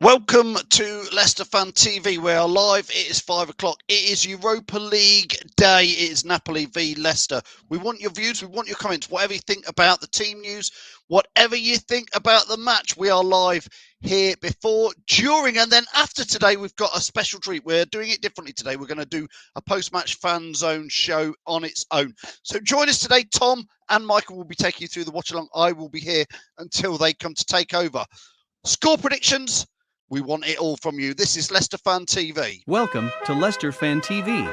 Welcome to Leicester Fan TV. We are live. It is 5 o'clock. It is Europa League day. It is Napoli v Leicester. We want your views. We want your comments. Whatever you think about the team news, whatever you think about the match, we are live here before, during, and then after today. We've got a special treat. We're doing it differently today. We're going to do a post-match fan zone show on its own. So join us today. Tom and Michael will be taking you through the watch along. I will be here until they come to take over. Score predictions. We want it all from you. This is Leicester Fan TV. Welcome to Leicester Fan TV.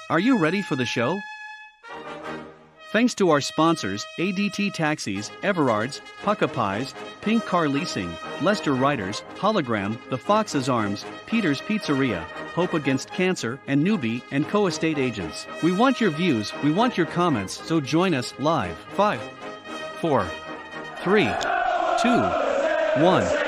Are you ready for the show? Thanks to our sponsors, ADT Taxis, Everard's, Pucka Pies, Pink Car Leasing, Leicester Riders, Hologram, The Fox's Arms, Peter's Pizzeria, Hope Against Cancer, and Newbie and Co-Estate Agents. We want your views, we want your comments, so join us live. 5, 4, 3, 2, 1.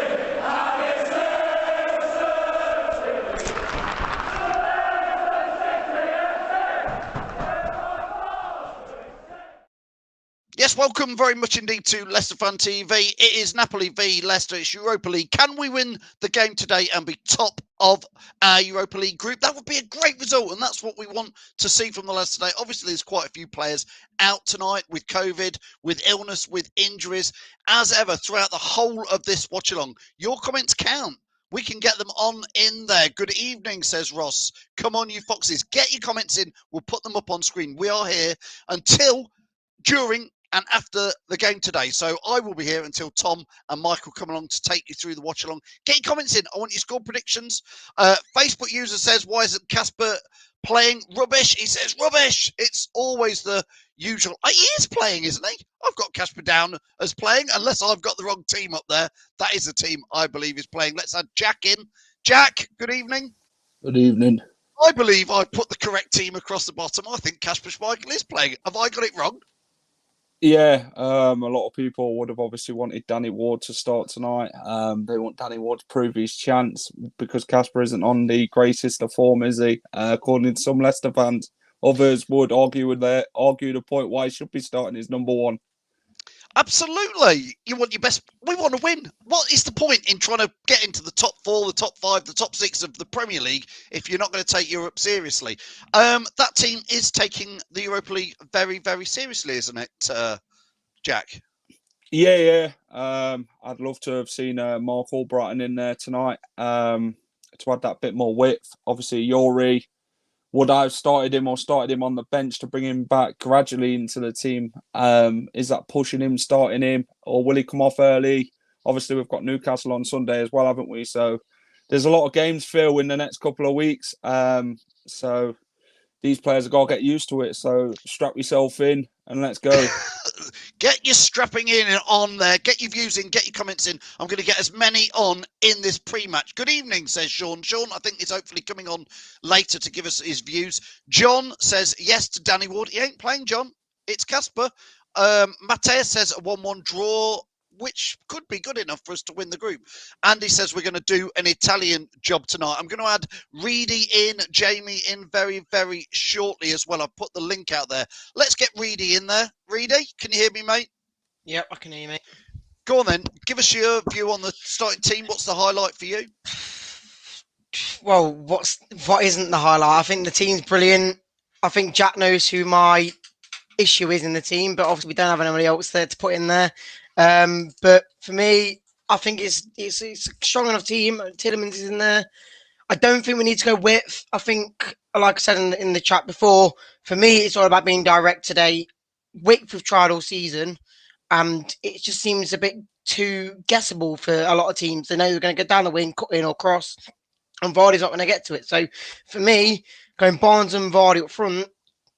Yes, welcome very much indeed to Leicester Fan TV. It is Napoli v Leicester. It's Europa League. Can we win the game today and be top of our Europa League group? That would be a great result, and that's what we want to see from the Leicester today. Obviously, there's quite a few players out tonight with COVID, with illness, with injuries. As ever, throughout the whole of this watch-along, your comments count. We can get them on in there. Good evening, says Ross. Come on, you foxes. Get your comments in. We'll put them up on screen. We are here until, during, and after the game today. So I will be here until Tom and Michael come along to take you through the watch along. Get your comments in. I want your score predictions. Facebook user says, why isn't Casper playing? Rubbish. He says rubbish. It's always the usual. He is playing, isn't he? I've got Casper down as playing, unless I've got the wrong team up there. That is the team I believe is playing. Let's add Jack in. Jack, good evening. Good evening. I believe I put the correct team across the bottom. I think Casper Schmeichel is playing. Have I got it wrong? Yeah, a lot of people would have obviously wanted Danny Ward to start tonight. They want Danny Ward to prove his chance because Casper isn't on the greatest of form, is he? According to some Leicester fans, others would argue the point why he should be starting as number one. Absolutely. You want your best. We want to win. What is the point in trying to get into the top 4, the top 5, the top 6 of the Premier League if you're not going to take Europe seriously? That team is taking the Europa League very, very seriously, isn't it, Jack? Yeah. I'd love to have seen Mark Albrighton in there tonight to add that bit more width. Obviously, Yuri. Would I have started him on the bench to bring him back gradually into the team? Is that pushing him, starting him, or will he come off early? Obviously, we've got Newcastle on Sunday as well, haven't we? So there's a lot of games, Phil, in the next couple of weeks. So these players have got to get used to it. So strap yourself in and let's go. Get your strapping in and on there. Get your views in. Get your comments in. I'm going to get as many on in this pre-match. Good evening, says Sean. Sean, I think, is hopefully coming on later to give us his views. John says yes to Danny Ward. He ain't playing, John. It's Casper. Mateus says a 1-1 draw, which could be good enough for us to win the group. Andy says we're going to do an Italian job tonight. I'm going to add Reedy in, Jamie in very, very shortly as well. I've put the link out there. Let's get Reedy in there. Reedy, can you hear me, mate? Yep, I can hear you, mate. Go on then. Give us your view on the starting team. What's the highlight for you? Well, what isn't the highlight? I think the team's brilliant. I think Jack knows who my issue is in the team, but obviously we don't have anybody else there to put in there. But for me, I think it's a strong enough team. Tielemans is in there. I don't think we need to go width. I think, like I said in the chat before, for me, it's all about being direct today. Width we've tried all season, and it just seems a bit too guessable for a lot of teams. They know they're going to go down the wing, cut in or cross, and Vardy's not going to get to it. So for me, going Barnes and Vardy up front,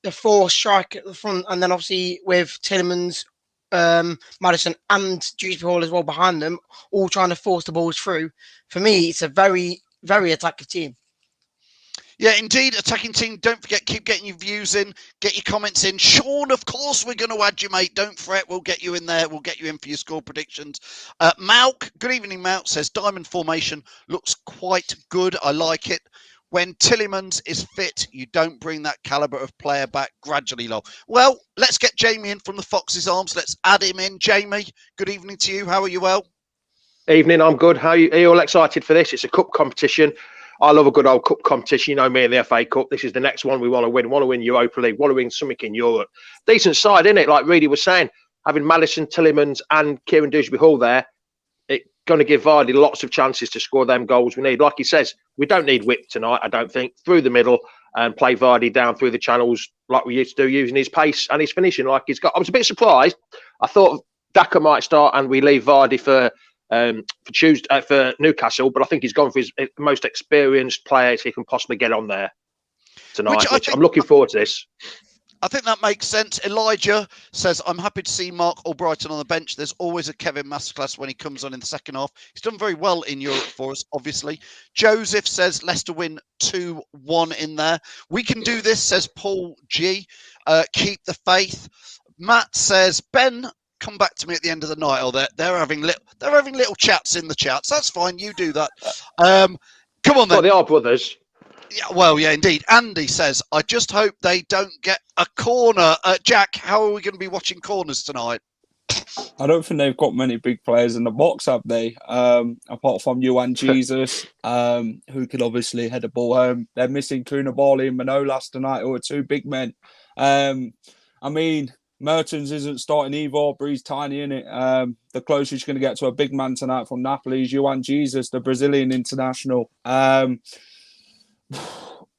the 4 strike at the front, and then obviously with Tielemans, Maddison and Dewsbury Hall as well behind them, all trying to force the balls through. For me, it's a very, very attacking team. Yeah, indeed, attacking team. Don't forget, keep getting your views in, get your comments in. Sean, of course, we're going to add you, mate. Don't fret, we'll get you in there. We'll get you in for your score predictions. Malk, good evening, Malk, says diamond formation looks quite good. I like it. When Tielemans is fit, you don't bring that calibre of player back gradually, lol. Well, let's get Jamie in from the Fox's Arms. Let's add him in. Jamie, good evening to you. How are you? Well? Evening, I'm good. Are you all excited for this? It's a cup competition. I love a good old cup competition. You know me in the FA Cup. This is the next one we want to win. Want to win Europa League. Want to win something in Europe. Decent side, isn't it? Like Reedy was saying, having Maddison, Tillemans and Kieran Dewsbury-Hall there, it's going to give Vardy lots of chances to score them goals we need. Like he says, we don't need whip tonight, I don't think. Through the middle and play Vardy down through the channels like we used to do, using his pace and his finishing like he's got. I was a bit surprised. I thought Daka might start and we leave Vardy for Newcastle, but I think he's gone for his most experienced players he can possibly get on there tonight. Which I'm looking forward to this. I think that makes sense. Elijah says, I'm happy to see Mark Albrighton on the bench. There's always a Kevin masterclass when he comes on in the second half. He's done very well in Europe for us, obviously. Joseph says, Leicester win 2-1 in there. We can do this, says Paul G. Keep the faith. Matt says, Ben, come back to me at the end of the night. Or they're having little chats in the chats. That's fine. You do that. Come on then. Well, they are brothers. Yeah, well, yeah, indeed. Andy says, I just hope they don't get a corner. Jack, how are we going to be watching corners tonight? I don't think they've got many big players in the box, have they? Apart from Juan Jesus, who could obviously head the ball home. They're missing Koulibaly and Manolas tonight, who are two big men. I mean, Mertens isn't starting either, but he's tiny, in it. The closest you're going to get to a big man tonight from Napoli is Juan Jesus, the Brazilian international.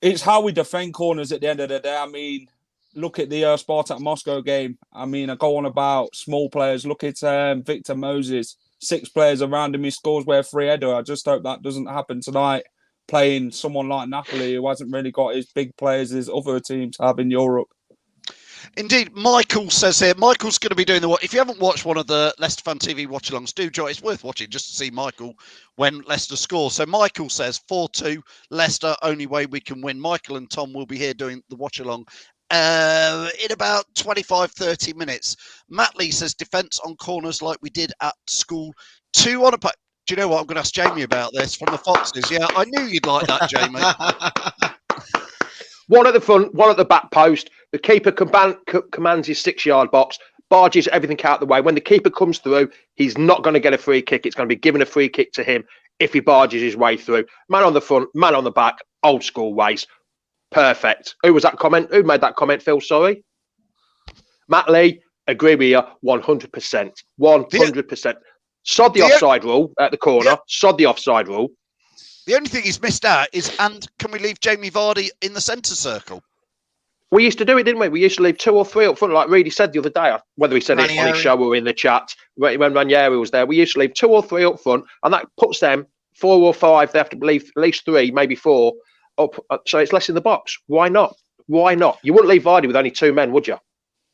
It's how we defend corners at the end of the day. I mean, look at the Spartak Moscow game. I mean, I go on about small players. Look at Victor Moses. 6 players around him. He scores where 3 header. I just hope that doesn't happen tonight. Playing someone like Napoli, who hasn't really got his big players as other teams have in Europe. Indeed, Michael says here, Michael's going to be doing if you haven't watched one of the Leicester Fan TV watch-alongs, do join. It's worth watching just to see Michael when Leicester score. So Michael says 4-2, Leicester, only way we can win. Michael and Tom will be here doing the watch-along in about 25, 30 minutes. Matt Lee says defence on corners like we did at school. 2 on a... Do you know what? I'm going to ask Jamie about this from the Foxes. Yeah, I knew you'd like that, Jamie. One at the front, one at the back post. The keeper commands his 6-yard box, barges everything out of the way. When the keeper comes through, he's not going to get a free kick. It's going to be given a free kick to him if he barges his way through. Man on the front, man on the back, old school ways. Perfect. Who was that comment? Who made that comment, Phil? Sorry. Matt Lee, agree with you 100%. 100%. Sod the offside rule at the corner. Sod the offside rule. The only thing he's missed out is, and can we leave Jamie Vardy in the centre circle? We used to do it, didn't we? We used to leave 2 or 3 up front, like Reedy said the other day, whether he said it on his show or in the chat, when Ranieri was there. We used to leave 2 or 3 up front, and that puts them 4 or 5. They have to leave at least 3, maybe 4 up. So it's less in the box. Why not? Why not? You wouldn't leave Vardy with only 2 men, would you?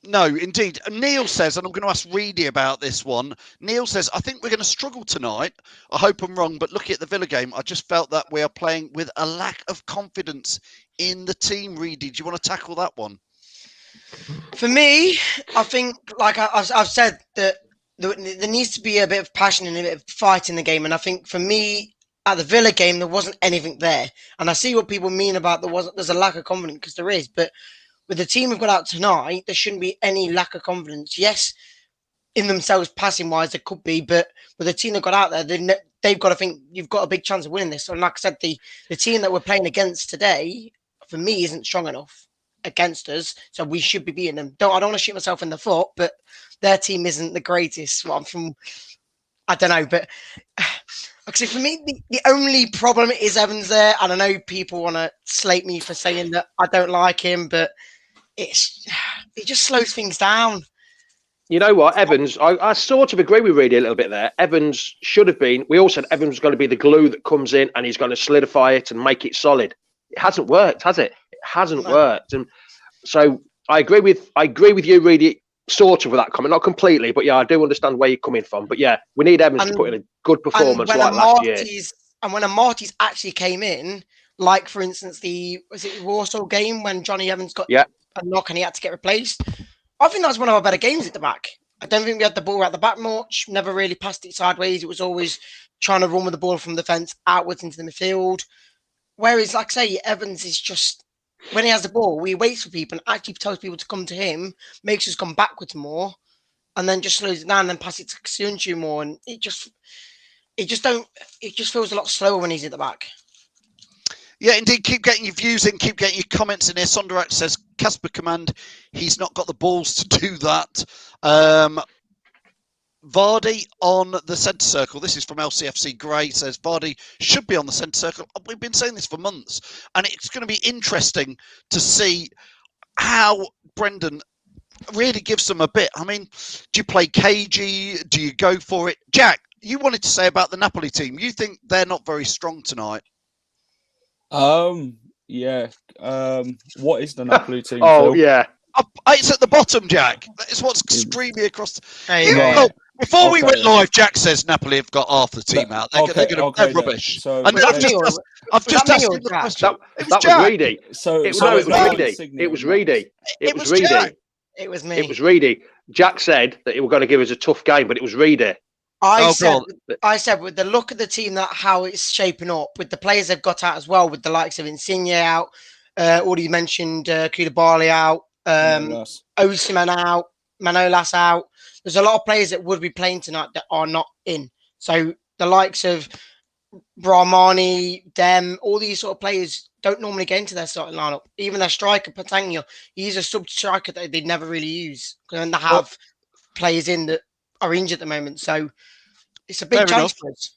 No, indeed. Neil says, and I'm going to ask Reedy about this one. Neil says, I think we're going to struggle tonight. I hope I'm wrong, but looking at the Villa game, I just felt that we are playing with a lack of confidence in the team. Reedy, do you want to tackle that one? For me, I think, like I've said, that there needs to be a bit of passion and a bit of fight in the game. And I think for me, at the Villa game, there wasn't anything there. And I see what people mean about there's a lack of confidence, because there is. But with the team we've got out tonight, there shouldn't be any lack of confidence. Yes, in themselves, passing-wise, there could be, but with the team they've got out there, they've got to think you've got a big chance of winning this. And like I said, the team that we're playing against today, for me, isn't strong enough against us, so we should be beating them. I don't want to shoot myself in the foot, but their team isn't the greatest. Well, I don't know, but actually, for me, the only problem is Evans there, and I know people want to slate me for saying that I don't like him, but it just slows things down. You know what, Evans, I sort of agree with Reedy a little bit there. Evans should have been, we all said Evans was going to be the glue that comes in and he's going to solidify it and make it solid. It hasn't worked, has it? It hasn't worked. And so I agree with you, Reedy, sort of with that comment. Not completely, but yeah, I do understand where you're coming from. But yeah, we need Evans to put in a good performance like last year. And when Amartey's actually came in, like for instance, was it Warsaw game when Johnny Evans got a knock and he had to get replaced? I think that was one of our better games at the back. I don't think we had the ball at the back much, never really passed it sideways. It was always trying to run with the ball from the fence outwards into the midfield. Whereas, like I say, Evans is just, when he has the ball, he waits for people and actually tells people to come to him, makes us come backwards more, and then just slows it down and pass it to Ksyunchu more. And it just, it just feels a lot slower when he's at the back. Yeah, indeed. Keep getting your views in. Keep getting your comments in here. Sonderak says, Casper Command, he's not got the balls to do that. Vardy on the centre circle. This is from LCFC Gray. Says Vardy should be on the centre circle. We've been saying this for months. And it's going to be interesting to see how Brendan really gives them a bit. I mean, do you play cagey? Do you go for it? Jack, you wanted to say about the Napoli team. You think they're not very strong tonight? Yeah. What is the Napoli team? Oh, Phil? yeah. It's at the bottom, Jack. That's what's streaming across. Right. Before we went live, Jack says Napoli have got half the team out. They're rubbish. So and I've just asked him the question. That was Reedy. It was Reedy. It was Reedy. It was Reedy. It was me. It was Reedy. Jack said that he was going to give us a tough game, but it was Reedy. I said with the look of the team, that how it's shaping up, with the players they've got out as well, with the likes of Insigne out, already mentioned Koulibaly out, Osimhen out, Manolas out. There's a lot of players that would be playing tonight that are not in. So the likes of Brahmani, Dem, all these sort of players don't normally get into their starting lineup. Even their striker, Patagna, he's a sub striker that they never really use. And they have players in that are injured at the moment. So it's a big chance for us.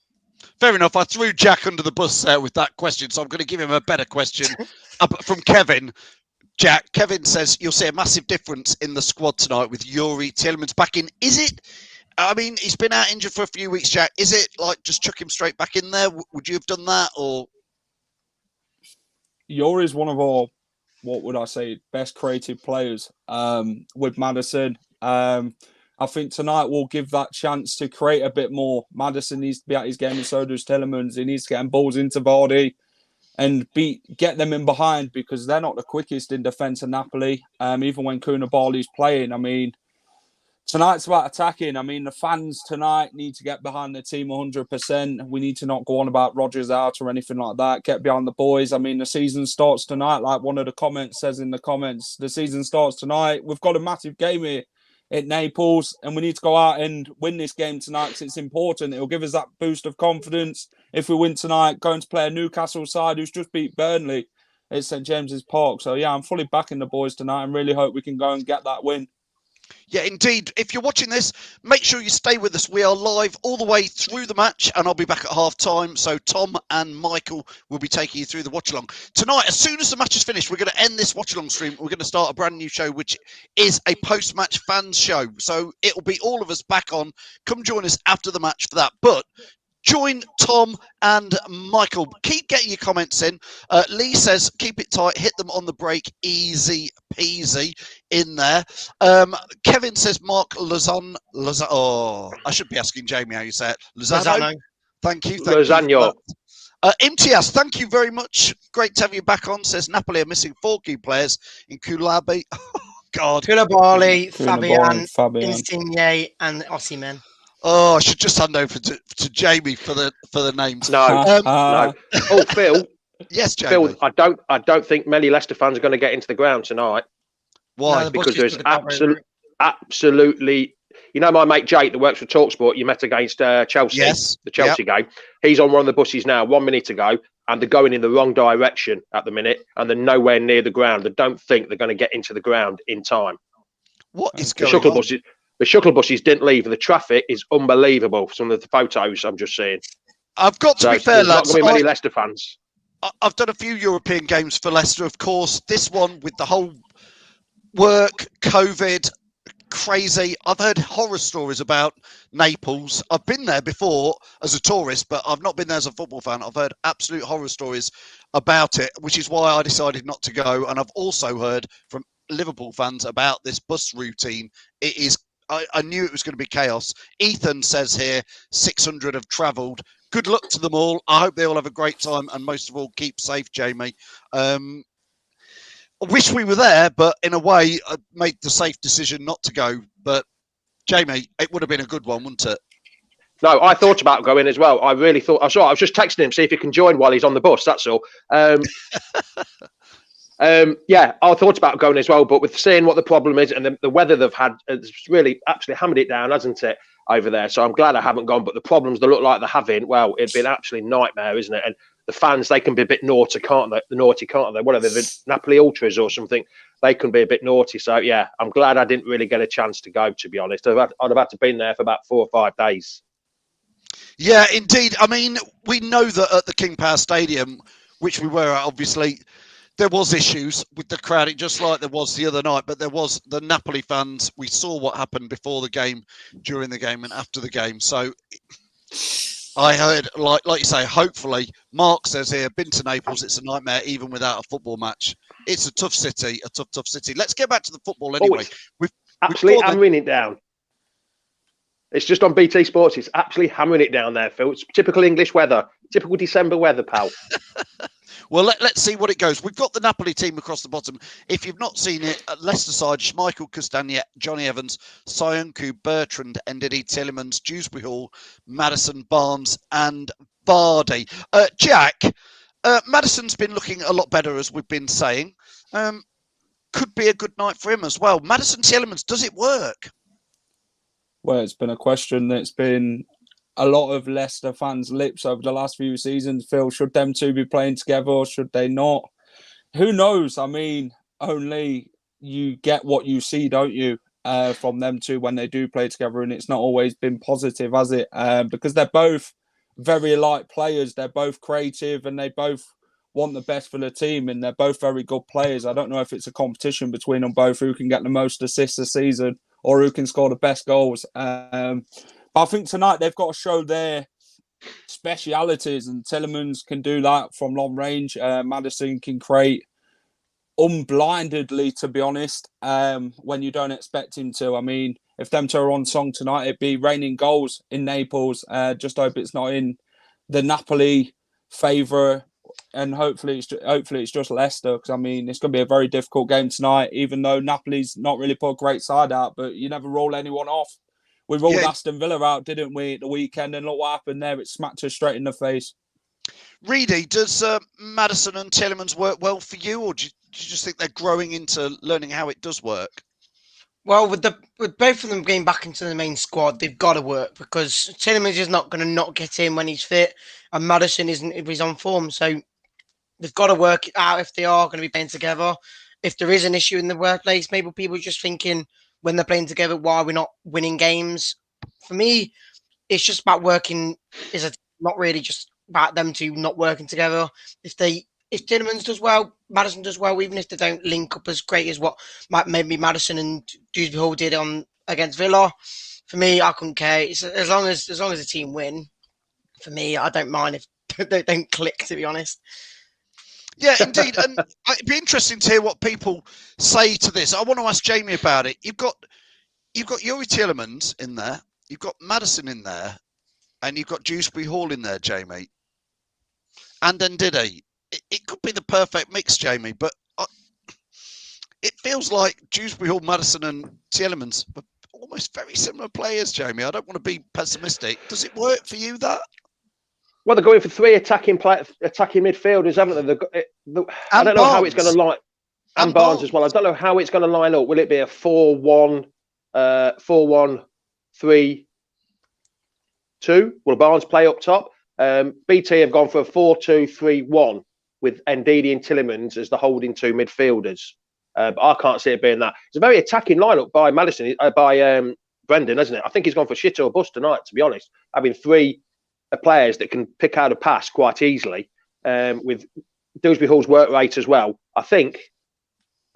Fair enough. I threw Jack under the bus there with that question, so I'm going to give him a better question from Kevin. Jack, Kevin says, you'll see a massive difference in the squad tonight with Yuri Tielemans back in. Is it, I mean, he's been out injured for a few weeks, Jack. Is it like just chuck him straight back in there? Would you have done that? Or Yuri is one of our, what would I say, best creative players with Maddison. I think tonight we'll give that chance to create a bit more. Maddison needs to be at his game, and so does Tielemans. He needs to get balls into Vardy and get them in behind, because they're not the quickest in defence of Napoli. Even when Koulibaly's playing, I mean, tonight's about attacking. I mean, the fans tonight need to get behind the team 100%. We need to not go on about Rodgers out or anything like that. Get behind the boys. I mean, the season starts tonight, like one of the comments says in the comments. The season starts tonight. We've got a massive game here at Naples, and we need to go out and win this game tonight because it's important. It'll give us that boost of confidence if we win tonight, going to play a Newcastle side who's just beat Burnley at St James's Park. So yeah, I'm fully backing the boys tonight and really hope we can go and get that win. Yeah, indeed. If you're watching this, make sure you stay with us. We are live all the way through the match, and I'll be back at half time. So Tom and Michael will be taking you through the watch along. Tonight, as soon as the match is finished, we're going to end this watch along stream. We're going to start a brand new show, which is a post-match fans show. So it'll be all of us back on. Come join us after the match for that. But join Tom and Michael. Keep getting your comments in. Lee says, keep it tight, hit them on the break, easy peasy in there. Kevin says, Mark Lozano. Oh, I should be asking Jamie how you say it. Lozano. Thank you. Lozano. MTS, thank you very much. Great to have you back on. Says Napoli are missing 4 key players in Koulibaly. Oh, God. Koulibaly, Fabian, Insigne, and Osimhen. Oh, I should just hand over to Jamie for the names. No. Oh, Phil. Yes, Jamie. Phil, I don't think many Leicester fans are going to get into the ground tonight. Why? No, because there's absolutely. You know, my mate Jake that works for TalkSport, you met against Chelsea, the Chelsea game. He's on one of the buses now, 1 minute to go, and they're going in the wrong direction at the minute, and they're nowhere near the ground. I don't think they're going to get into the ground in time. What is going on? The shuttle buses didn't leave, and the traffic is unbelievable. Some of the photos, I'm just saying. I've got to be fair, lads. Not going to be many Leicester fans. I've done a few European games for Leicester, of course. This one with the whole work, COVID, crazy. I've heard horror stories about Naples. I've been there before as a tourist, but I've not been there as a football fan. I've heard absolute horror stories about it, which is why I decided not to go. And I've also heard from Liverpool fans about this bus routine. It is. I knew it was going to be chaos. Ethan says here, 600 have travelled. Good luck to them all. I hope they all have a great time, and most of all, keep safe, Jamie. I wish we were there, but in a way, I made the safe decision not to go. But, Jamie, it would have been a good one, wouldn't it? No, I thought about going as well. I really thought. I was just texting him, see if he can join while he's on the bus, that's all. Yeah, I thought about going as well, but with seeing what the problem is and the weather they've had, it's really absolutely hammered it down, hasn't it? over there. So I'm glad I haven't gone. But the problems they look like they're having, well, it'd be an absolute nightmare, isn't it? And the fans, they can be a bit naughty, can't they? What are they, the Napoli Ultras or something? They can be a bit naughty. So, yeah, I'm glad I didn't really get a chance to go, to be honest. I'd have had to been there for about 4 or 5 days. Yeah, indeed. I mean, we know that at the King Power Stadium, which we were at, obviously, there was issues with the crowd, just like there was the other night. But there was the Napoli fans. We saw what happened before the game, during the game, and after the game. So I heard, like you say, hopefully, Mark says here, been to Naples, it's a nightmare even without a football match. It's a tough city, a tough city. Let's get back to the football anyway. We've absolutely hammering it down. It's just on BT Sports. It's absolutely hammering it down there, Phil. It's typical English weather, typical December weather, pal. Well, let's see what it goes. We've got the Napoli team across the bottom. If you've not seen it, at Leicester side, Schmeichel, Castagna, Johnny Evans, Soyuncu, Bertrand, Ndidi, Tielemans, Dewsbury Hall, Maddison, Barnes and Vardy. Jack, Maddison's been looking a lot better, as we've been saying. Could be a good night for him as well. Maddison, Tielemans, does it work? Well, it's been a question that's been a lot of Leicester fans' lips over the last few seasons. Phil, should them two be playing together or should they not? Who knows? I mean, only you get what you see, don't you, from them two when they do play together, and it's not always been positive, has it? Because they're both very alike players. They're both creative and they both want the best for the team, and they're both very good players. I don't know if it's a competition between them both, who can get the most assists this season or who can score the best goals. But I think tonight they've got to show their specialities, and Tielemans can do that from long range. Maddison can create unblindedly, to be honest, when you don't expect him to. I mean, if them two are on song tonight, it'd be raining goals in Naples. Just hope it's not in the Napoli favour, and hopefully it's just Leicester, because I mean it's going to be a very difficult game tonight. Even though Napoli's not really put a great side out, but you never rule anyone off. We rolled Aston Villa out, didn't we, at the weekend? And look what happened there. It smacked us straight in the face. Reedy, does Maddison and Tielemans work well for you, or do you just think they're growing into learning how it does work? Well, with both of them getting back into the main squad, they've got to work, because Tielemans is not going to not get in when he's fit, and Maddison isn't if he's on form. So they've got to work it out if they are going to be playing together. If there is an issue in the workplace, maybe people are just thinking when they're playing together, why are we not winning games? For me, it's just about working. Not really just about them two not working together. If Tielemans does well, Maddison does well, even if they don't link up as great as what maybe Maddison and Dewsbury Hall did against Villa. For me, I couldn't care. It's, as long as the team win, for me, I don't mind if they don't click, to be honest. Yeah, indeed. And it'd be interesting to hear what people say to this. I want to ask Jamie about it. You've got Youri Tielemans in there, you've got Maddison in there, and you've got Dewsbury Hall in there, Jamie. And then Ndidi. It could be the perfect mix, Jamie, but it feels like Dewsbury Hall, Maddison and Tielemans are almost very similar players, Jamie. I don't want to be pessimistic. Does it work for you, that? Well, they're going for 3 attacking midfielders, haven't they? I don't know how it's going to line. And Barnes as well. I don't know how it's going to line up. Will it be a 4-1, 4-1-3-2? Will Barnes play up top? BT have gone for a 4-2-3-1 with Ndidi and Tielemans as the holding 2 midfielders. But I can't see it being that. It's a very attacking lineup by Maddison, by Brendan, isn't it? I think he's gone for shit or bust tonight, to be honest. Having 3 players that can pick out a pass quite easily, with Dewsbury Hall's work rate as well. I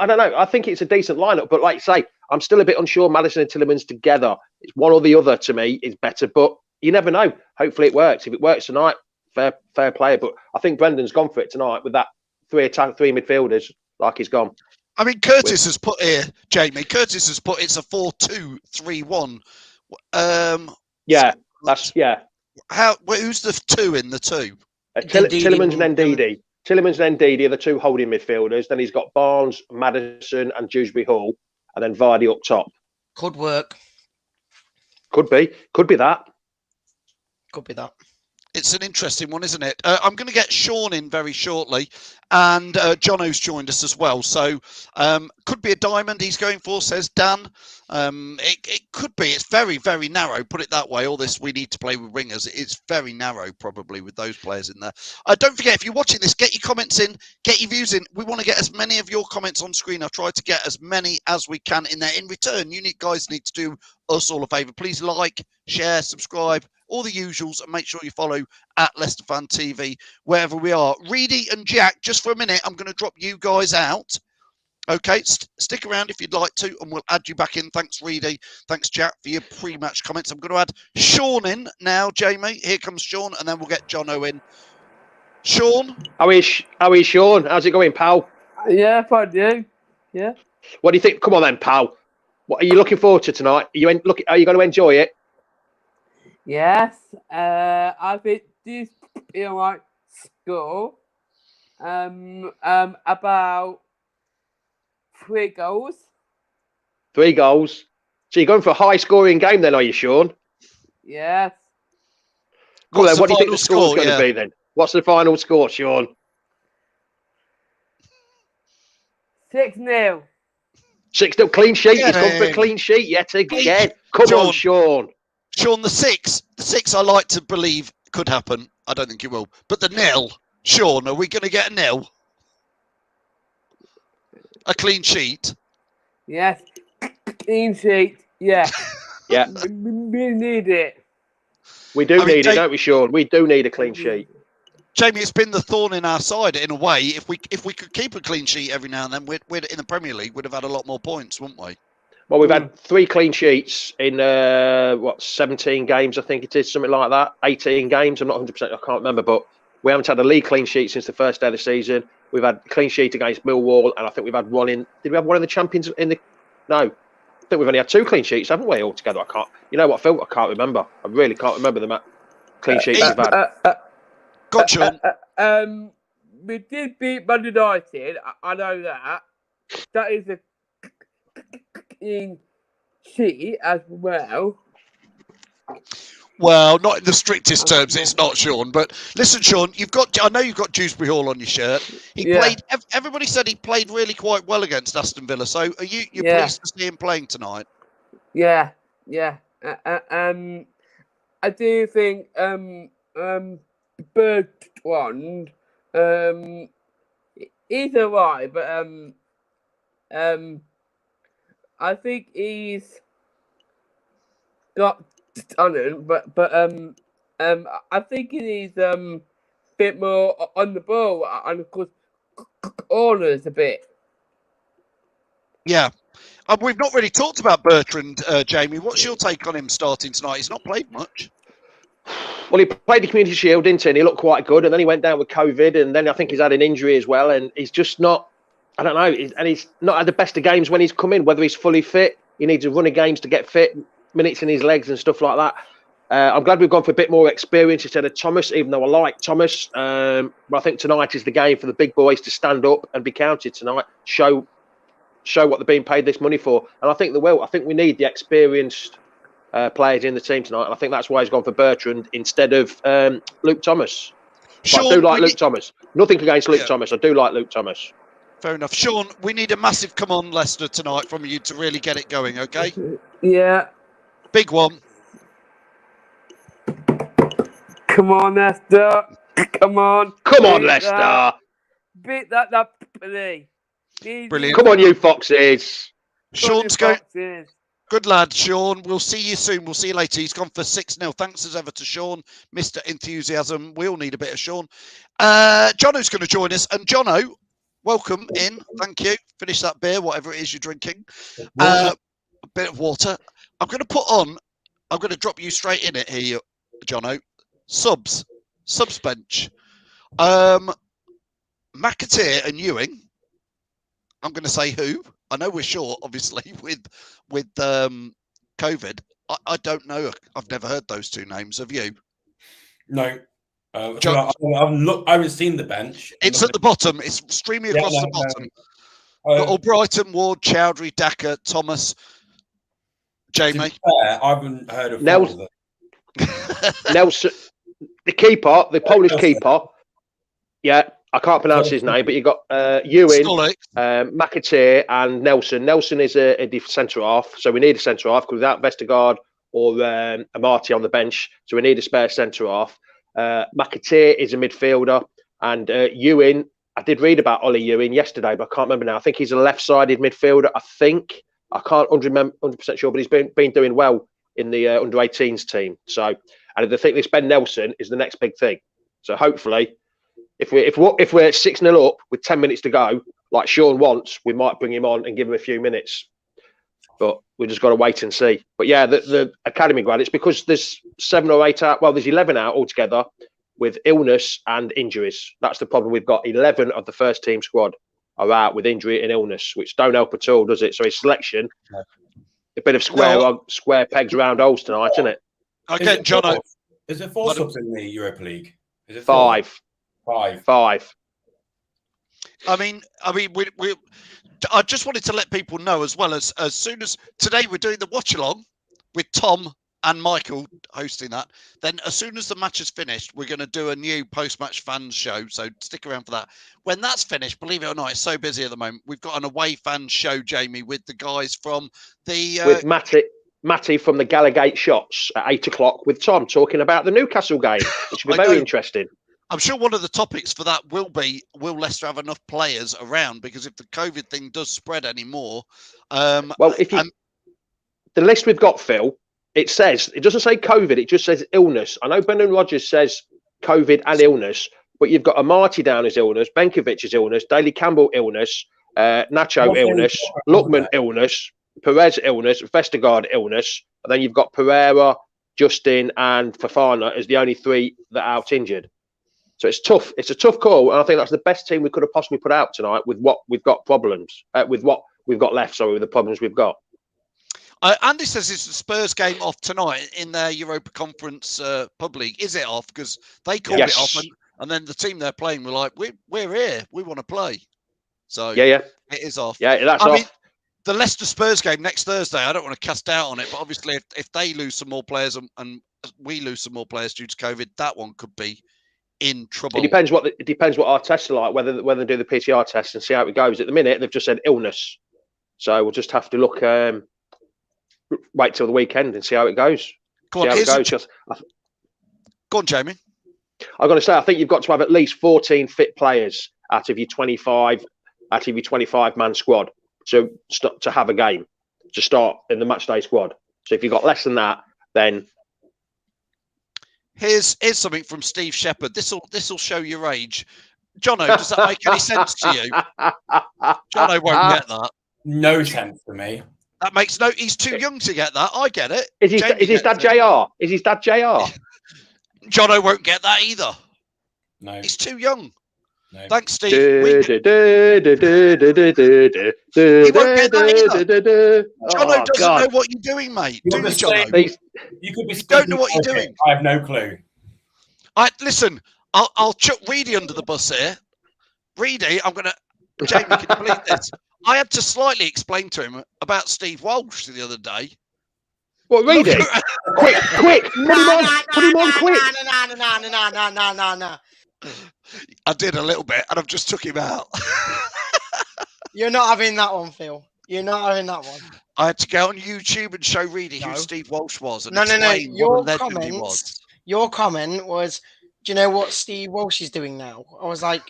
don't know. I think it's a decent lineup, but like you say, I'm still a bit unsure. Maddison and Tielemans together, it's one or the other to me is better, but you never know. Hopefully it works. If it works tonight, fair play. But I think Brendan's gone for it tonight with that 3 midfielders, like he's gone. I mean, Curtis has put here, Jamie. Curtis has put it's a 4-2-3-1. Yeah. Who's the 2 in the 2? Tielemans and Ndidi. Tielemans and Ndidi are the 2 holding midfielders. Then he's got Barnes, Maddison, and Dewsbury Hall, and then Vardy up top. Could work. Could be that. Could be that. It's an interesting one, isn't it? I'm going to get Sean in very shortly, and Jono's joined us as well. So could be a diamond he's going for, says Dan. It could be. It's very, very narrow, put it that way. All this, we need to play with wingers. It's very narrow, probably, with those players in there. Don't forget, if you're watching this, get your comments in, get your views in. We want to get as many of your comments on screen. I'll try to get as many as we can in there. In return, you guys need to do us all a favour. Please like, share, subscribe, all the usuals, and make sure you follow at Leicester Fan TV wherever we are. Reedy and Jack, just for a minute, I'm going to drop you guys out. Okay, stick around if you'd like to, and we'll add you back in. Thanks, Reedy. Thanks, Jack, for your pre-match comments. I'm going to add Sean in now, Jamie. Here comes Sean, and then we'll get Jono in. Sean? How is Sean? How's it going, pal? Yeah, fine, you. Yeah. What do you think? Come on then, pal. What are you looking forward to tonight? Are you going to enjoy it? Yes. I think this feel like score. About 3 goals. 3 goals. So you're going for a high-scoring game then, are you, Sean? Yes. Come on then, what do you think the score's going to be then? What's the final score, Sean? 6-0. 6-0 clean sheet. He's gone for a clean sheet yet again. Come on, Sean. Sean, the six I like to believe could happen. I don't think it will. But the 0, Sean, are we going to get a 0? A clean sheet? Yes. Clean sheet. Yeah. Yeah. We need it. We do need it, don't we, Sean? We do need a clean sheet. Jamie, it's been the thorn in our side in a way. If we could keep a clean sheet every now and then, we'd in the Premier League, we'd have had a lot more points, wouldn't we? Well, we've had 3 clean sheets in 17 games, I think it is, something like that. 18 games. I'm not 100%. I can't remember, but we haven't had a league clean sheet since the first day of the season. We've had a clean sheet against Millwall, and I think we've had one in. Did we have one in the Champions? No, I think we've only had 2 clean sheets, haven't we, altogether? I can't. You know what, Phil? I can't remember. I really can't remember the clean sheets we've had. Gotcha. We did beat Man United. I know that. That is a clean sheet as well. Well, not in the strictest terms, it's not, Sean. But listen, Sean, I know you've got Dewsbury Hall on your shirt. He played. Everybody said he played really quite well against Aston Villa. So, are you pleased to see him playing tonight? Yeah. I do think Bertrand, he's alright, but I think he's got talent, but I think he needs a bit more on the ball, and of course corners a bit. Yeah. We've not really talked about Bertrand, Jamie. What's your take on him starting tonight? He's not played much. Well, he played the Community Shield, didn't he? And he looked quite good. And then he went down with COVID. And then I think he's had an injury as well. And he's just not, I don't know. And he's not had the best of games when he's come in, whether he's fully fit. He needs a run of games to get fit, minutes in his legs and stuff like that. I'm glad we've gone for a bit more experience instead of Thomas, even though I like Thomas. But I think tonight is the game for the big boys to stand up and be counted tonight. Show what they're being paid this money for. And I think they will. I think we need the experienced players in the team tonight. And I think that's why he's gone for Bertrand instead of Luke Thomas. Sean, I do like Luke Thomas. Nothing against Luke Thomas. I do like Luke Thomas. Fair enough. Sean, we need a massive come on, Leicester, tonight from you to really get it going, okay? Yeah. Big one. Come on, Leicester. Come on. Come on, Leicester. Beat that Napoli. Brilliant. Come on, you foxes. Sean's going. Good lad, Sean. We'll see you soon. We'll see you later. He's gone for 6-0. Thanks as ever to Sean, Mr. Enthusiasm. We all need a bit of Sean. Jono's going to join us. And Jono, welcome in. Thank you. Finish that beer, whatever it is you're drinking. A bit of water. I'm going to drop you straight in it here, Jono. Subs bench. McAteer and Ewing. I'm going to say who. I know we're short, obviously, with COVID. I don't know. I've never heard those 2 names. Have you? No. I haven't seen the bench. It's at the bottom. It's streaming across the bottom. Albrighton, Ward, Chowdhury, Daka, Thomas, Jamie. I haven't heard of Nelson. the keeper, the Polish keeper. Yeah, I can't pronounce his name, but you got Ewing, McAteer, and Nelson. Nelson is a centre half, so we need a centre half because without Vestergaard or Amati on the bench, so we need a spare centre half. McAteer is a midfielder, and Ewing. I did read about Ollie Ewing yesterday, but I can't remember now. I think he's a left-sided midfielder. I can't 100% sure, but he's been doing well in the under-18s team. So, and I think this Ben Nelson is the next big thing. So hopefully, if we're 6-0 up with 10 minutes to go, like Sean wants, we might bring him on and give him a few minutes. But we just got to wait and see. But yeah, the academy grad, it's because there's 7 or 8 out. Well, there's 11 out altogether with illness and injuries. That's the problem. We've got 11 of the first team squad are out with injury and illness, which don't help at all, does it? So his selection, a bit of square pegs round holes tonight, isn't it? Okay, John. Is there 4 subs in the Europa League? Is it 5? 5. I mean, I just wanted to let people know as well as soon as today we're doing the watch along with Tom and Michael hosting that. Then as soon as the match is finished, we're going to do a new post-match fans show. So stick around for that. When that's finished, believe it or not, it's so busy at the moment. We've got an away fan show, Jamie, with the guys from the with Matty from the Gallagate Shots at 8 o'clock with Tom talking about the Newcastle game, which will be very interesting. I'm sure one of the topics for that will be, will Leicester have enough players around? Because if the COVID thing does spread anymore... well, if you... The list we've got, Phil, it doesn't say COVID, it just says illness. I know Brendan Rodgers says COVID and illness, but you've got Amati down as illness, Benkovic's illness, Daly Campbell illness, Nacho illness, Lookman illness, Perez illness, Vestergaard illness, and then you've got Pereira, Justin and Fofana as the only 3 that are out injured. So it's tough. It's a tough call, and I think that's the best team we could have possibly put out tonight with what we've got with what we've got left. Sorry, with the problems we've got. Andy says it's the Spurs game off tonight in their Europa Conference pub league. Is it off? Because they called it off, and then the team they're playing were like, "We're here. We want to play." So yeah, it is off. Yeah, that's off. I mean, the Leicester Spurs game next Thursday. I don't want to cast doubt on it, but obviously, if they lose some more players and we lose some more players due to COVID, that one could be in trouble. It depends what our tests are like, whether they do the PCR test and see how it goes. At the minute, they've just said illness, so we'll just have to look. Wait till the weekend and see how it goes. Go on, go on, Jamie. I'm going to say I think you've got to have at least 14 fit players out of your 25 man squad to have a game to start in the matchday squad. So if you've got less than that, then here's something from Steve Shepherd. This'll show your age. Jono, does that make any sense to you? Jono won't get that. No sense to me. That makes no. He's too young to get that. I get it. Is his dad JR? Is his dad JR? Jono won't get that either. No, he's too young. No. Thanks, Steve. He won't get that either. Jono doesn't know what you're doing, mate. Do you, Jono? You could be. Don't know what you're doing. I have no clue. Listen. I'll chuck Reedy under the bus here. Reedy, I'm gonna. Jamie, can you believe this? I had to slightly explain to him about Steve Walsh the other day. What, Reedy? Quick! Put him on, quick! No. I did a little bit, and I've just took him out. You're not having that one, Phil. You're not having that one. I had to go on YouTube and show Reedy who Steve Walsh was. And no. Your comment was, do you know what Steve Walsh is doing now? I was like,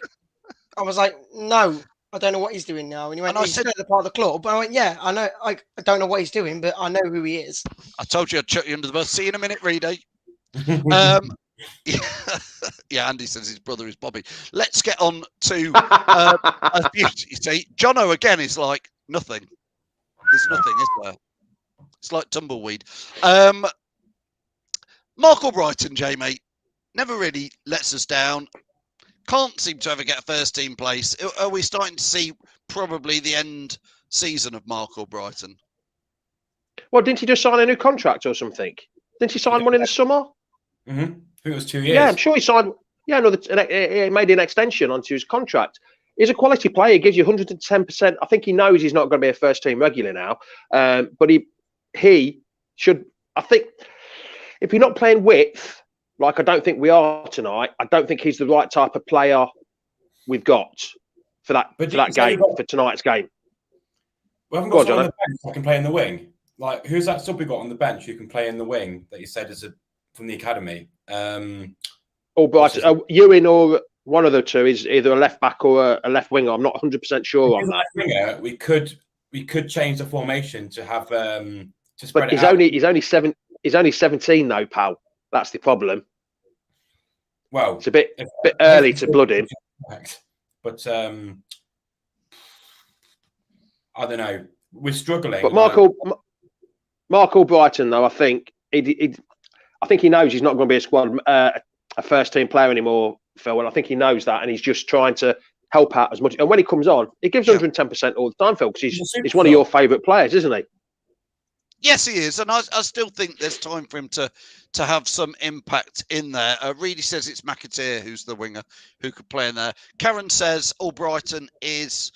no. I don't know what he's doing now. And he went, he's still part of the club. I went, yeah, I know. I don't know what he's doing, but I know who he is. I told you I'd chuck you under the bus. See you in a minute, Reedy. Yeah, Andy says his brother is Bobby. Let's get on to abuse. You see, Jono again is like nothing. There's nothing, is there? It's like tumbleweed. Mark Albrighton, Jamie, never really lets us down. Can't seem to ever get a first team place. Are we starting to see probably the end season of Mark Albrighton? Well, didn't he just sign a new contract or something? Didn't he sign one in the summer? Mm-hmm. I think it was 2 years. Yeah, I'm sure he signed. Yeah, no, he made an extension onto his contract. He's a quality player. He gives you 110%. I think he knows he's not going to be a first team regular now. But he should. I think if you're not playing width, like I don't think we are tonight. I don't think he's the right type of player we've got for that game, for tonight's game. We haven't got someone on the bench that can play in the wing. Like, who's that sub we got on the bench who can play in the wing that you said is from the academy? Ewan or one of the two is either a left back or a left winger. I'm not 100% sure on that. Left winger, we could change the formation to have to spread but it out. He's only 17 though, pal. That's the problem. Well, it's a bit early to blood him. But I don't know. We're struggling. But Mark Albrighton, though, I think he knows he's not going to be a first team player anymore, Phil. And I think he knows that, and he's just trying to help out as much. And when he comes on, he gives 110% all the time, Phil, because he's one of your favourite players, isn't he? Yes, he is, and I still think there's time for him to have some impact in there. Reedy says it's McAteer who's the winger who could play in there. Karen says Albrighton is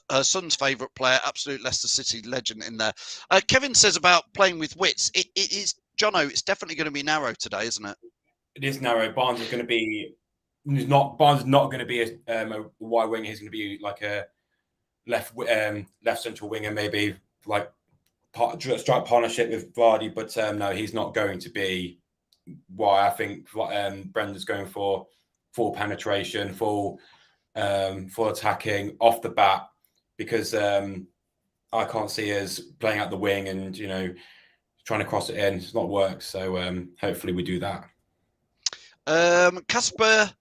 her son's favourite player, absolute Leicester City legend in there. Kevin says about playing with wits. It is, Jono, it's definitely going to be narrow today, isn't it? It is narrow. Barnes is going to be not going to be a wide winger. He's going to be like a left central winger, maybe like strike partnership with Vardy. But no, he's not going to be. Why I think Brendan's going for full penetration, full attacking off the bat, because I can't see us playing out the wing and trying to cross it in. It's not worked. So hopefully we do that. Casper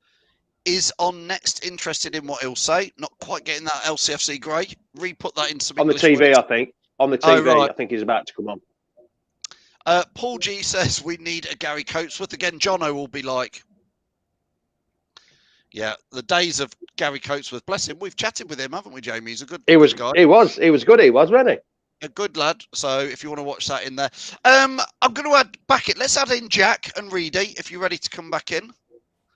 is on next, interested in what he'll say. Not quite getting that LCFC grey. Re-put that in some on English the TV, words. I think. On the TV, right. I think he's about to come on. Paul G says we need a Gary Coatsworth again. Jono will be like, yeah, the days of Gary Coatsworth. Bless him. We've chatted with him, haven't we, Jamie? He's a good guy. He was good. He was, wasn't he? A good lad. So if you want to watch that in there, I'm going to add back it. Let's add in Jack and Reedy if you're ready to come back in.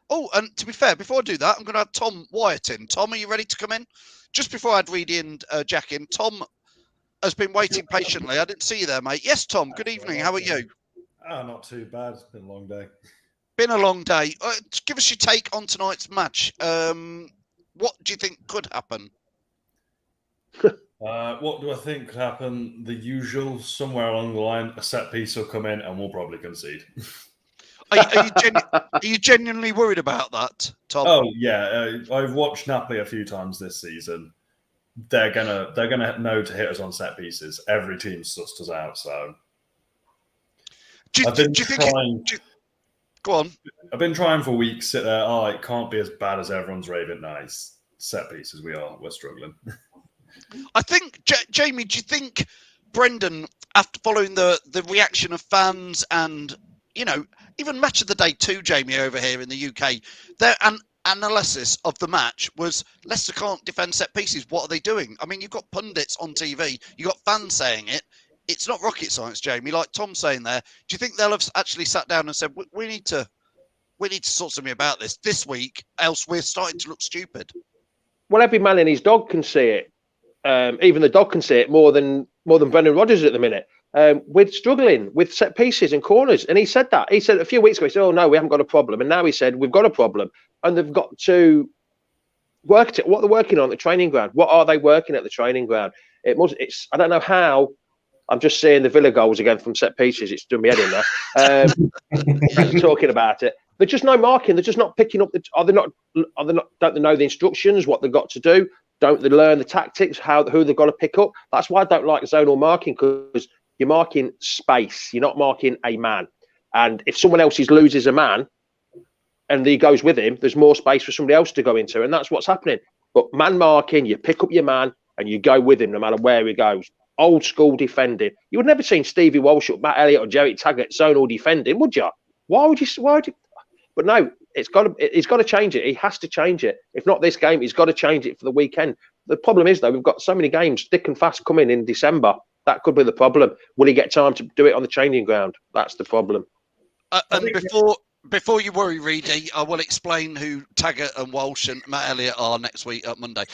Oh, and to be fair, before I do that, I'm going to add Tom Wyatt in. Tom, are you ready to come in? Just before I add Reedy and Jack in, Tom has been waiting patiently. I didn't see you there, mate. Yes, Tom. Good evening. How are you? Oh, not too bad. It's been a long day. Been a long day. Give us your take on tonight's match. What do you think could happen? What do I think could happen? The usual, somewhere along the line, a set piece will come in and we'll probably concede. Are you genuinely worried about that, Tom? Oh yeah, I've watched Napoli a few times this season. They're gonna know to hit us on set pieces. Every team sussed us out. So go on. I've been trying for weeks. Sit there. Oh, it can't be as bad as everyone's raving. Nice set pieces. We're struggling. I think, Jamie, do you think Brendan, after following the reaction of fans and, even Match of the Day 2, Jamie, over here in the UK, their analysis of the match was Leicester can't defend set pieces. What are they doing? I mean, you've got pundits on TV. You've got fans saying it. It's not rocket science, Jamie, like Tom's saying there. Do you think they'll have actually sat down and said, we need to sort something about this week, else we're starting to look stupid? Well, every man and his dog can see it. Even the dog can see it more than Brendan Rodgers at the minute. We're struggling with set pieces and corners, and he said that. He said a few weeks ago, he said, "Oh no, we haven't got a problem," and now he said we've got a problem, and they've got to work at it. What they're working on at the training ground. What are they working at the training ground? It's. I don't know how. I'm just seeing the Villa goals again from set pieces. It's doing me head in there. Talking about it. There's just no marking. They're just not picking up. Don't they know the instructions? What they've got to do? Don't they learn the tactics? Who they've got to pick up? That's why I don't like zonal marking, because you're marking space. You're not marking a man. And if someone else loses a man, and he goes with him, there's more space for somebody else to go into, and that's what's happening. But man marking, you pick up your man and you go with him no matter where he goes. Old school defending. You would never seen Stevie Walsh or Matt Elliott or Jerry Taggart zonal defending, would you? Why would you? But no, he's got to change it. He has to change it. If not this game, he's got to change it for the weekend. The problem is, though, we've got so many games thick and fast coming in December. That could be the problem. Will he get time to do it on the training ground? That's the problem. And before you worry, Reedy, I will explain who Taggart and Walsh and Matt Elliott are next week, Monday.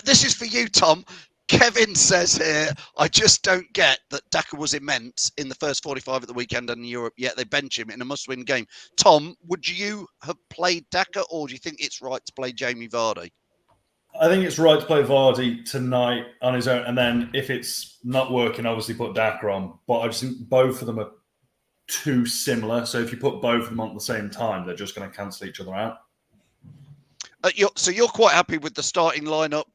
This is for you, Tom. Kevin says here, I just don't get that Daka was immense in the first 45 at the weekend and in Europe, yet they bench him in a must-win game. Tom, would you have played Daka, or do you think it's right to play Jamie Vardy? I think it's right to play Vardy tonight on his own, and then if it's not working, obviously put Daka on. But I just think both of them are too similar. So if you put both of them on at the same time, they're just going to cancel each other out. So you're quite happy with the starting lineup,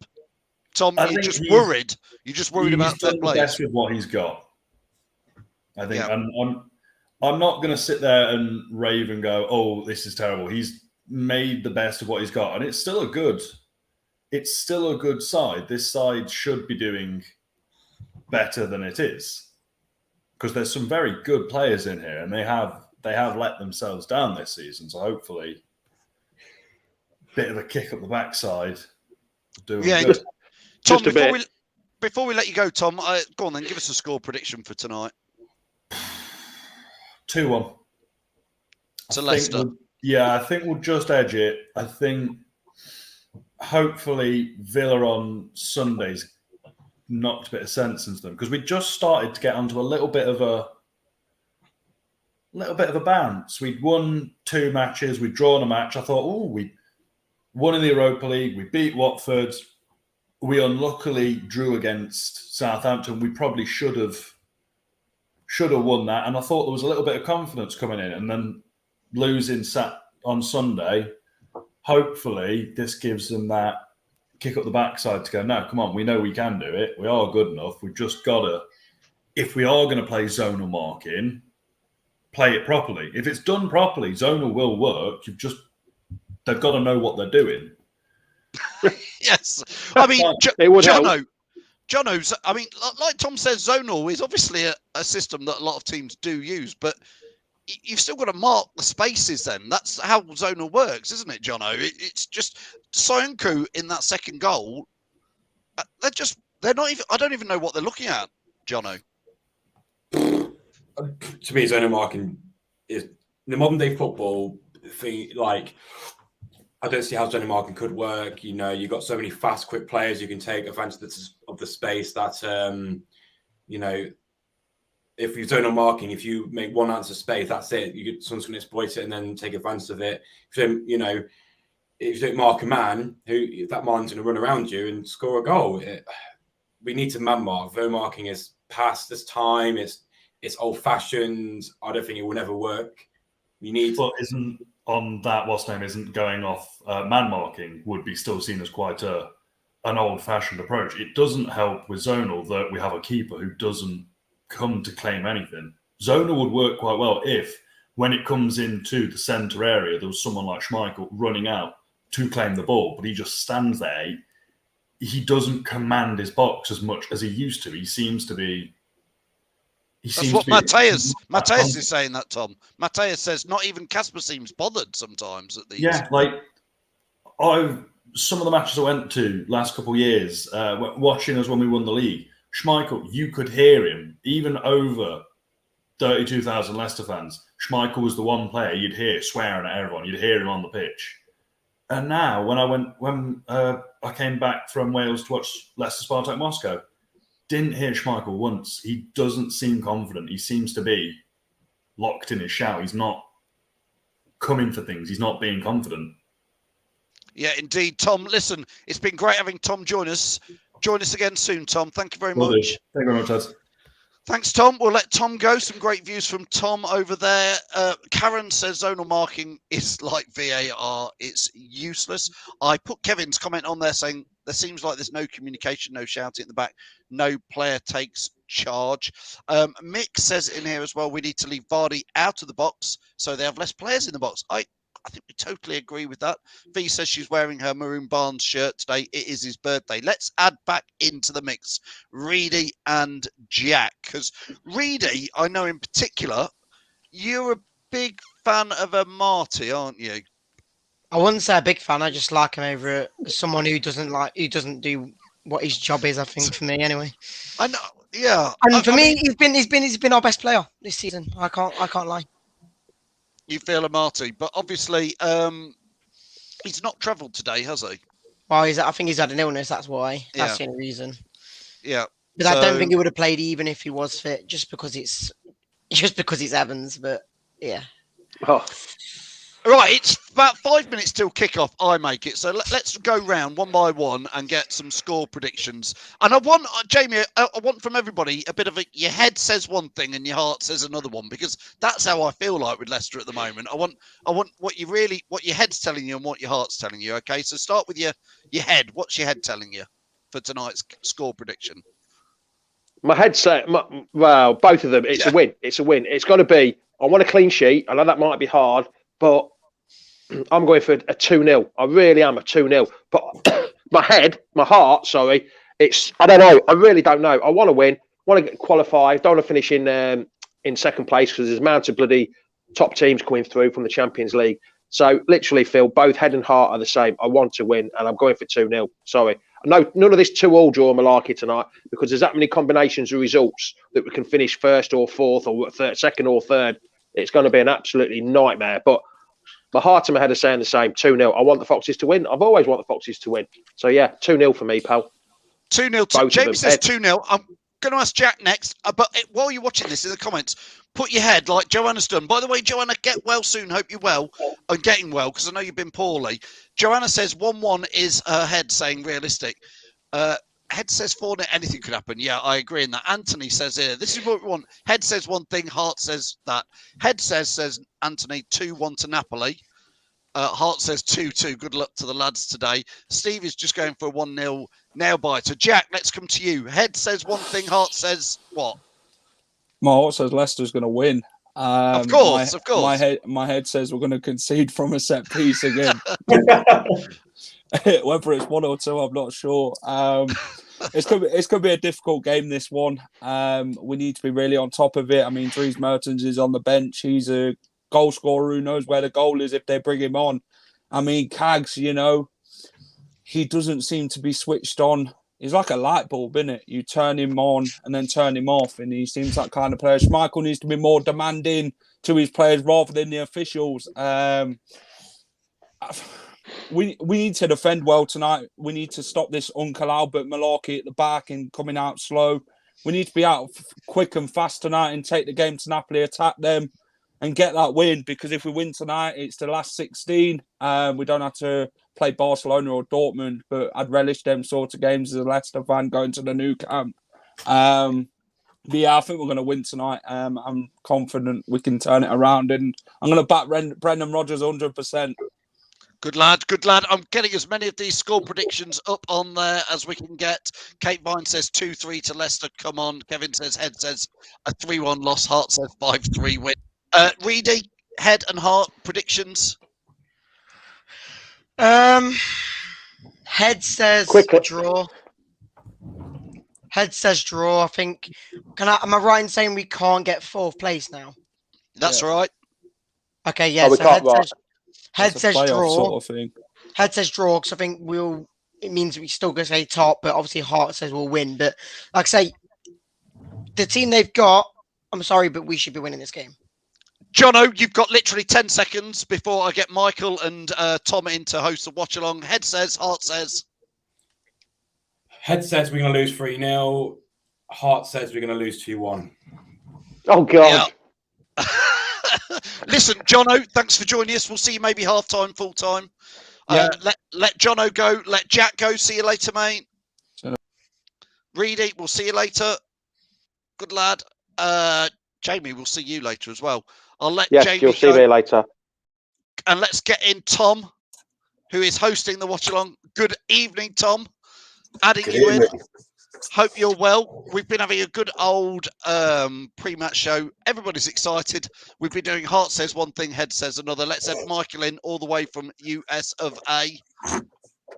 Tom? You're just worried. You're just worried about third place. He's done the best with what he's got. I think. Yeah. I'm not going to sit there and rave and go, "Oh, this is terrible." He's made the best of what he's got, and it's still a good side. This side should be doing better than it is, because there's some very good players in here, and they have let themselves down this season. So hopefully, a bit of a kick up the backside. Doing good. Tom, before we let you go, Tom, go on then, give us a score prediction for tonight. 2-1. To Leicester. I think we'll just edge it. I think hopefully Villa on Sundays knocked a bit of sense into them, because we just started to get onto a little bit of a bounce. We'd won 2 matches, we'd drawn a match. I thought, we won in the Europa League, we beat Watford. We unluckily drew against Southampton. We probably should have won that. And I thought there was a little bit of confidence coming in, and then losing on Sunday. Hopefully this gives them that kick up the backside to go, no, come on, we know we can do it. We are good enough. We've just got to, if we are going to play zonal marking, play it properly. If it's done properly, zonal will work. They've got to know what they're doing. Yes. I mean, Jono's, I mean, like Tom says, zonal is obviously a system that a lot of teams do use, but you've still got to mark the spaces then. That's how zonal works, isn't it, Jono? It's just Soyuncu in that second goal. They're not even, I don't even know what they're looking at, Jono. To me, zonal marking is the modern day football thing. Like, I don't see how zonal marking could work. You know, you've got so many fast, quick players you can take advantage of the space that, you know, if you're zonal marking, if you make one ounce of space, that's it. Someone's going to exploit it and then take advantage of it. If you don't mark a man, if that man's going to run around you and score a goal. We need to man mark. Zone marking is past this time. It's old-fashioned. I don't think it will never work. But isn't on that, what's name isn't going off man marking would be still seen as quite an old-fashioned approach. It doesn't help with zonal that we have a keeper who doesn't come to claim anything. Zonal would work quite well if, when it comes into the centre area, there was someone like Schmeichel running out to claim the ball, but he just stands there. He doesn't command his box as much as he used to. He seems to be. That's what Mateus is saying. That Tom Mateus says not even Casper seems bothered sometimes at these. Yeah, like some of the matches I went to last couple of years, watching us when we won the league. Schmeichel, you could hear him even over 32,000 Leicester fans. Schmeichel was the one player you'd hear swearing at everyone. You'd hear him on the pitch. And now, when I came back from Wales to watch Leicester Spartak Moscow, didn't hear Schmeichel once. He doesn't seem confident. He seems to be locked in his shout. He's not coming for things. He's not being confident. Yeah, indeed. Tom, listen, it's been great having Tom join us. Join us again soon, Tom. Thank you very much. Thank you very much, Ed. Thanks, Tom. We'll let Tom go. Some great views from Tom over there. Karen says zonal marking is like VAR. It's useless. I put Kevin's comment on there saying there seems like there's no communication, no shouting at the back. No player takes charge. Mick says in here as well, we need to leave Vardy out of the box so they have less players in the box. I think we totally agree with that. V says she's wearing her Maroon Barnes shirt today. It is his birthday. Let's add back into the mix Reedy and Jack. Because Reedy, I know in particular, you're a big fan of a Marty, aren't you? I wouldn't say a big fan. I just like him over someone who doesn't do what his job is, I think, for me anyway. I know, yeah. And for me, he's been our best player this season. I can't lie. You feel a Marty, but obviously he's not travelled today, has he? Well, I think he's had an illness. That's why. That's the only reason. Yeah. But I don't think he would have played even if he was fit, just because it's Evans. But yeah. Oh. Right, it's about 5 minutes till kickoff. I make it. So let's go round one by one and get some score predictions. And I want, Jamie, I want from everybody a bit of your head says one thing and your heart says another one, because that's how I feel like with Leicester at the moment. I want what your head's telling you and what your heart's telling you. Okay, so start with your head. What's your head telling you for tonight's score prediction? My head said, well, both of them. It's a win. It's a win. It's got to be. I want a clean sheet. I know that might be hard, but I'm going for a 2-0. I really am a 2-0. But my heart, sorry, I don't know. I really don't know. I want to win. Want to qualify. Don't want to finish in second place because there's a amount of bloody top teams coming through from the Champions League. So literally, Phil, both head and heart are the same. I want to win, and I'm going for 2-0. Sorry. No, none of this 2-all draw malarkey tonight, because there's that many combinations of results that we can finish first or fourth or second or third. It's going to be an absolutely nightmare. But my heart and my head are saying the same. 2-0. I want the Foxes to win. I've always wanted the Foxes to win. So, yeah, 2-0 for me, pal. 2-0. James says 2-0. I'm going to ask Jack next. But while you're watching this in the comments, put your head like Joanna's done. By the way, Joanna, get well soon. Hope you're well and getting well, because I know you've been poorly. Joanna says 1-1 is her head saying realistic. Head says 4-0. Anything could happen. Yeah, I agree in that. Anthony says here, this is what we want. Head says one thing. Heart says that. Head says Anthony 2-1 to Napoli. Hart says 2-2. Good luck to the lads today. Steve is just going for a 1-0 nail biter. Jack, let's come to you. Head says one thing. Heart says what? My heart says Leicester's going to win. Of course. My head says we're going to concede from a set piece again. Whether it's 1 or 2, I'm not sure. It's going to be a difficult game, this one. We need to be really on top of it. I mean, Dries Mertens is on the bench. He's a goal scorer who knows where the goal is if they bring him on. I mean, Cags, he doesn't seem to be switched on. He's like a light bulb, isn't it? You turn him on and then turn him off, and he seems that kind of player. Schmeichel needs to be more demanding to his players rather than the officials. We need to defend well tonight. We need to stop this Uncle Albert malarkey at the back and coming out slow. We need to be out quick and fast tonight and take the game to Napoli, attack them and get that win, because if we win tonight, it's the last 16. We don't have to play Barcelona or Dortmund, but I'd relish them sort of games as a Leicester fan going to the new camp. But yeah, I think we're going to win tonight. I'm confident we can turn it around, and I'm going to back Brendan Rodgers 100%. Good lad, good lad. I'm getting as many of these score predictions up on there as we can get. Kate Vine says 2-3 to Leicester. Come on. Kevin says, Head says a 3-1 loss. Hart says 5-3 win. Reedy, head and heart predictions. Head says draw. Head says draw. I think. Am I right in saying we can't get 4th place now? That's right. Okay, yeah. Oh, so head says draw. Sort of thing. Head says draw, because I think it means we still going to say top, but obviously heart says we'll win. But like I say, the team they've got, I'm sorry, but we should be winning this game. Jono, you've got literally 10 seconds before I get Michael and Tom in to host the watch-along. Head says, heart says. Head says we're going to lose 3-0. Heart says we're going to lose 2-1. Oh, God. Yeah. Listen, Jono, thanks for joining us. We'll see you maybe half-time, full-time. Yeah. Let Jono go. Let Jack go. See you later, mate. Reedy, we'll see you later. Good lad. Jamie, we'll see you later as well. I'll let Jamie you'll see me later. And let's get in Tom, who is hosting the watch-along. Good evening, Tom. Adding you in. Hope you're well. We've been having a good old pre-match show. Everybody's excited. We've been doing Heart Says one thing, Head Says another. Let's have Michael in all the way from US of A.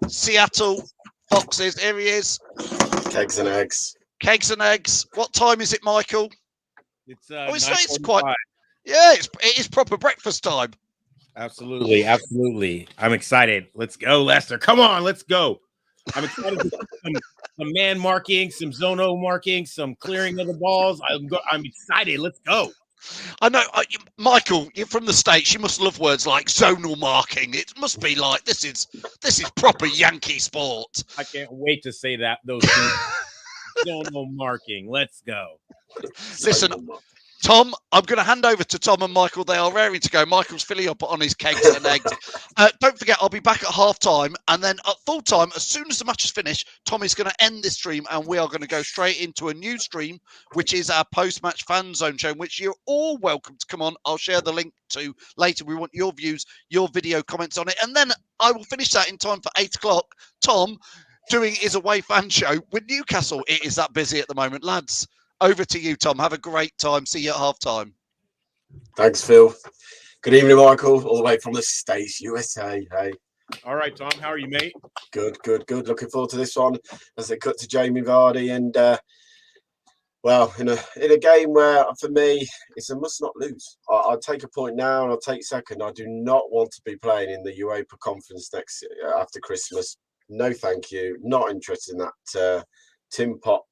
Seattle Foxes. Here he is. Kegs and eggs. Kegs and eggs. What time is it, Michael? It's quite. Yeah, it is proper breakfast time. Absolutely. I'm excited. Let's go, Leicester. Come on, let's go. I'm excited to see some man marking, some zono marking, some clearing of the balls. I'm excited. Let's go. I know, Michael. You're from the States. You must love words like zonal marking. It must be like this is proper Yankee sport. I can't wait to say those things. zonal marking. Let's go. Listen, Tom, I'm going to hand over to Tom and Michael. They are raring to go. Michael's filling up on his kegs and eggs. Don't forget, I'll be back at half time. And then at full time, as soon as the match is finished, Tom is going to end this stream and we are going to go straight into a new stream, which is our post-match fan zone show, which you're all welcome to come on. I'll share the link to later. We want your views, your video comments on it. And then I will finish that in time for 8 o'clock. Tom doing his away fan show with Newcastle. It is that busy at the moment, lads. Over to you, Tom. Have a great time. See you at half time. Thanks, Phil. Good evening, Michael, all the way from the States, USA. Hey. All right, Tom. How are you, mate? Good. Looking forward to this one as they cut to Jamie Vardy. And, in a game where, for me, it's a must not lose. I'll take a point now and I'll take second. I do not want to be playing in the Europa Conference next after Christmas. No, thank you. Not interested in that tin pot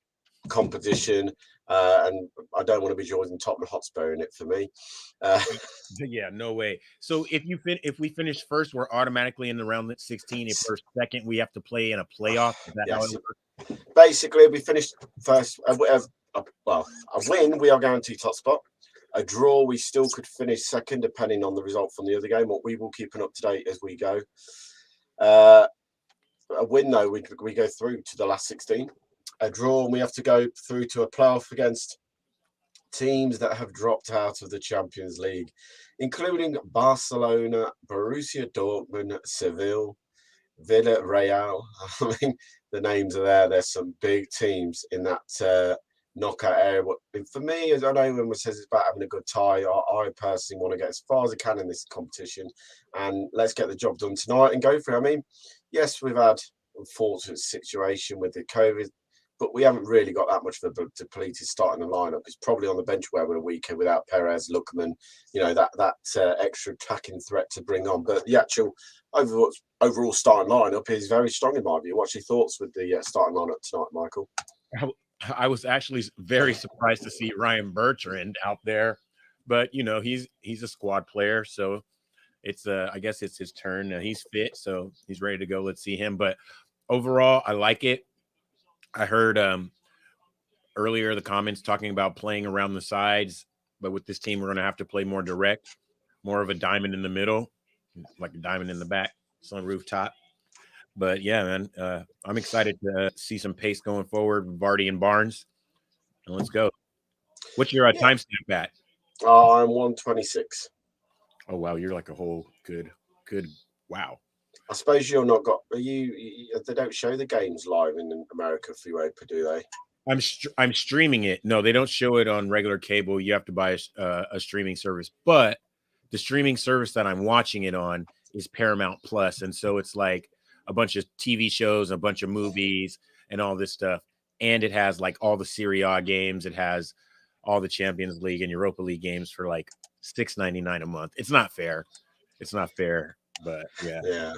competition. And I don't want to be joining Tottenham Hotspur in it for me. Yeah, no way. So if we finish first, we're automatically in the round 16. If we're second, we have to play in a playoff. Is that how it works? Basically, we finished first. A win, we are guaranteed top spot. A draw, we still could finish second, depending on the result from the other game. What we will keep an up to date as we go. A win, though, we go through to the last 16. A draw, and we have to go through to a playoff against teams that have dropped out of the Champions League, including Barcelona, Borussia Dortmund, Seville, Villarreal. I mean, the names are there. There's some big teams in that knockout area. But for me, as I know everyone says it's about having a good tie, I personally want to get as far as I can in this competition, and let's get the job done tonight and go for it. I mean, yes, we've had an unfortunate situation with the COVID, but we haven't really got that much of a depleted starting the lineup. It's probably on the bench where we're a weekend without Perez, Lookman, that extra attacking threat to bring on. But the actual overall starting lineup is very strong in my view. What's your thoughts with the starting lineup tonight, Michael? I was actually very surprised to see Ryan Bertrand out there, but he's a squad player, so it's I guess it's his turn. He's fit, so he's ready to go. Let's see him. But overall, I like it. I heard earlier the comments talking about playing around the sides, but with this team, we're going to have to play more direct, more of a diamond in the middle, like a diamond in the back, sun rooftop. But yeah, man, I'm excited to see some pace going forward with Vardy and Barnes. And let's go. What's your timestamp at? I'm 126. Oh, wow. You're like a whole good. Wow. I suppose you're not got. They don't show the games live in America for Europa, do they? I'm streaming it. No, they don't show it on regular cable. You have to buy a streaming service. But the streaming service that I'm watching it on is Paramount Plus, and so it's like a bunch of TV shows, a bunch of movies, and all this stuff. And it has like all the Serie A games. It has all the Champions League and Europa League games for like $6.99 a month. It's not fair. But yeah. Yeah.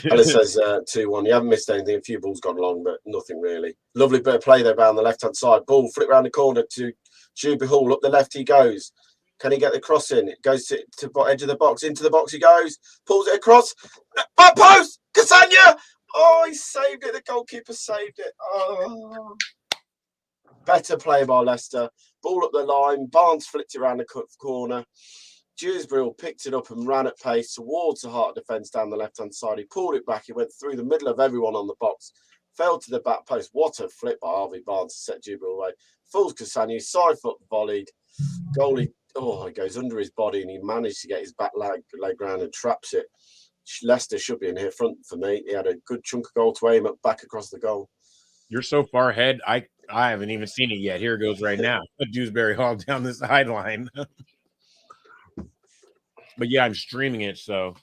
And it says 2-1. You haven't missed anything. A few balls gone long, but nothing really. Lovely bit of play there down the left-hand side. Ball flip around the corner to Juby Hall. Up the left he goes. Can he get the cross in? It goes to edge of the box. Into the box he goes. Pulls it across. Back post! Casagna! Oh, he saved it. The goalkeeper saved it. Oh. Better play by Leicester. Ball up the line. Barnes flicked it around the corner. Dewsbury picked it up and ran at pace towards the heart of defence down the left-hand side. He pulled it back. He went through the middle of everyone on the box. Fell to the back post. What a flip by Harvey Barnes to set Dewsbury away. Fools Cassani. Side foot volleyed. Goalie, he goes under his body and he managed to get his back leg round and traps it. Leicester should be in here front for me. He had a good chunk of goal to aim at back across the goal. You're so far ahead. I haven't even seen it yet. Here it goes right now. Dewsbury Hall down the sideline. But yeah, I'm streaming it, so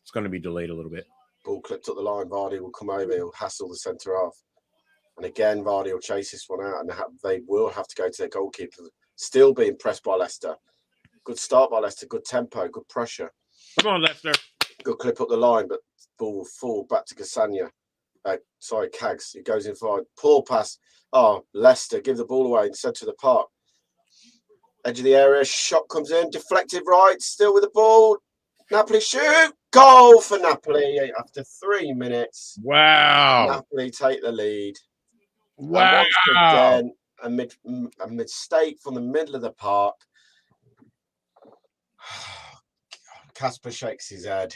it's going to be delayed a little bit. Ball clipped up the line. Vardy will come over. He'll hassle the centre half. And again, Vardy will chase this one out, and they will have to go to their goalkeeper. Still being pressed by Leicester. Good start by Leicester. Good tempo. Good pressure. Come on, Leicester. Good clip up the line, but ball will fall back to Cassagna. Cags. He goes in forward. Poor pass. Oh, Leicester give the ball away in the centre of the park. Edge of the area, shot comes in, deflected right, still with the ball. Napoli shoot, goal for Napoli after 3 minutes. Wow. Napoli take the lead. Wow. And once again, a mistake from the middle of the park. Casper shakes his head.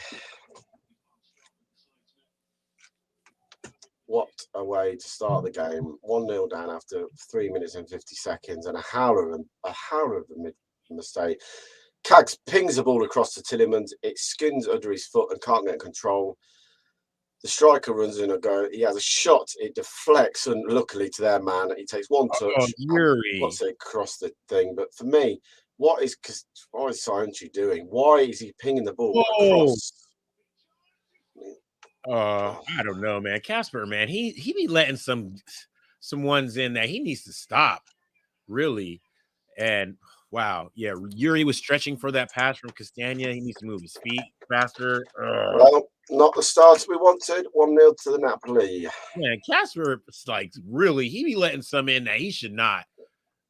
What a way to start the game. 1-0 down after 3 minutes and 50 seconds, and a howler of a mistake. Cags pings the ball across to Tillemans. It skins under his foot and can't get control. The striker runs in a go. He has a shot. It deflects, and luckily to their man, he takes one touch and puts it across the thing. But for me, what is Sanchi doing? Why is he pinging the ball across? I don't know, man. Casper, man, he be letting some ones in that he needs to stop, really. And wow, yeah, Yuri was stretching for that pass from Castagna. He needs to move his feet faster. Well, not the start we wanted. 1-0 to the Napoli. Man, Casper, like, really, he be letting some in that he should not.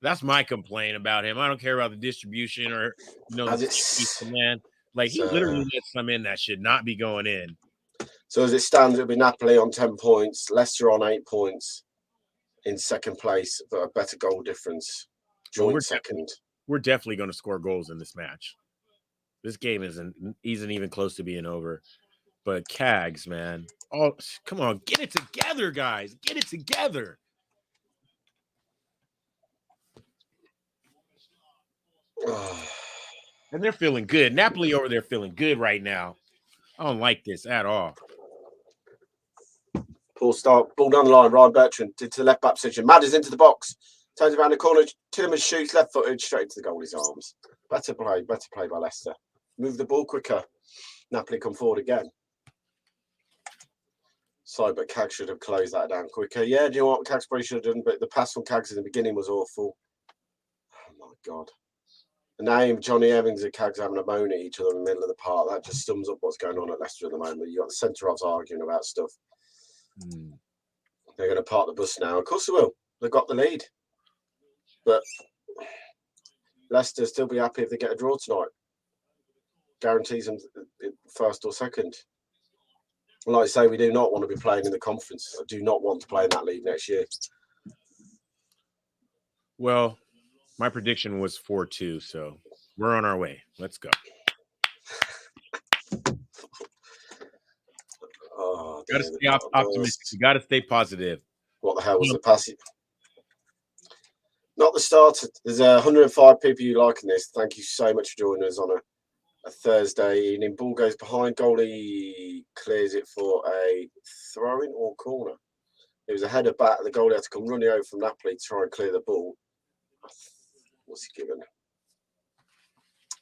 That's my complaint about him. I don't care about the distribution or man. Like, he literally lets some in that should not be going in. So as it stands, it'll be Napoli on 10 points, Leicester on 8 points in second place, but a better goal difference. Joint second. We're definitely going to score goals in this match. This game isn't even close to being over. But Cags, man. Oh, come on. Get it together, guys. Get it together. And they're feeling good. Napoli over there feeling good right now. I don't like this at all. Poor start. Ball down the line. Ryan Bertrand to the left back position. Madders into the box. Turns around the corner. Tillemans shoots left footed straight into the goalie's arms. Better play by Leicester. Move the ball quicker. Napoli come forward again. Sorry, but Cags should have closed that down quicker. Yeah, do you know what? Cags probably should have done, but the pass from Cags in the beginning was awful. Oh, my God. The name Johnny Evans and Cags having a moan at each other in the middle of the park, that just sums up what's going on at Leicester at the moment. You've got the centre-halves arguing about stuff. They're going to park the bus now. Of course they will. They've got the lead. But Leicester still be happy if they get a draw tonight. Guarantees them first or second. Like I say, we do not want to be playing in the conference. I do not want to play in that league next year. Well, my prediction was 4-2, so we're on our way. Let's go. Got to stay optimistic. You got to stay positive. What the hell was the pass? Not the start. There's 105 people you liking this. Thank you so much for joining us on a Thursday evening. Ball goes behind. Goalie clears it for a throw-in or corner. It was a header back. The goalie had to come running over from Napoli to try and clear the ball. What's he given?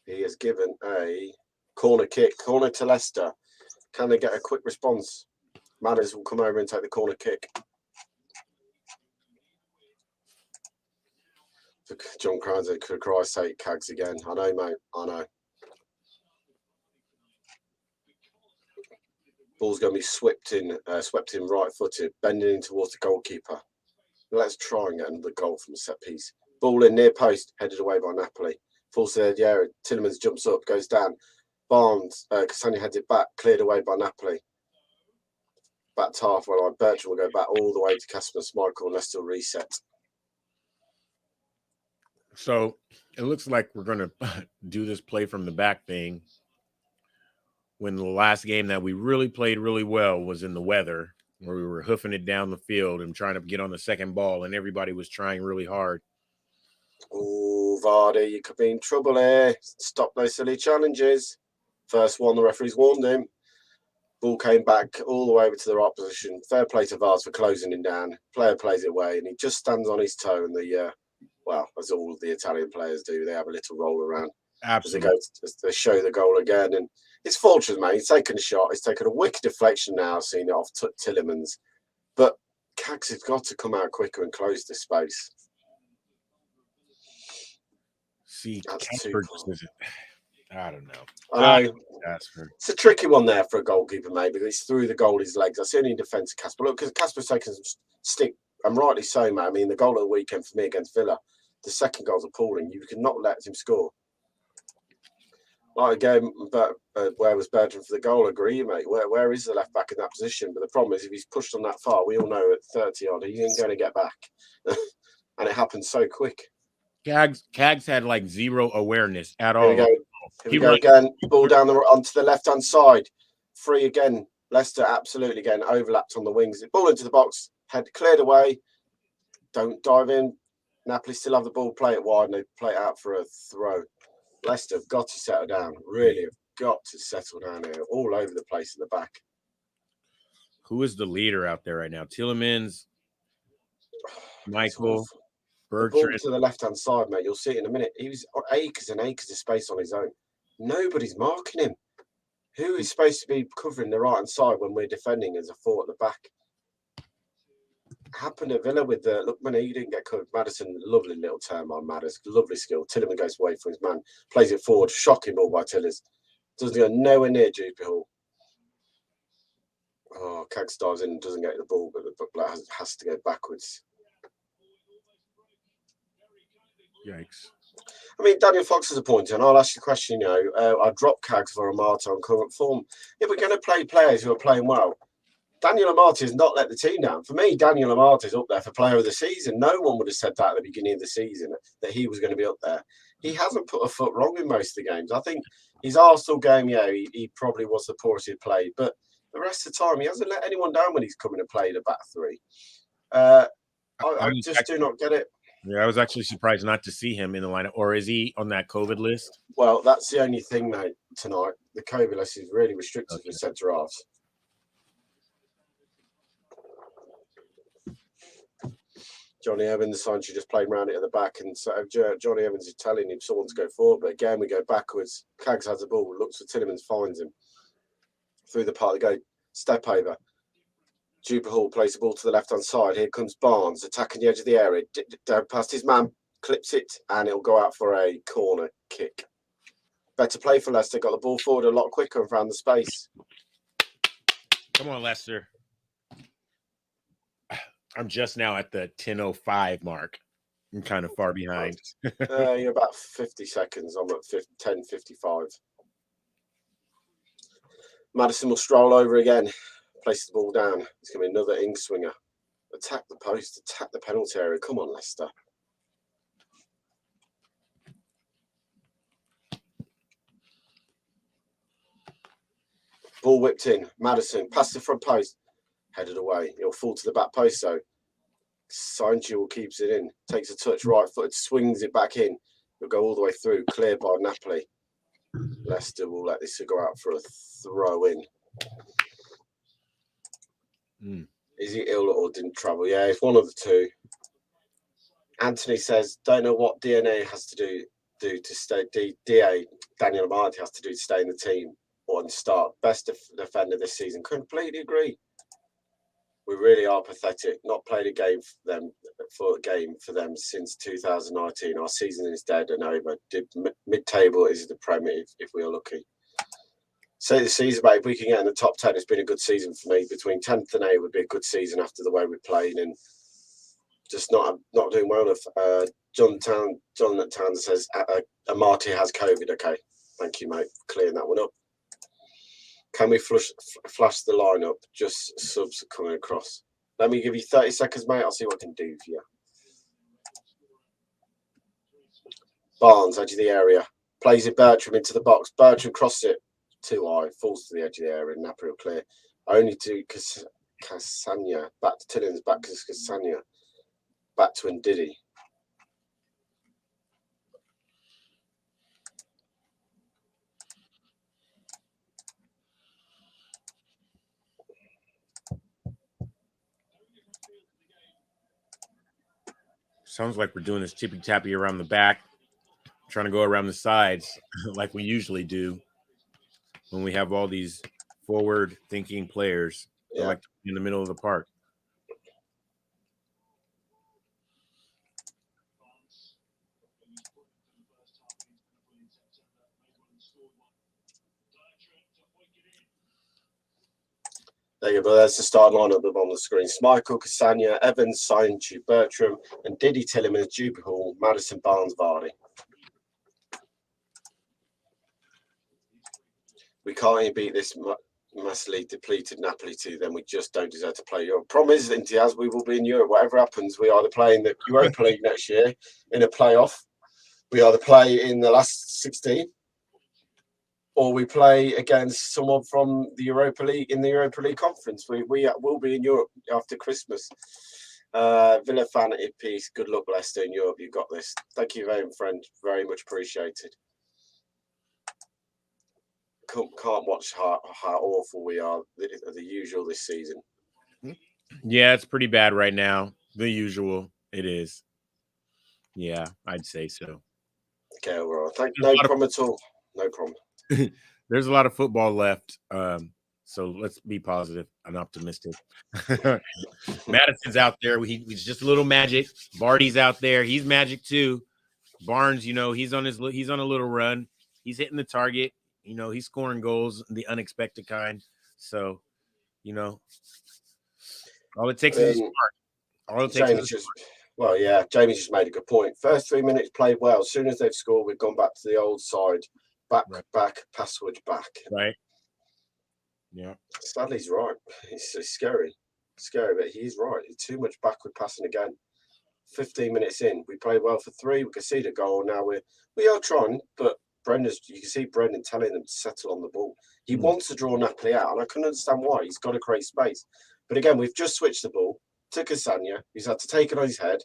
He has given a corner kick. Corner to Leicester. Can they get a quick response? Madders will come over and take the corner kick. For John Crines, for Christ's sake, Cags again. I know, mate. I know. Ball's going to be swept in right-footed, bending in towards the goalkeeper. Let's try and get another goal from a set piece. Ball in near post, headed away by Napoli. Falls to the area. Tillemans jumps up, goes down. Barnes, Castagna heads it back, cleared away by Napoli. Back to halfway line. Bertrand will go back all the way to Casper Schmeichel and Leicester reset. So it looks like we're going to do this play from the back thing when the last game that we really played really well was in the weather, where we were hoofing it down the field and trying to get on the second ball, and everybody was trying really hard. Oh, Vardy, you could be in trouble here. Stop those silly challenges. First one, the referees warned him. Ball came back all the way over to the right position. Fair play to Vars for closing him down. Player plays it away, and he just stands on his toe. And as all of the Italian players do, they have a little roll around. Absolutely. As they show the goal again. And it's fortunate, mate. He's taken a shot. He's taken a wicked deflection now, seeing it off Tillemans. But Cags has got to come out quicker and close this space. See, Casper just I don't know. I know. It's a tricky one there for a goalkeeper, mate, because it's through the goalie's legs. That's the only defence of Casper. Look, because Casper's taken some stick, and rightly so, mate. I mean, the goal of the weekend for me against Villa, the second goal's appalling. You cannot let him score. Like again, but where was Bertrand for the goal? Agree, mate. Where is the left back in that position? But the problem is, if he's pushed on that far, we all know at 30 odd, he ain't going to get back, and it happens so quick. Cags had like zero awareness at Here all. we go. Here we go again. Ball down onto the left hand side. Free again. Leicester absolutely again overlapped on the wings. Ball into the box. Head cleared away. Don't dive in. Napoli still have the ball. Play it wide and they play it out for a throw. Leicester have got to settle down. Really have got to settle down here. All over the place in the back. Who is the leader out there right now? Tielemans, Michael, Bertrand. The ball to the left-hand side, mate. You'll see it in a minute. He was on acres and acres of space on his own. Nobody's marking him. Who is supposed to be covering the right-hand side when we're defending as a four at the back? Happened at Villa with the look, man, he didn't get covered. Madison, lovely little turn on Madison, lovely skill. Tillman goes away from his man, plays it forward, shocking ball by Tillers. Doesn't go nowhere near Jude Hall. Oh, Cags dives in and doesn't get the ball, but the booklet has to go backwards. Yikes. I mean, Daniel Fox is a pointer, and I'll ask you a question. I dropped Cags for Amata on current form. If we're going to play players who are playing well, Daniel Amata has not let the team down. For me, Daniel Amata is up there for player of the season. No one would have said that at the beginning of the season, that he was going to be up there. He hasn't put a foot wrong in most of the games. I think his Arsenal game, he probably was the poorest he played, but the rest of the time, he hasn't let anyone down when he's come in and played a back three. I just do not get it. Yeah, I was actually surprised not to see him in the lineup. Or is he on that COVID list? Well, that's the only thing, mate, tonight. The COVID list is really restricted for centre halves. Johnny Evans, Sancho just played around it at the back, and so Johnny Evans is telling him someone to go forward, but again we go backwards. Cags has the ball, looks for Tielemans, finds him through the part of the go, step over. Juper Hall plays the ball to the left hand side. Here comes Barnes attacking the edge of the area, down past his man, clips it, and it'll go out for a corner kick. Better play for Leicester, got the ball forward a lot quicker and found the space. Come on, Leicester. I'm just now at the 10:05 mark. I'm kind of far behind. You're about 50 seconds. I'm at 10:55. Madison will stroll over again, place the ball down. It's going to be another ink swinger. Attack the post, attack the penalty area. Come on, Leicester. Ball whipped in. Madison, past the front post. Headed away. He'll fall to the back post, though. Sancho keeps it in. Takes a touch right foot, swings it back in. He'll go all the way through. Cleared by Napoli. Leicester will let this go out for a throw in. Is he ill or didn't travel? Yeah, it's one of the two. Anthony says, don't know what DNA has to do to stay. Daniel Amati has to do to stay in the team or and start. Best defender this season. Completely agree. We really are pathetic. Not played a game for them since 2019. Our season is dead and over. Mid-table is the Premier if we are lucky. Say the season, mate. If we can get in the top 10, it's been a good season for me. Between 10th and 8th would be a good season after the way we're playing and just not doing well enough. John Townsend says Amati has COVID. Okay, thank you, mate, for clearing that one up. Can we flash the lineup? Just subs coming across. Let me give you 30 seconds, mate. I'll see what I can do for you. Barnes, edge of the area. Plays it Bertram into the box. Bertram crosses it too high. Falls to the edge of the area. Napoli will clear. Only to Cassania. Back to Tillins. Back to Cassania. Back to Ndidi. Sounds like we're doing this tippy-tappy around the back, trying to go around the sides like we usually do when we have all these forward-thinking players like in the middle of the park. There you go. There's the start lineup on the screen. Schmeichel, Cassania, Evans, Sancho, Bertram, and Didi Tielemans, Juper Hall, Madison, Barnes, Vardy. we can't even beat this massively depleted Napoli team, then we just don't deserve to play Europe. Problem is, Intiaz, we will be in Europe. Whatever happens, we either play in the Europa League next year in a playoff, we either play in the last 16, or we play against someone from the Europa League in the Europa League conference. We will be in Europe after Christmas. Villa fan piece. Good luck, Leicester, in Europe. You've got this. Thank you very much, friend. Very much appreciated. Can't watch how awful we are the usual this season. Yeah, it's pretty bad right now. The usual. It is. Yeah, I'd say so. Okay, well, no problem at all. No problem. There's a lot of football left. So let's be positive and optimistic. Madison's out there. He's just a little magic. Barty's out there. He's magic too. Barnes, he's on a little run. He's hitting the target. He's scoring goals, the unexpected kind. So, all it takes is a spark. All it takes is a spark. Well, yeah, Jamie's just made a good point. First 3 minutes played well. As soon as they've scored, we've gone back to the old side. Back, password back. Right. Yeah. Sadly, he's right. It's scary, but he's right. It's too much backward passing again. 15 minutes in, we played well for 3. We conceded a goal. Now we are trying, but you can see Brendan telling them to settle on the ball. He wants to draw Napoli out, and I couldn't understand why. He's got to create space. But again, we've just switched the ball to Cassagna, who's had to take it on his head.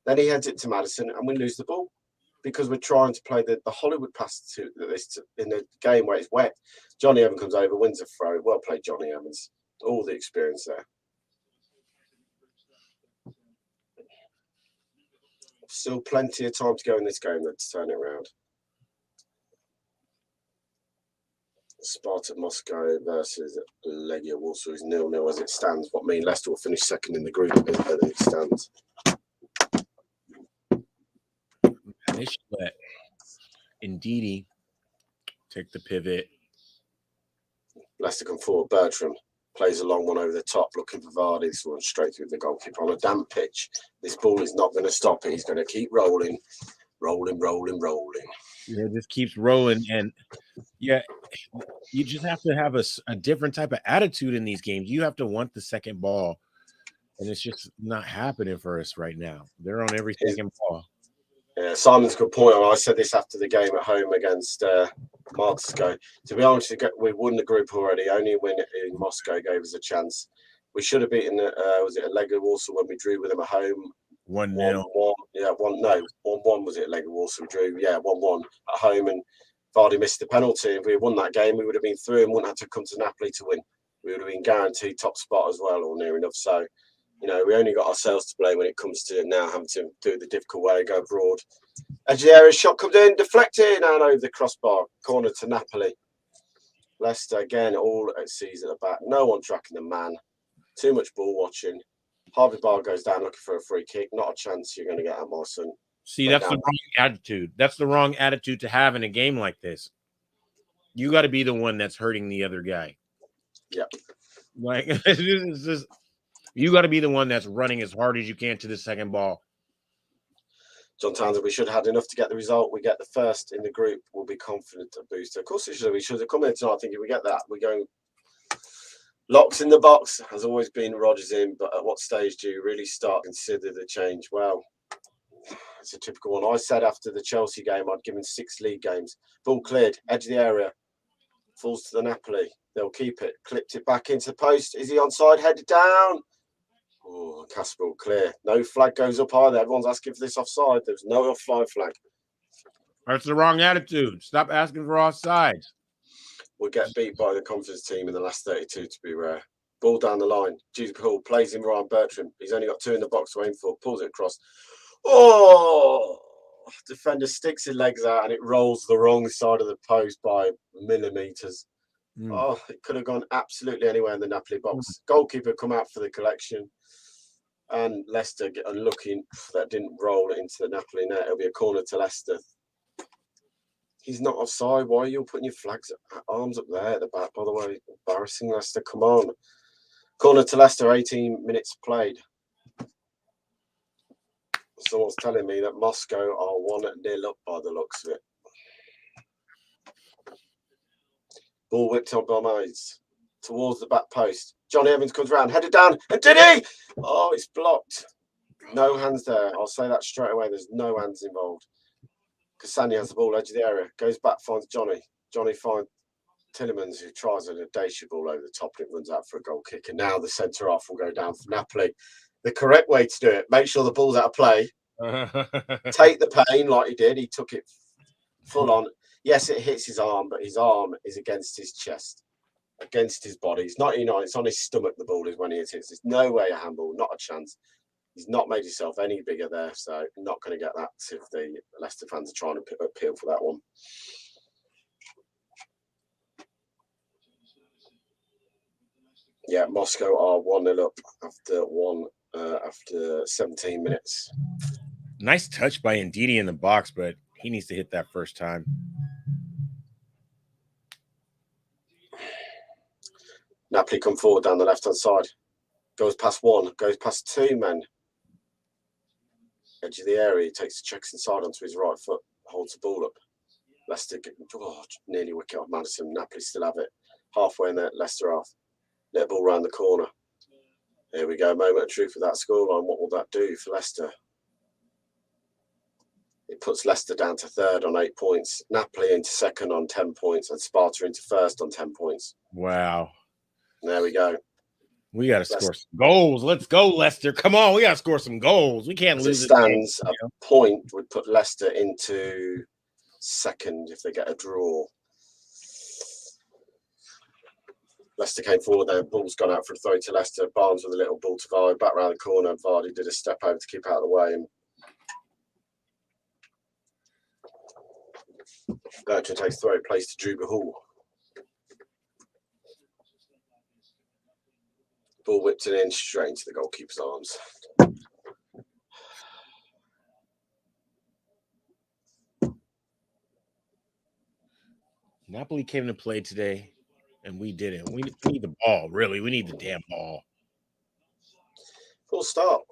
Then he heads it to Madison, and we lose the ball because we're trying to play the Hollywood pass in the game where it's wet. Johnny Evans comes over, wins a throw. Well played, Johnny Evans. All the experience there. Still plenty of time to go in this game then to turn it around. Sparta Moscow versus Legia Warsaw is 0-0 as it stands. What means Leicester will finish second in the group as it stands. They should let Ndidi take the pivot. Leicester come forward. Bertram plays a long one over the top, looking for Vardy. This one straight through the goalkeeper on a damp pitch. This ball is not going to stop it. He's going to keep rolling. Yeah, it just keeps rolling. And yeah, you just have to have a different type of attitude in these games. You have to want the second ball. And it's just not happening for us right now. They're on every second ball. Yeah, Simon's good point. I said this after the game at home against Moscow. To be honest, we won the group already. Only win in Moscow gave us a chance. We should have beaten, was it Legia Warsaw when we drew with them at home? 1-0. 1-1. Yeah, 1-1 was it Legia Warsaw drew? Yeah, 1-1 at home, and Vardy missed the penalty. If we had won that game, we would have been through and wouldn't have to come to Napoli to win. We would have been guaranteed top spot as well, or near enough. So, we only got ourselves to blame when it comes to now having to do it the difficult way, go abroad. Edge of the area, shot comes in, deflected, and over the crossbar, corner to Napoli. Leicester again, all at seas at the back. No one tracking the man. Too much ball watching. Harvey Barr goes down looking for a free kick. Not a chance you're going to get at my son. See, that's the wrong attitude. That's the wrong attitude to have in a game like this. You got to be the one that's hurting the other guy. Yep. Like, it's just, you got to be the one that's running as hard as you can to the second ball. John Townsend, we should have had enough to get the result. We get the first in the group. We'll be confident to boost. Of course, we should have come in tonight thinking we get that. We're going locks in the box. Has always been Rodgers in, but at what stage do you really start to consider the change? Well, it's a typical one. I said after the Chelsea game, I'd given 6 league games. Ball cleared, edge of the area, falls to the Napoli. They'll keep it. Clipped it back into the post. Is he onside? Headed down. Oh, Casper clear. No flag goes up either. Everyone's asking for this offside. There's no offside flag. That's the wrong attitude. Stop asking for offsides. We'll get beat by the conference team in the last 32 to be rare. Ball down the line. Jude Hall plays him Ryan Bertram. He's only got 2 in the box to aim for. Pulls it across. Oh! Defender sticks his legs out and it rolls the wrong side of the post by millimetres. Oh, it could have gone absolutely anywhere in the Napoli box. Goalkeeper come out for the collection. And Leicester get unlucky that didn't roll it into the Napoli net. It'll be a corner to Leicester. He's not offside. Why are you putting your arms up there at the back? By the way, embarrassing, Leicester. Come on. Corner to Leicester, 18 minutes played. Someone's telling me that Moscow are 1-0 up by the looks of it. Ball whipped on Gomez towards the back post. Johnny Evans comes round, headed down, and did he? Oh, it's blocked. No hands there. I'll say that straight away. There's no hands involved. Cassani has the ball, edge of the area, goes back, finds Johnny. Johnny finds Tillemans, who tries an audacious ball over the top, and it runs out for a goal kick. And now the centre half will go down for Napoli. The correct way to do it: make sure the ball's out of play, take the pain like he did. He took it full on. Yes, it hits his arm, but his arm is against his chest, against his body. It's not, it's on his stomach. The ball is when he hits it. There's no way a handball, not a chance. He's not made himself any bigger there, so not going to get that if the Leicester fans are trying to appeal for that one. Yeah, Moscow are 1-0 up after 17 minutes. Nice touch by Ndidi in the box, but he needs to hit that first time. Napoli come forward down the left-hand side. Goes past one, goes past two men. Edge of the area, takes checks inside onto his right foot, holds the ball up. Leicester nearly wicket off Madison. Napoli still have it. Halfway in there, Leicester half. Let ball round the corner. Here we go, moment of truth with that scoreline. What will that do for Leicester? It puts Leicester down to third on 8 points. Napoli into second on 10 points, and Sparta into first on 10 points. Wow. There we go. We got to score some goals. Let's go, Leicester. Come on, we got to score some goals. We can't lose. As it stands, a point would put Leicester into second if they get a draw. Leicester came forward there. Ball's gone out for a throw to Leicester. Barnes with a little ball to Vardy. Back round the corner. Vardy did a step over to keep out of the way. And Bertrand takes throw. Plays to Druba Hall. Ball whipped it in straight into the goalkeeper's arms. Napoli came to play today, and we didn't. We need the ball, really. We need the damn ball. Full stop.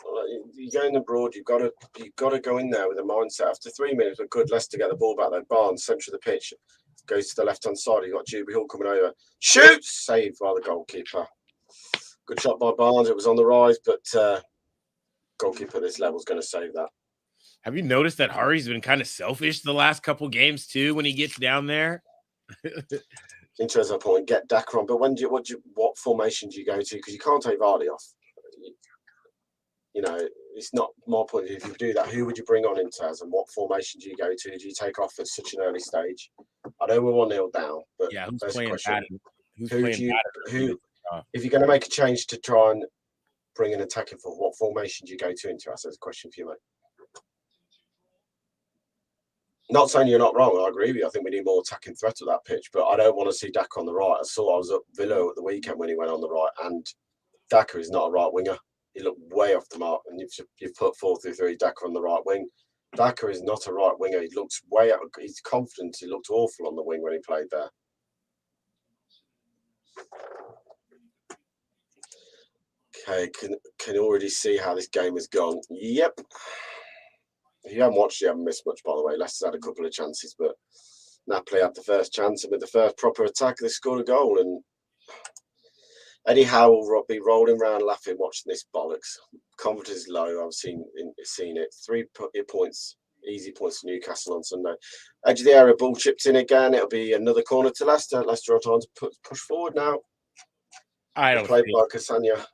You're going abroad. You've got to go in there with a mindset. After 3 minutes, we're good. Leicester get the ball back there. Barnes, centre of the pitch, goes to the left-hand side. You've got Juby Hall coming over. Shoots! Saved by the goalkeeper. Good shot by Barnes. It was on the rise, but goalkeeper at this level is going to save that. Have you noticed that Hari's been kind of selfish the last couple games too when he gets down there? Interesting point. Get Daka on, but what formation do you go to? Because you can't take Vardy off. It's not my point. If you do that, who would you bring on in Taz, and what formation do you go to? Do you take off at such an early stage? I know we're 1-0 down, but yeah, who's playing bad? If you're going to make a change to try and bring an attacking forward, what formation do you go to into us? That's a question for you, mate. Not saying you're not wrong. I agree with you. I think we need more attacking threat at that pitch, but I don't want to see Daka on the right. I was up Villa at the weekend when he went on the right, and Daka is not a right winger. He looked way off the mark, and you've put 4-3-3 Daka on the right wing. Daka is not a right winger. He looks way out. He's confident. He looked awful on the wing when he played there. Okay, can already see how this game has gone. Yep. If you haven't watched it, you haven't missed much, by the way. Leicester's had a couple of chances, but Napoli had the first chance, and with the first proper attack, they scored a goal. And Eddie Howe will be rolling around laughing watching this bollocks. Confidence is low. I've seen it. 3 points, easy points to Newcastle on Sunday. Edge of the area, ball chipped in again. It'll be another corner to Leicester. Leicester are trying to push forward now. Played by Cassania.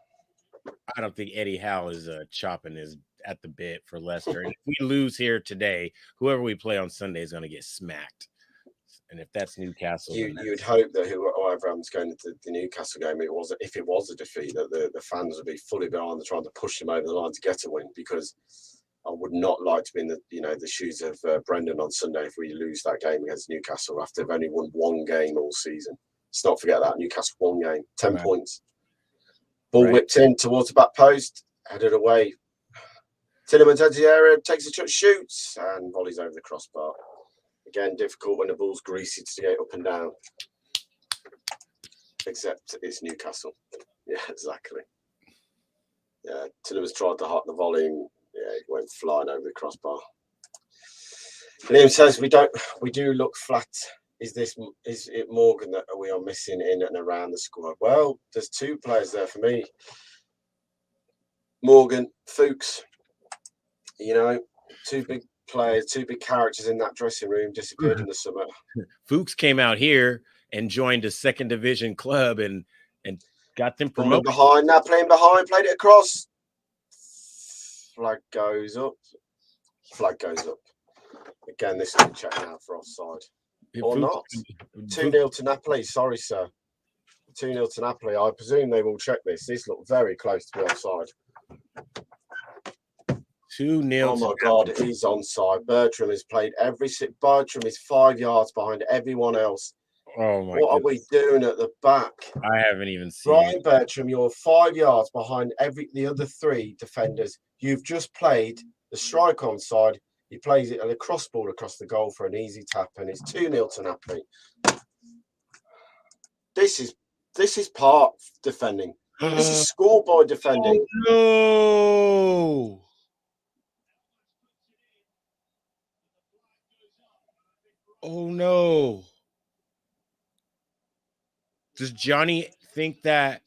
I don't think Eddie Howe is chopping his at the bit for Leicester. And if we lose here today, whoever we play on Sunday is going to get smacked. And if that's Newcastle, you'd hope that whoever was going to the Newcastle game, if it was a defeat, that the fans would be fully behind trying to push them over the line to get a win. Because I would not like to be in the shoes of Brendan on Sunday if we lose that game against Newcastle after they've only won one game all season. Let's not forget that Newcastle one game, 10 points. Ball whipped in towards the back post, headed away. Tillemans edge the area, takes a shot, shoots, and volleys over the crossbar. Again, difficult when the ball's greasy to get up and down. Except it's Newcastle. Yeah, exactly. Yeah, Tillemans tried to hot the volley and it went flying over the crossbar. Liam says we do look flat is it Morgan that we are missing in and around the squad? Well, there's 2 players there for me. Morgan, Fuchs, 2 big players, 2 big characters in that dressing room disappeared in the summer. Fuchs came out here and joined a 2nd division club and got them promoted. Behind, now playing behind, played it across. Flag goes up. Again, this will be checked now for offside. Or not. 2-0 to Napoli. Sorry, sir. 2-0 to Napoli. I presume they will check this. This looked very close to be offside. 2-0. Oh my God, he's onside. Bertram has played Bertram is 5 yards behind everyone else. Oh my! What are we doing at the back? I haven't even seen. Brian Bertram, you're 5 yards behind the other 3 defenders. You've just played the strike onside. He plays it a cross ball across the goal for an easy tap, and it's 2-0 to Napoli. This is part defending. This is schoolboy defending. Oh, no. Oh no. Does Johnny think that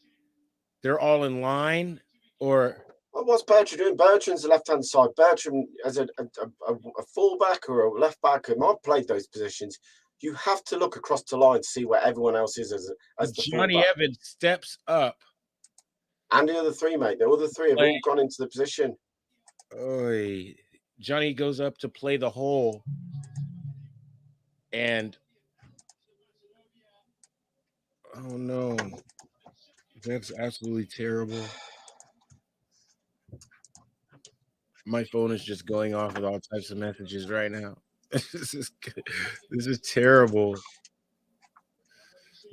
they're all in line, or what's Bertram doing? Bertram's the left-hand side. Bertram as a fullback or a left-back, and I've played those positions. You have to look across the line to see where everyone else is as the Johnny fullback. Evans steps up. And the other 3, mate. The other 3 have all gone into the position. Oy. Johnny goes up to play the hole, and oh no, that's absolutely terrible. My phone is just going off with all types of messages right now. This is terrible.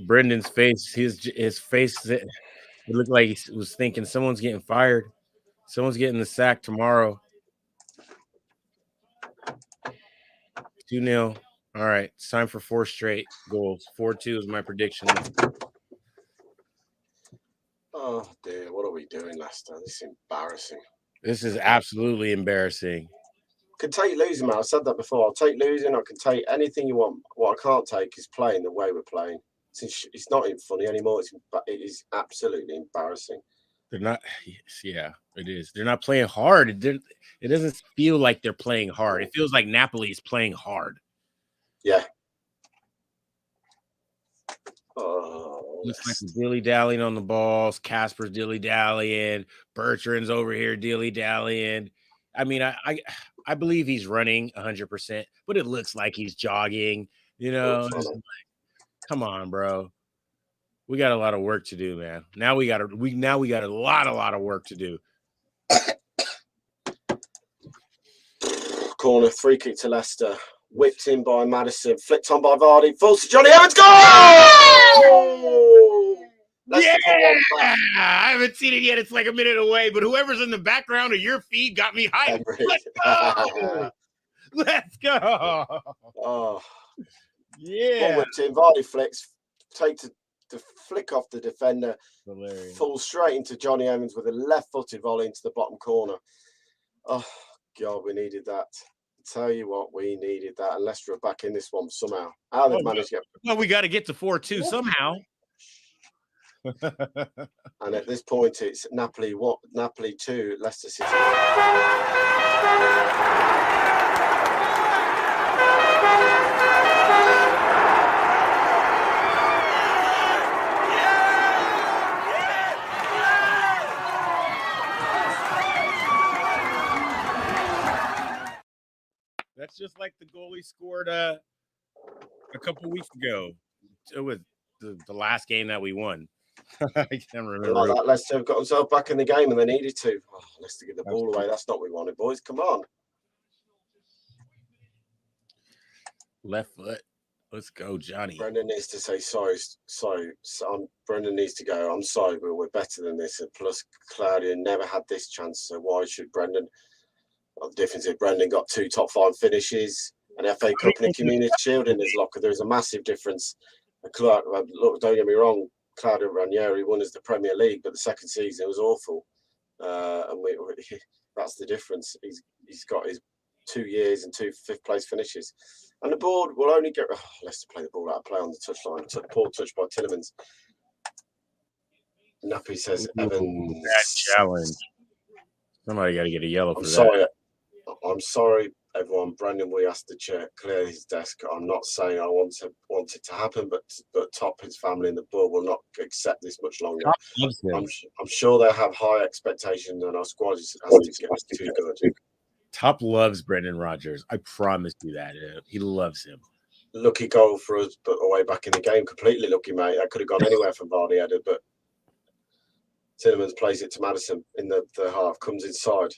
Brendan's face, his face, it looked like he was thinking someone's getting fired. Someone's getting the sack tomorrow. 2-0. All right, it's time for 4 straight goals. 4-2 is my prediction. Oh dear, what are we doing, Leicester? This is embarrassing. This is absolutely embarrassing. I can take losing, man. I've said that before. I'll take losing. I can take anything you want. What I can't take is playing the way we're playing. It's not even funny anymore. It is absolutely embarrassing. They're not. Yeah, it is. They're not playing hard. It doesn't feel like they're playing hard. It feels like Napoli is playing hard. Yeah. Oh, looks like we're dilly-dallying on the balls. Casper's dilly-dallying. Bertrand's over here dilly-dallying. I mean, I believe he's running 100%, but it looks like he's jogging. You know, come on, bro. We got a lot of work to do, man. Now we got a lot of work to do. Corner, free kick to Leicester. Whipped in by Madison, flicked on by Vardy, falls to Johnny Evans, goal! Yeah! I haven't seen it yet. It's like a minute away, but whoever's in the background of your feed got me hyped. Let's go! Let's go! Oh, yeah! Whipped in, Vardy flicks, takes the flick off the defender, falls straight into Johnny Evans with a left-footed volley into the bottom corner. Oh God, we needed that. Tell you what, we needed that. And Leicester are back in this one somehow. How they've managed to get. Well, we got to get to 4-2 somehow. And at this point, it's Napoli 2, Leicester City. That's just like the goal he scored a couple weeks ago. It was the last game that we won. I can't remember. Like that, Leicester have got themselves back in the game and they needed to. Oh, Leicester get the ball away. That's not what we wanted, boys. Come on. Left foot. Let's go, Johnny. Brendan needs to say sorry. Brendan needs to go. I'm sorry, but we're better than this. And plus, Claudia never had this chance. So why should Brendan? Well, the difference is Brendan got 2 top 5 finishes, an FA Cup and a Community Shield in his locker. There is a massive difference. Look, don't get me wrong. Claudio Ranieri won us the Premier League, but the second season was awful. And that's the difference. He's got his 2 years and 2 fifth-place finishes. And the board will only get... Oh, Leicester play the ball out of play on the touchline. Poor touch by Tillemans. Nappy says Evans. That challenge. Somebody got to get a yellow for I'm sorry, everyone. Brandon, we asked the chair clear his desk. I'm not saying I want it to happen, but Top, his family, and the board will not accept this much longer. I'm sure they have high expectations, and our squad has to get too good. Top loves Brendan Rodgers. I promise you that. He loves him. Lucky goal for us, but away back in the game. Completely lucky, mate. That could have gone anywhere from Vardy headed, but Tillemans plays it to Maddison in the half, comes inside.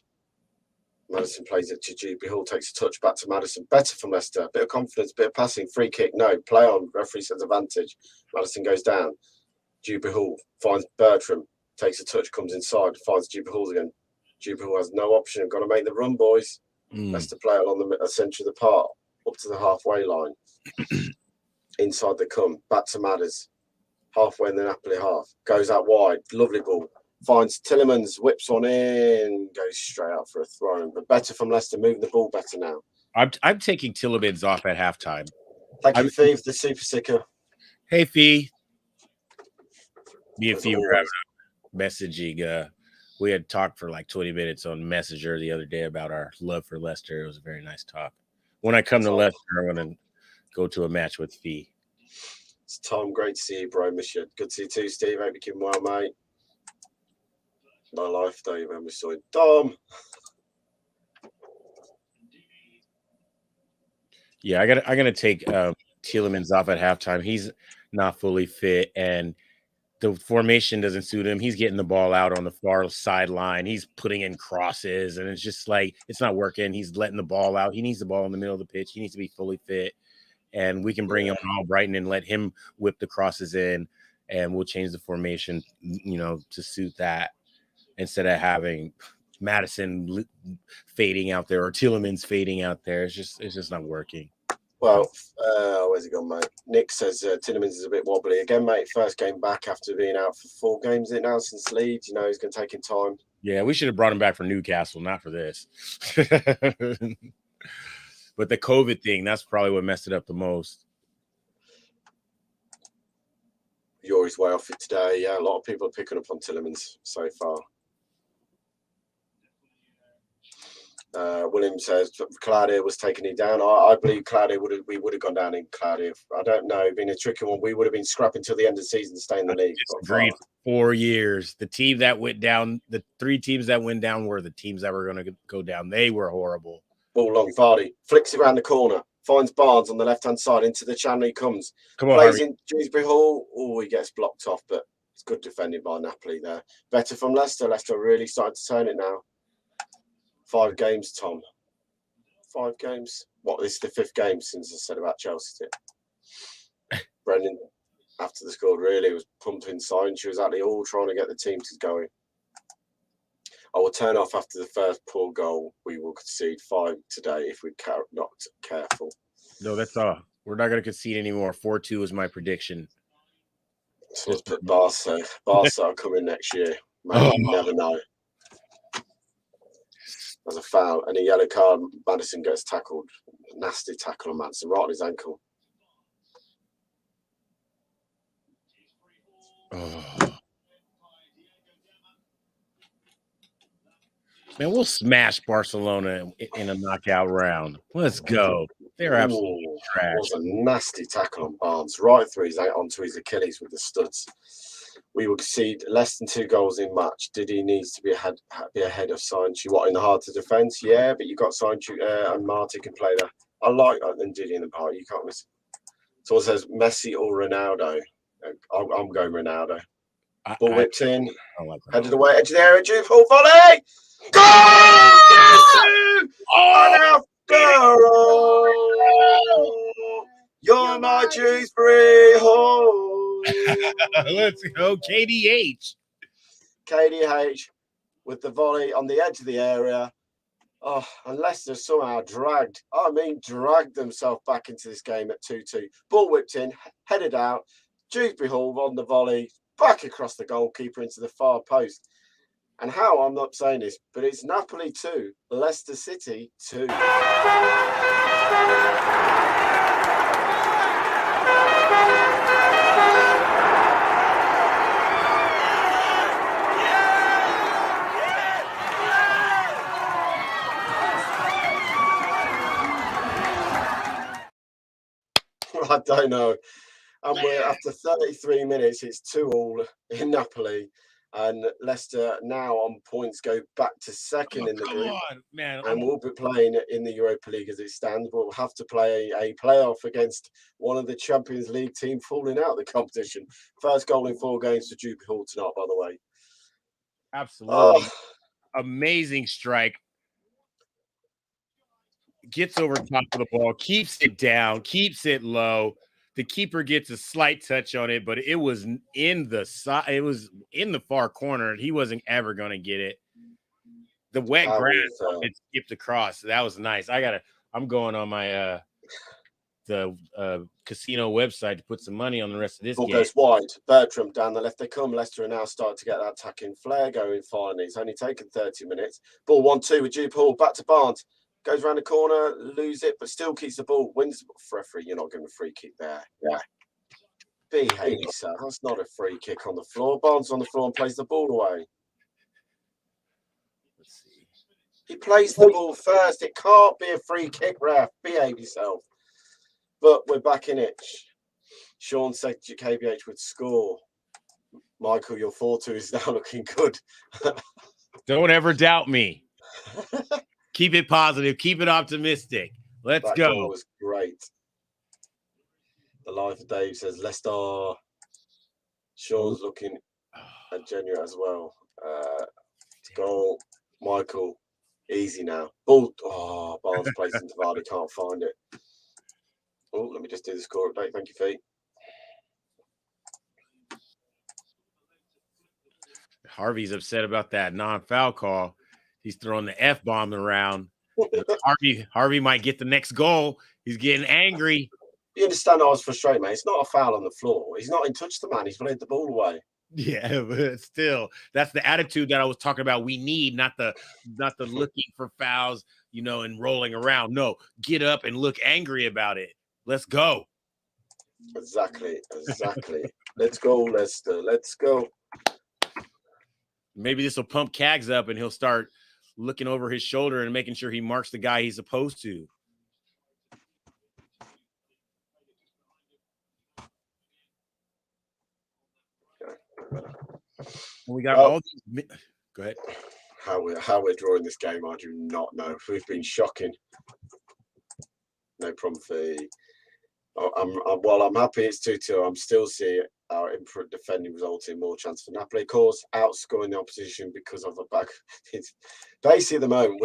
Maddison plays it to GB Hall, takes a touch back to Maddison. Better from Leicester. Bit of confidence, bit of passing. Free kick, no. Play on. Referee says advantage. Maddison goes down. GB Hall finds Bertram. Takes a touch, comes inside. Finds GB Hall again. GB Hall has no option. Got to make the run, boys. Leicester play it along the centre of the park. Up to the halfway line. Inside they come. Back to Madders. Halfway in the Napoli half. Goes out wide. Lovely ball. Finds Tillemans, whips one in, goes straight out for a throw. But better from Leicester, moving the ball better now. I'm taking Tillemans off at halftime. Thank you, Fee, for the super sticker. Hey, Fee. Me and Fee were having a messaging. We had talked for like 20 minutes on Messenger the other day about our love for Leicester. It was a very nice talk. When I come to Leicester, I'm going to go to a match with Fee. It's Tom. Great to see you, bro. Miss you. Good to see you too, Steve. Hope you're keeping well, mate. My life, though, when we saw it. Dom. Yeah, I'm gonna take Tillemans off at halftime. He's not fully fit, and the formation doesn't suit him. He's getting the ball out on the far sideline. He's putting in crosses, and it's just like it's not working. He's letting the ball out. He needs the ball in the middle of the pitch. He needs to be fully fit, and we can bring him on Brighton and let him whip the crosses in, and we'll change the formation, to suit that. Instead of having Maddison fading out there or Tillemans fading out there, it's just not working. Well, where's he gone, mate? Nick says Tillemans is a bit wobbly again, mate. First game back after being out for 4 games now since Leeds. He's going to take him time. Yeah, we should have brought him back for Newcastle, not for this. But the COVID thing, that's probably what messed it up the most. Yori's way off it today. Yeah, a lot of people are picking up on Tillemans so far. William says Claudia was taking it down. I believe Claudia we would have gone down in Claudia. I don't know. Been a tricky one. We would have been scrapping till the end of the season to stay in the league. Agreed. 4 years. The team that went down, the 3 teams that went down were the teams that were going to go down. They were horrible. Ball long, Vardy flicks it around the corner. Finds Barnes on the left-hand side. Into the channel he comes. Come on, plays in Dewsbury Hall. Oh, he gets blocked off, but it's good defending by Napoli there. Better from Leicester. Leicester really started to turn it now. 5 games, Tom. 5 games. What? This is the 5th game since I said about Chelsea. Brendan, after the score, really was pumping signs. She was actually all trying to get the team to going. I will turn off after the first poor goal. We will concede 5 today if we're not careful. No, that's all. We're not going to concede anymore. 4-2 is my prediction. So let's put Barca. Barca are coming next year. Man, you never know. As a foul and a yellow card, Maddison gets tackled. Nasty tackle on Maddison, right on his ankle. Man, we'll smash Barcelona in a knockout round. Let's go. They're absolutely trash. It was a nasty tackle on Barnes, right through onto his Achilles with the studs. We will concede less than 2 goals in match. Diddy needs to be ahead of Sancho. What, in the heart of defence? Yeah, but you got Sancho and Marty can play there. I like that than Diddy in the part. You can't miss it. Someone says Messi or Ronaldo. I'm going Ronaldo. Ball whipped in. Headed away. Edge of the area. Jude Hall volley. Goal! You're my Dewsbury Hall. Let's go, KDH. KDH with the volley on the edge of the area. Oh, and Leicester somehow dragged themselves back into this game at 2-2. Ball whipped in, headed out. Dewsbury Hall on the volley, back across the goalkeeper into the far post. And how, I'm not saying this, but it's Napoli 2, Leicester City 2. I don't know. And we're after 33 minutes, it's 2-2 in Napoli. And Leicester now on points go back to second in the group. On, man. And we'll be playing in the Europa League as it stands. We'll have to play a playoff against one of the Champions League team falling out of the competition. First goal in 4 games for Juppie Hall tonight, by the way. Absolutely. Amazing strike. Gets over top of the ball, keeps it down, keeps it low. The keeper gets a slight touch on it, but it was in the side. It was in the far corner. He wasn't ever going to get it. The wet grass it skipped across. That was nice. I'm going on my the casino website to put some money on the rest of this Ball game. goes wide. Bertram down the left. They come. Leicester are now starting to get that attacking flair going finally. It's only taken 30 minutes. Ball 1-2 with Juppie Hall. Back to Barnes. Goes around the corner, lose it, but still keeps the ball. Wins for referee. You're not giving a free kick there. Yeah. Behave yourself. That's not a free kick on the floor. Barnes on the floor and plays the ball away. Let's see. He plays the ball first. It can't be a free kick, ref. Behave yourself. But we're back in it. Sean said KBH would score. Michael, your 4-2 is now looking good. Don't ever doubt me. Keep it positive. Keep it optimistic. Let's go. That was great. The life of Dave says Leicester. Sean's looking at Genuine as well. Goal. Michael. Easy now. Ball. Oh, Barnes plays into Vardy. Can't find it. Oh, let me just do the score update. Thank you, Fee. Harvey's upset about that non-foul call. He's throwing the F-bomb around. Harvey might get the next goal. He's getting angry. You understand I was frustrated, mate. It's not a foul on the floor. He's not in touch the man. He's played the ball away. Yeah, but still, that's the attitude that I was talking about. We need not the looking for fouls, and rolling around. No, get up and look angry about it. Let's go. Exactly. Let's go, Leicester. Let's go. Maybe this will pump Cags up and he'll start looking over his shoulder and making sure he marks the guy he's supposed to. We got all these. Go ahead. How we're drawing this game, I do not know. We've been shocking. No problem for. I'm happy it's 2-2. I'm still seeing our improved defending resulting in more chance for Napoli. Of course, outscoring the opposition because of a back. It's basically at the moment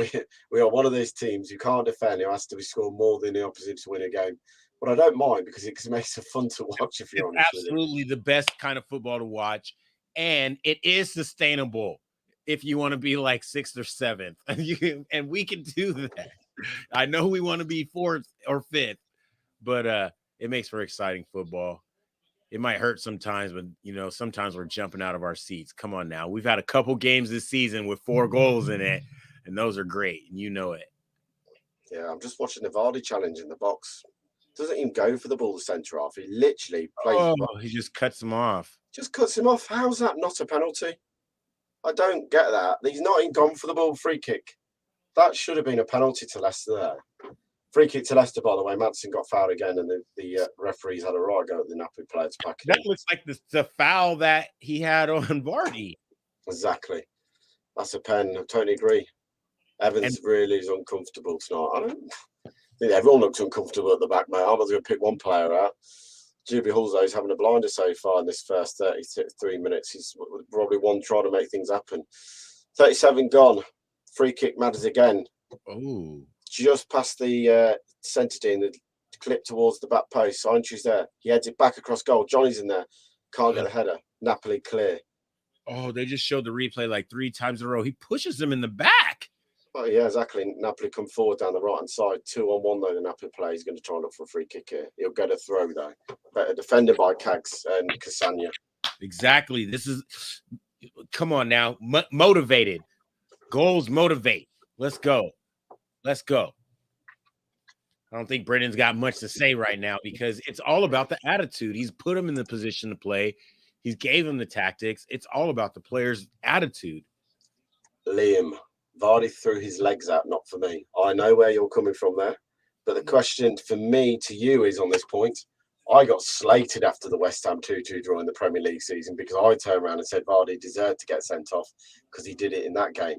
we are one of those teams who can't defend. Who has to be scored more than the opposition to win a game. But I don't mind because it makes it fun to watch. If you're honest, absolutely the best kind of football to watch, and it is sustainable. If you want to be like 6th or 7th, and we can do that. I know we want to be 4th or 5th, but it makes for exciting football. It might hurt sometimes, but sometimes we're jumping out of our seats. Come on now. We've had a couple games this season with 4 goals in it, and those are great, and you know it. Yeah, I'm just watching the Vardy challenge in the box. Doesn't even go for the ball to centre half. He literally plays. He just cuts him off. Just cuts him off. How's that not a penalty? I don't get that. He's not even gone for the ball free kick. That should have been a penalty to Leicester there. Free kick to Leicester, by the way. Madsen got fouled again, and the referees had a right go at the Napoli player to pack it. That looks like the foul that he had on Vardy. Exactly. That's a pen. I totally agree. Evans really is uncomfortable tonight. I think everyone looks uncomfortable at the back, mate. I was going to pick one player out. Juppie Hall is having a blinder so far in this first 33 minutes. He's probably one trying to make things happen. 37 gone. Free kick matters again. Oh. Just past the centre D and the clip towards the back post. Sainchu's there. He heads it back across goal. Johnny's in there. Can't get the header. Napoli clear. Oh, they just showed the replay like 3 times in a row. He pushes him in the back. Oh, yeah, exactly. Napoli come forward down the right-hand side. 2-on-1, though, the Napoli player. He's going to try and look for a free kick here. He'll get a throw, though. Better defended by Cags and Cassagna. Exactly. This is – come on now. Motivated. Goals motivate. Let's go. Let's go. I don't think Brendan's got much to say right now because it's all about the attitude. He's put him in the position to play. He gave him the tactics. It's all about the player's attitude. Liam. Vardy threw his legs out, not for me. I know where you're coming from there. But the question for me to you is on this point, I got slated after the West Ham 2-2 draw in the Premier League season because I turned around and said Vardy deserved to get sent off because he did it in that game.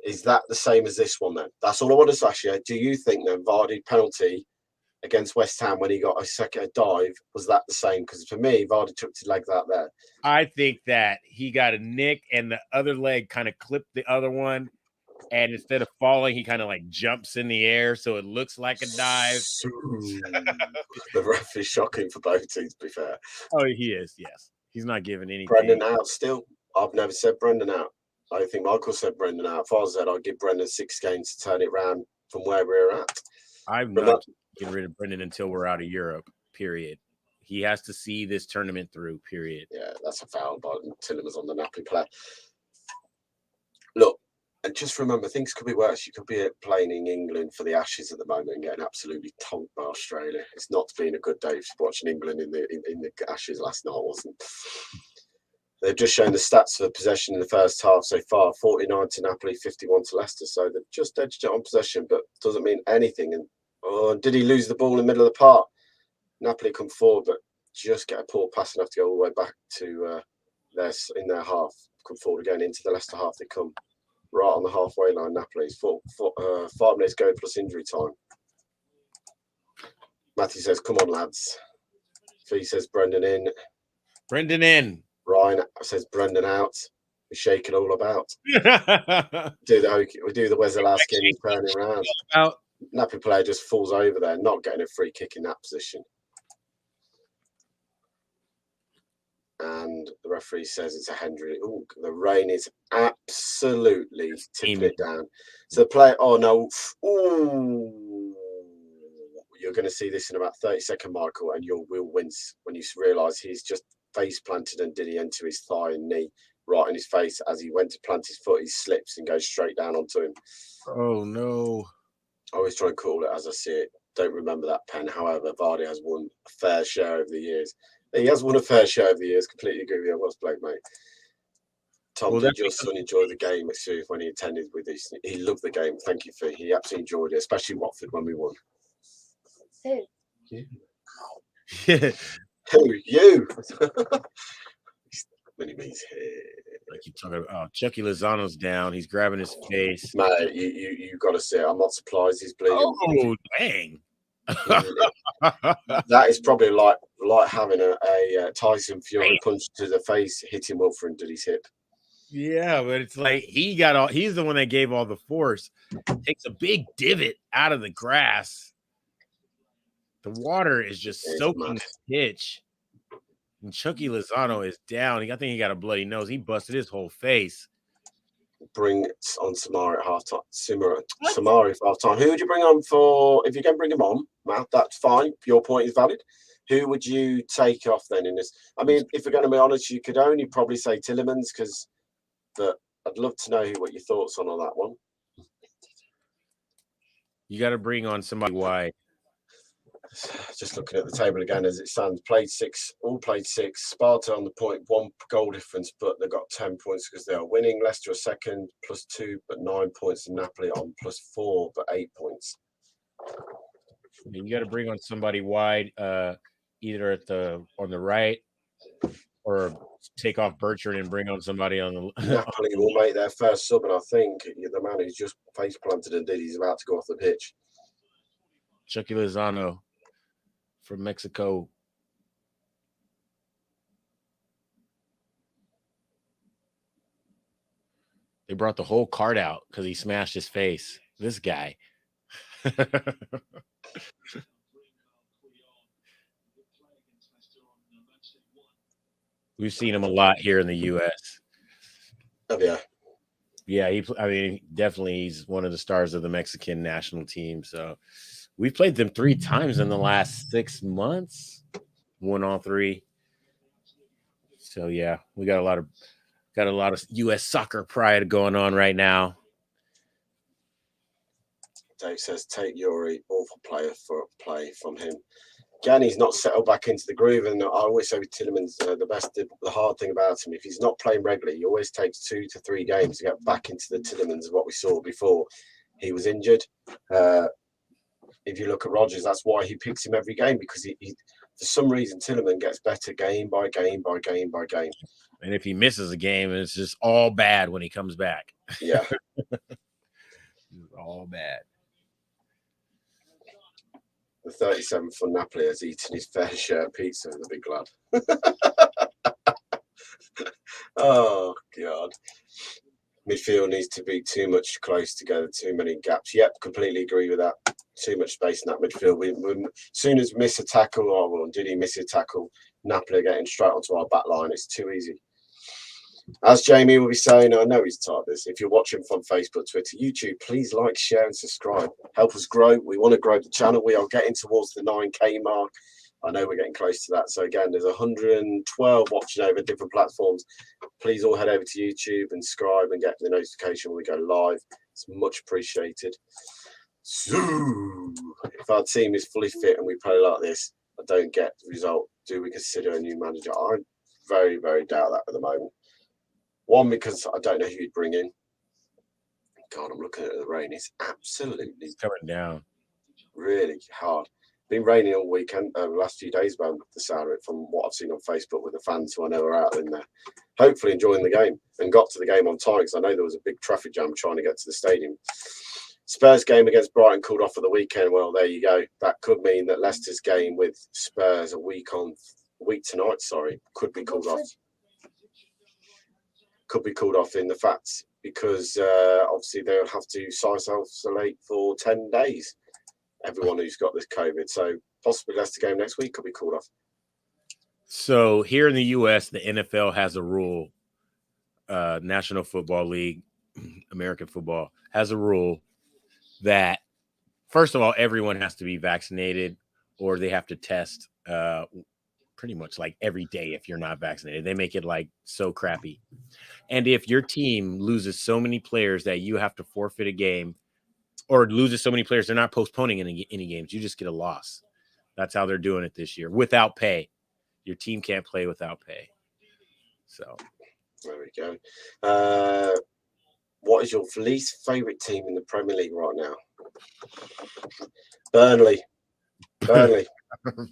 Is that the same as this one then? That's all I want to ask you. Do you think then Vardy penalty against West Ham when he got a dive, was that the same? Because for me, Vardy took his leg out there. I think that he got a nick and the other leg kind of clipped the other one. And instead of falling, he kind of like jumps in the air. So it looks like a dive. The ref is shocking for both teams, to be fair. Oh, he is. Yes. He's not giving anything. Brendan out still. I've never said Brendan out. I don't think Michael said Brendan out. If I said, I'd give Brendan 6 games to turn it around from where we're at. I'm not getting rid of Brendan until we're out of Europe, period. He has to see this tournament through, period. Yeah, that's a foul by Tillemans on the Napoli player. Look, and just remember, things could be worse. You could be playing in England for the Ashes at the moment and getting absolutely tonked by Australia. It's not been a good day for watching England in the Ashes last night, wasn't. They've just shown the stats for possession in the first half so far: 49 to Napoli, 51 to Leicester. So they've just edged it on possession, but doesn't mean anything. And did he lose the ball in the middle of the park? Napoli come forward, but just get a poor pass and have to go all the way back to in their half. Come forward again into the Leicester half. They come right on the halfway line. Napoli's 5 minutes go plus injury time. Matty says, "Come on, lads." Fee says, "Brendan in." Brendan in. Ryan says, "Brendan out." We shake it all about. We do the Weslowski and he's turning around. Napoli player just falls over there, not getting a free kick in that position. And the referee says it's a Hendry. Oh, the rain is absolutely tipping it down. So the player, oh no, ooh, you're going to see this in about 30-second, Michael, and you will wince when you realise he's just face planted and did he into his thigh and knee right in his face. As he went to plant his foot, he slips and goes straight down onto him. Oh no. I always try and call it as I see it. Don't remember that pen. However, Vardy has won a fair share over the years. He has won a fair share over the years. Completely agree with you. What's Blake, mate? Tom, did your son enjoy the game when he attended with us? He loved the game. Thank you, Fee. He absolutely enjoyed it, especially Watford when we won. Who? Yeah. Who? You? Mini-me's here. Like you talking about, oh, Chucky Lozano's down. He's grabbing his face. Mate, you got to see it. I'm not surprised he's bleeding. Oh, dang. That is probably like having a Tyson Fury punch to the face hitting Wilfred did his hip. Yeah, but it's like he's the one that gave all the force. Takes a big divot out of the grass. The water is just soaking the pitch. And Chucky Lozano is down. I think he got a bloody nose. He busted his whole face. Bring on Samari at half time. Samari for half time. Who would you bring on for? If you can bring him on, Matt, that's fine. Your point is valid. Who would you take off then in this? I mean, if we're going to be honest, you could only probably say Tillemans but I'd love to know what your thoughts on that one. You got to bring on somebody wide. Just looking at the table again as it stands, all played six. Sparta on the point, 1 goal difference, but they've got 10 points because they are winning. Leicester are second, +2, but 9 points. And Napoli on +4, but 8 points. You got to bring on somebody wide, either on the right, or take off Bertrand and bring on somebody on the. Napoli will make their first sub, and I think the man who's just face planted and he's about to go off the pitch. Chucky Lozano from Mexico. They brought the whole card out because he smashed his face. This guy. We've seen him a lot here in the U.S. Oh, yeah. Yeah, definitely he's one of the stars of the Mexican national team. So we've played them 3 times in the last 6 months. Won all 3. So yeah, we got a lot of U.S. soccer pride going on right now. Dave says, take Yuri, awful player for play from him. Again, he's not settled back into the groove, and I always say with Tillemans, the hard thing about him, if he's not playing regularly, he always takes 2 to 3 games to get back into the Tillemans of what we saw before he was injured. If you look at Rodgers, that's why he picks him every game, because For some reason, Tielemans gets better game by game by game by game. And if he misses a game, it's just all bad when he comes back. Yeah. All bad. The 37 for Napoli has eaten his fair share of pizza, the big lad. Oh, God. Midfield needs to be too much close together, too many gaps. Yep, completely agree with that. Too much space in that midfield. We as soon as miss a tackle, did he miss a tackle? Napoli are getting straight onto our back line. It's too easy. As Jamie will be saying, I know he's typed this. If you're watching from Facebook, Twitter, YouTube, please like, share, and subscribe. Help us grow. We want to grow the channel. We are getting towards the 9K mark. I know we're getting close to that. So again, there's 112 watching over different platforms. Please all head over to YouTube and subscribe and get the notification when we go live. It's much appreciated. So, if our team is fully fit and we play like this, I don't get the result. Do we consider a new manager? I very, very doubt that at the moment. One, because I don't know who you'd bring in. God, I'm looking at the rain. It's absolutely coming down. Really hard. Been raining all weekend, the last few days, man, the sound of it, from what I've seen on Facebook with the fans who I know are out in there, hopefully enjoying the game, and got to the game on time because I know there was a big traffic jam trying to get to the stadium. Spurs game against Brighton called off for the weekend. Well, there you go. That could mean that Leicester's game with Spurs a week tonight, could be called off. Could be called off in the fact because obviously they'll have to isolate for 10 days. Everyone who's got this COVID. So possibly Leicester game next week could be called off. So here in the U.S., the NFL has a rule. National Football League, American football, has a rule that, first of all, everyone has to be vaccinated or they have to test pretty much like every day if you're not vaccinated. They make it like so crappy. And if your team loses so many players that you have to forfeit a game, or loses so many players, they're not postponing any games. You just get a loss. That's how they're doing it this year, without pay. Your team can't play without pay. So there we go. What is your least favourite team in the Premier League right now? Burnley.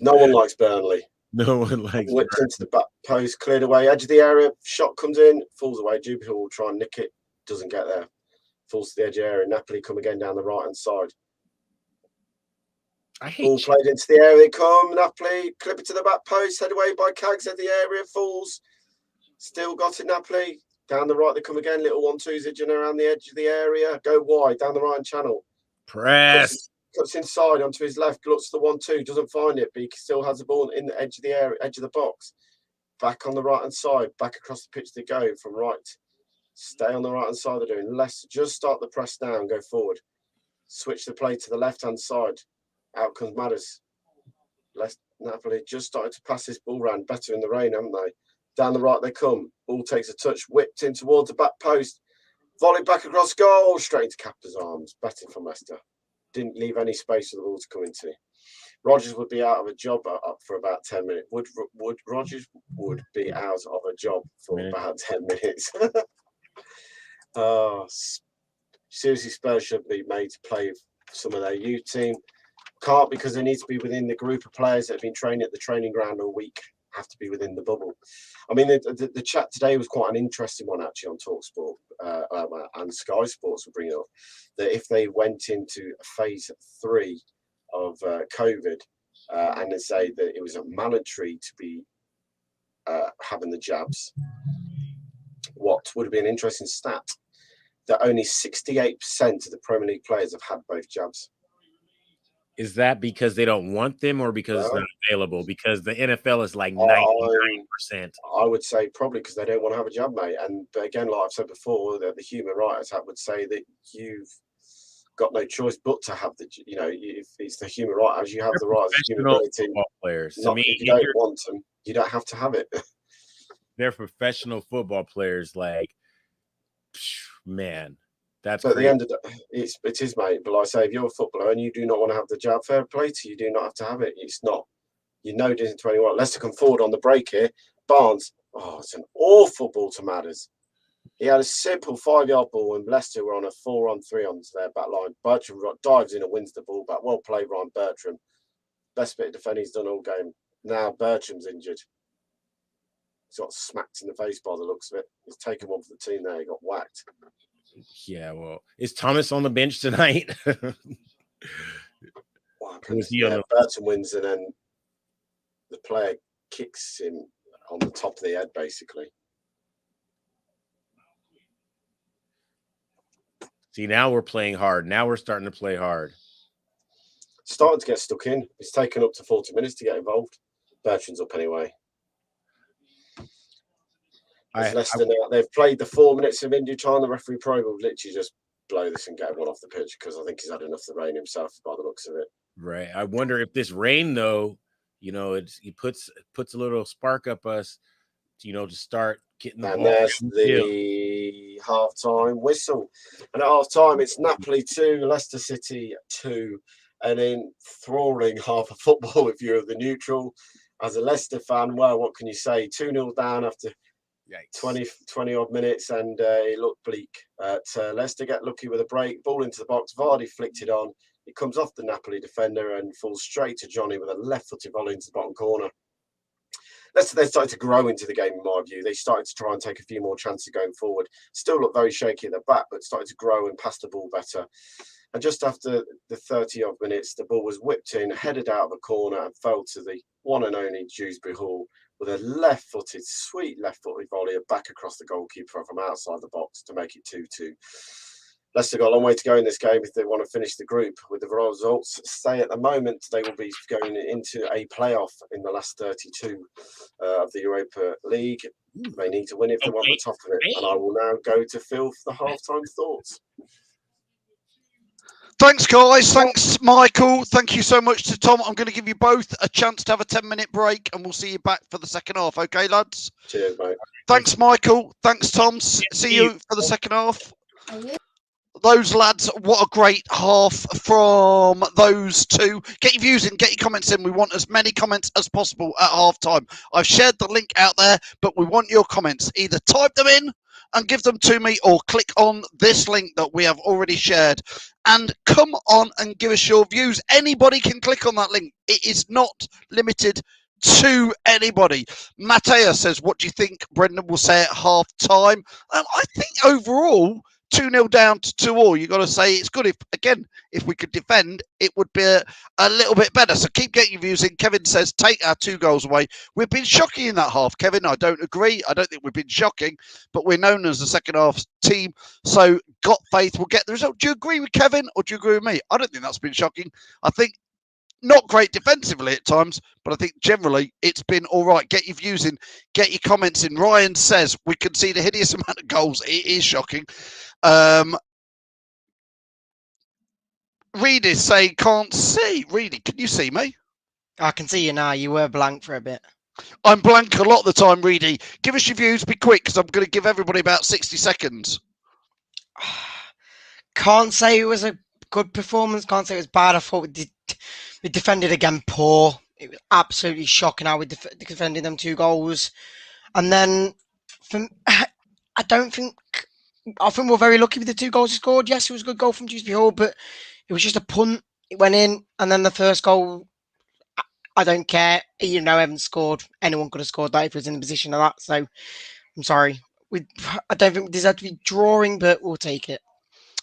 No one likes Burnley. No one likes Whipped into the back post, cleared away, edge of the area, shot comes in, falls away. Jupiter will try and nick it, doesn't get there. Falls to the edge of the area. Napoli come again down the right-hand side. Ball played into the area. They come. Napoli clip it to the back post. Head away by Cags. Head the area. Falls. Still got it. Napoli down the right. They come again. Little 1-2s edging around the edge of the area. Go wide down the right channel. Press. Cuts inside onto his left. Looks to the 1-2. Doesn't find it, but he still has the ball in the edge of the area, edge of the box. Back on the right-hand side. Back across the pitch they go from right. Stay on the right-hand side. They're doing less. Just start the press now and go forward. Switch the play to the left-hand side. Out comes Madders. Napoli just started to pass this ball round better in the rain, haven't they? Down the right they come. Ball takes a touch. Whipped in towards the back post. Volleyed back across goal. Straight into Capta's arms. Better from Leicester. Didn't leave any space for the ball to come into. Rodgers would be out of a job up for about 10 minutes. Rodgers would be out of a job for about 10 minutes. Seriously, Spurs should be made to play some of their youth team. Can't, because they need to be within the group of players that have been training at the training ground all week. Have to be within the bubble. I mean, the chat today was quite an interesting one actually on TalkSport and Sky Sports were bringing up that if they went into phase 3 of COVID and they say that it was mandatory to be having the jabs, what would have been an interesting stat that only 68% of the Premier League players have had both jabs. Is that because they don't want them or because it's not available? Because the NFL is like 99%. I would say probably because they don't want to have a jab, mate. But again, like I've said before, the Human Rights Act would say that you've got no choice but to have if it's the human right, as you have the right as a human ability. Players. If you don't want them, you don't have to have it. They're professional football players. Like, man. That's at the end of it is, mate. But like I say, if you're a footballer and you do not want to have the jab, fair play to you. You do not have to have it. It's not, different to anyone. Leicester come forward on the break here. Barnes, it's an awful ball to Madders. He had a simple 5-yard ball, and Leicester were on a 4-on-3 onto their back line. Bertram dives in and wins the ball back. Well played, Ryan Bertram. Best bit of defending he's done all game. Now Bertram's injured. He's got smacked in the face by the looks of it. He's taken one for the team there. He got whacked. Yeah, well, is Thomas on the bench tonight? What happened? Yeah, Bertram wins, and then the player kicks him on the top of the head, basically. See, now we're playing hard. Now we're starting to play hard. Starting to get stuck in. It's taken up to 40 minutes to get involved. Bertram's up anyway. Leicester now, they've played the 4 minutes of injury time. The referee probably will literally just blow this and get everyone off the pitch because I think he's had enough of the rain himself by the looks of it. Right. I wonder if this rain, though, he puts a little spark up us, to start getting the ball. And there's the half-time whistle. And at half-time, it's Napoli 2, Leicester City 2. An enthralling half of football if you're the neutral. As a Leicester fan, well, what can you say? 2-0 down after 20 odd minutes, and it looked bleak. Leicester get lucky with a break, ball into the box. Vardy flicked it on. It comes off the Napoli defender and falls straight to Johnny with a left-footed volley into the bottom corner. Leicester, they started to grow into the game, in my view. They started to try and take a few more chances going forward. Still look very shaky at the back, but started to grow and pass the ball better. And just after the 30-odd minutes, the ball was whipped in, headed out of a corner, and fell to the one and only Dewsbury Hall with a sweet left-footed volley back across the goalkeeper from outside the box to make it 2-2. Leicester got a long way to go in this game if they want to finish the group. With the results stay at the moment, they will be going into a playoff in the last 32 of the Europa League. They need to win if they want the top of it. And I will now go to Phil for the halftime thoughts. Thanks, guys. Thanks, Michael. Thank you so much to Tom. I'm going to give you both a chance to have a 10-minute break, and we'll see you back for the second half. Okay, lads? Cheers, mate. Thanks, Michael. Thanks, Tom. See you for the second half. Those lads, what a great half from those two. Get your views in, get your comments in. We want as many comments as possible at half time. I've shared the link out there, but we want your comments. Either type them in and give them to me, or click on this link that we have already shared and come on and give us your views. Anybody can click on that link. It is not limited to anybody. Matteo says, what do you think Brendan will say at half time? I think overall 2-0 down to 2-2. You've got to say it's good. If we could defend, it would be a little bit better. So keep getting your views in. Kevin says, take our 2 goals away. We've been shocking in that half, Kevin. I don't agree. I don't think we've been shocking, but we're known as the second half team. So got faith, we'll get the result. Do you agree with Kevin or do you agree with me? I don't think that's been shocking. I think not great defensively at times, but I think generally it's been all right. Get your views in, get your comments in. Ryan says we concede a hideous amount of goals. It is shocking. Reed is saying can't see. Reedy, can you see me? I can see you now. You were blank for a bit. I'm blank a lot of the time, Reedy. Give us your views. Be quick, because I'm going to give everybody about 60 seconds. Can't say it was a good performance. Can't say it was bad. I thought we defended again poor. It was absolutely shocking how we defended them 2 goals. And then I think we're very lucky with the 2 goals we scored. Yes, it was a good goal from Dewsbury Hall, but it was just a punt. It went in, and then the first goal, I don't care. I haven't scored. Anyone could have scored that if he was in the position of that. So I'm sorry. I don't think we deserve to be drawing, but we'll take it.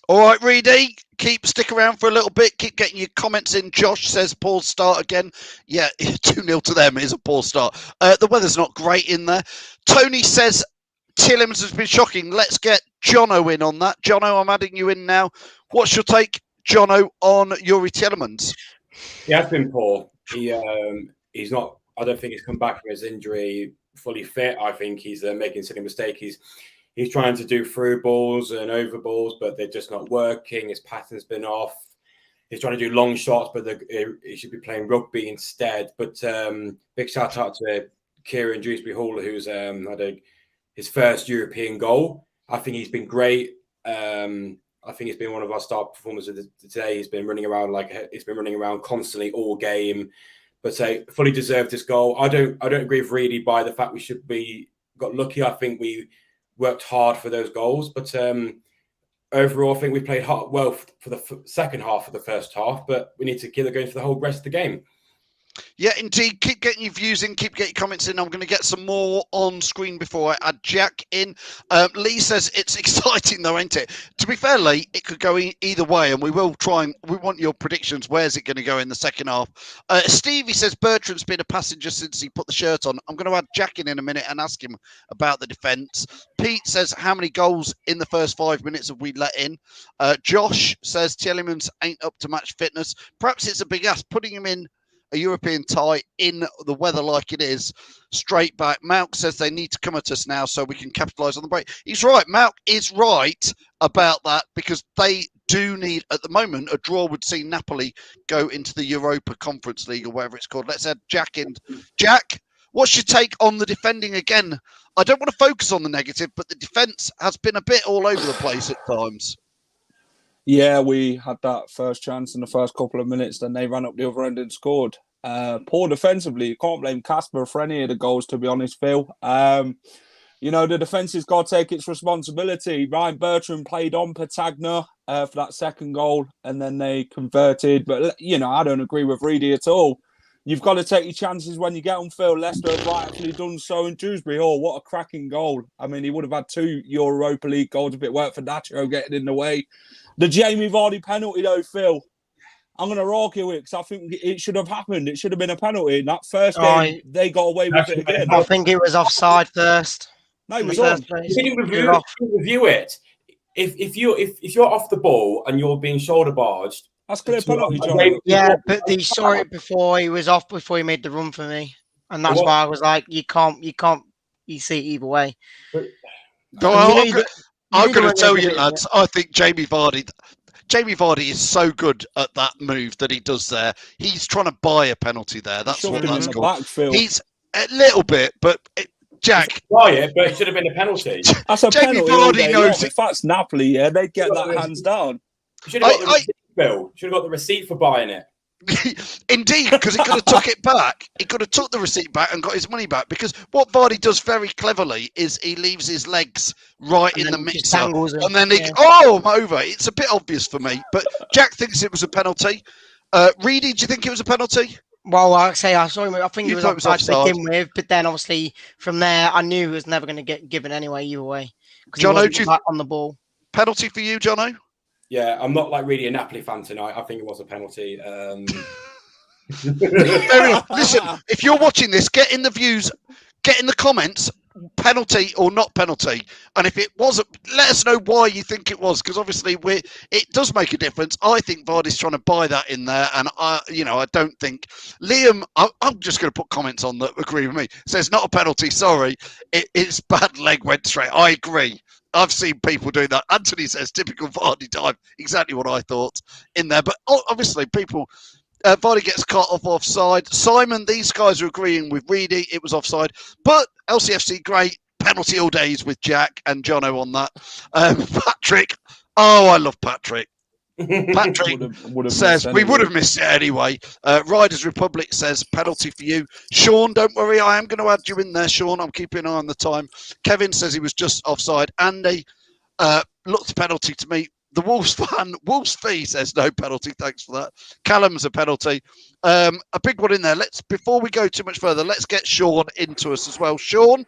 All right, Reedy, stick around for a little bit. Keep getting your comments in. Josh says poor start again. Yeah, 2-0 to them is a poor start. The weather's not great in there. Tony says Tielemans has been shocking. Let's get Jono in on that. Jono, I'm adding you in now. What's your take, Jono, on Youri Tielemans? He has been poor. He's not. I don't think he's come back from his injury fully fit. I think he's making a silly mistake. He's trying to do through balls and over balls, but they're just not working. His pattern's been off. He's trying to do long shots, but he should be playing rugby instead. But big shout out to Kieran Dewsbury Hall, who's had his first European goal. I think he's been great. I think he's been one of our star performers of today. He's been running around constantly all game, but fully deserved this goal. I don't agree with Reedy by the fact we got lucky. I think we worked hard for those goals, but overall, I think we played well for the second half of the first half. But we need to keep it going for the whole rest of the game. Yeah, indeed. Keep getting your views in. Keep getting your comments in. I'm going to get some more on screen before I add Jack in. Lee says it's exciting, though, ain't it? To be fair, Lee, it could go either way, and we will try and we want your predictions. Where's it going to go in the second half? Stevie says Bertrand's been a passenger since he put the shirt on. I'm going to add Jack in a minute and ask him about the defence. Pete says how many goals in the first 5 minutes have we let in? Josh says Tielemans ain't up to match fitness. Perhaps it's a big ask putting him in a European tie in the weather like it is, straight back. Malk says they need to come at us now so we can capitalise on the break. He's right. Malk is right about that because they do need, at the moment, a draw would see Napoli go into the Europa Conference League or whatever it's called. Let's add Jack in. Jack, what's your take on the defending again? I don't want to focus on the negative, but the defence has been a bit all over the place at times. Yeah, we had that first chance in the first couple of minutes, then they ran up the other end and scored. Poor defensively. You can't blame Casper for any of the goals, to be honest, Phil. You know, the defence has got to take its responsibility. Ryan Bertrand played on Patagna for that second goal, and then they converted. But, you know, I don't agree with Reedy at all. You've got to take your chances when you get on, Phil. Leicester have rightfully done so in Dewsbury Hall. What a cracking goal. I mean, he would have had 2 Europa League goals if it weren't for Nacho getting in the way. The Jamie Vardy penalty, though, Phil, I'm going to argue it because I think it should have happened. It should have been a penalty. In that first game, they got away with it again. I think it was offside first. No, it was on. You review it. If you're off the ball and you're being shoulder barged, that's clear penalty, John. Yeah, but they saw it before he was off before he made the run for me, and that's why I was like, you can't. You see it either way. I'm going to tell you, lads. I think Jamie Vardy is so good at that move that he does there. He's trying to buy a penalty there. That's what that's called. He's a little bit, but Jack. Buy it, but it should have been a penalty. That's a Jamie penalty. Vardy knows if that's Napoli, yeah, they'd get that hands down. You should have got the receipt, Bill. Should have got the receipt for buying it. Indeed, because he could have took it back. He could have took the receipt back and got his money back. Because what Vardy does very cleverly is he leaves his legs right in the mixer, and then I'm over. It's a bit obvious for me, but Jack thinks it was a penalty. Reedy, do you think it was a penalty? Well, I saw him. I think it was offside to begin with, but then obviously from there, I knew he was never going to get given anyway, either way. Jono, do you on the ball? Penalty for you, Jono? Yeah, I'm not like really a Napoli fan tonight. I think it was a penalty. Fair enough. Listen, if you're watching this, get in the views, get in the comments, penalty or not penalty. And if it wasn't, let us know why you think it was, because obviously it does make a difference. I think Vardy's trying to buy that in there, and I don't think Liam. I'm just going to put comments on that agree with me. Says not a penalty. Sorry, it's bad leg went straight. I agree. I've seen people do that. Anthony says typical Vardy time. Exactly what I thought in there. But obviously, people. Vardy gets cut off offside. Simon, these guys are agreeing with Reedy. It was offside. But LCFC, great. Penalty all days with Jack and Jono on that. Patrick. Oh, I love Patrick. Patrick says we would have missed it anyway. Riders Republic says penalty for you. Sean, don't worry. I am going to add you in there, Sean. I'm keeping an eye on the time. Kevin says he was just offside. Andy looked penalty to me. The Wolves fan, Wolves Fee says no penalty. Thanks for that. Callum's a penalty. A big one in there. Before we go too much further, let's get Sean into us as well. Sean,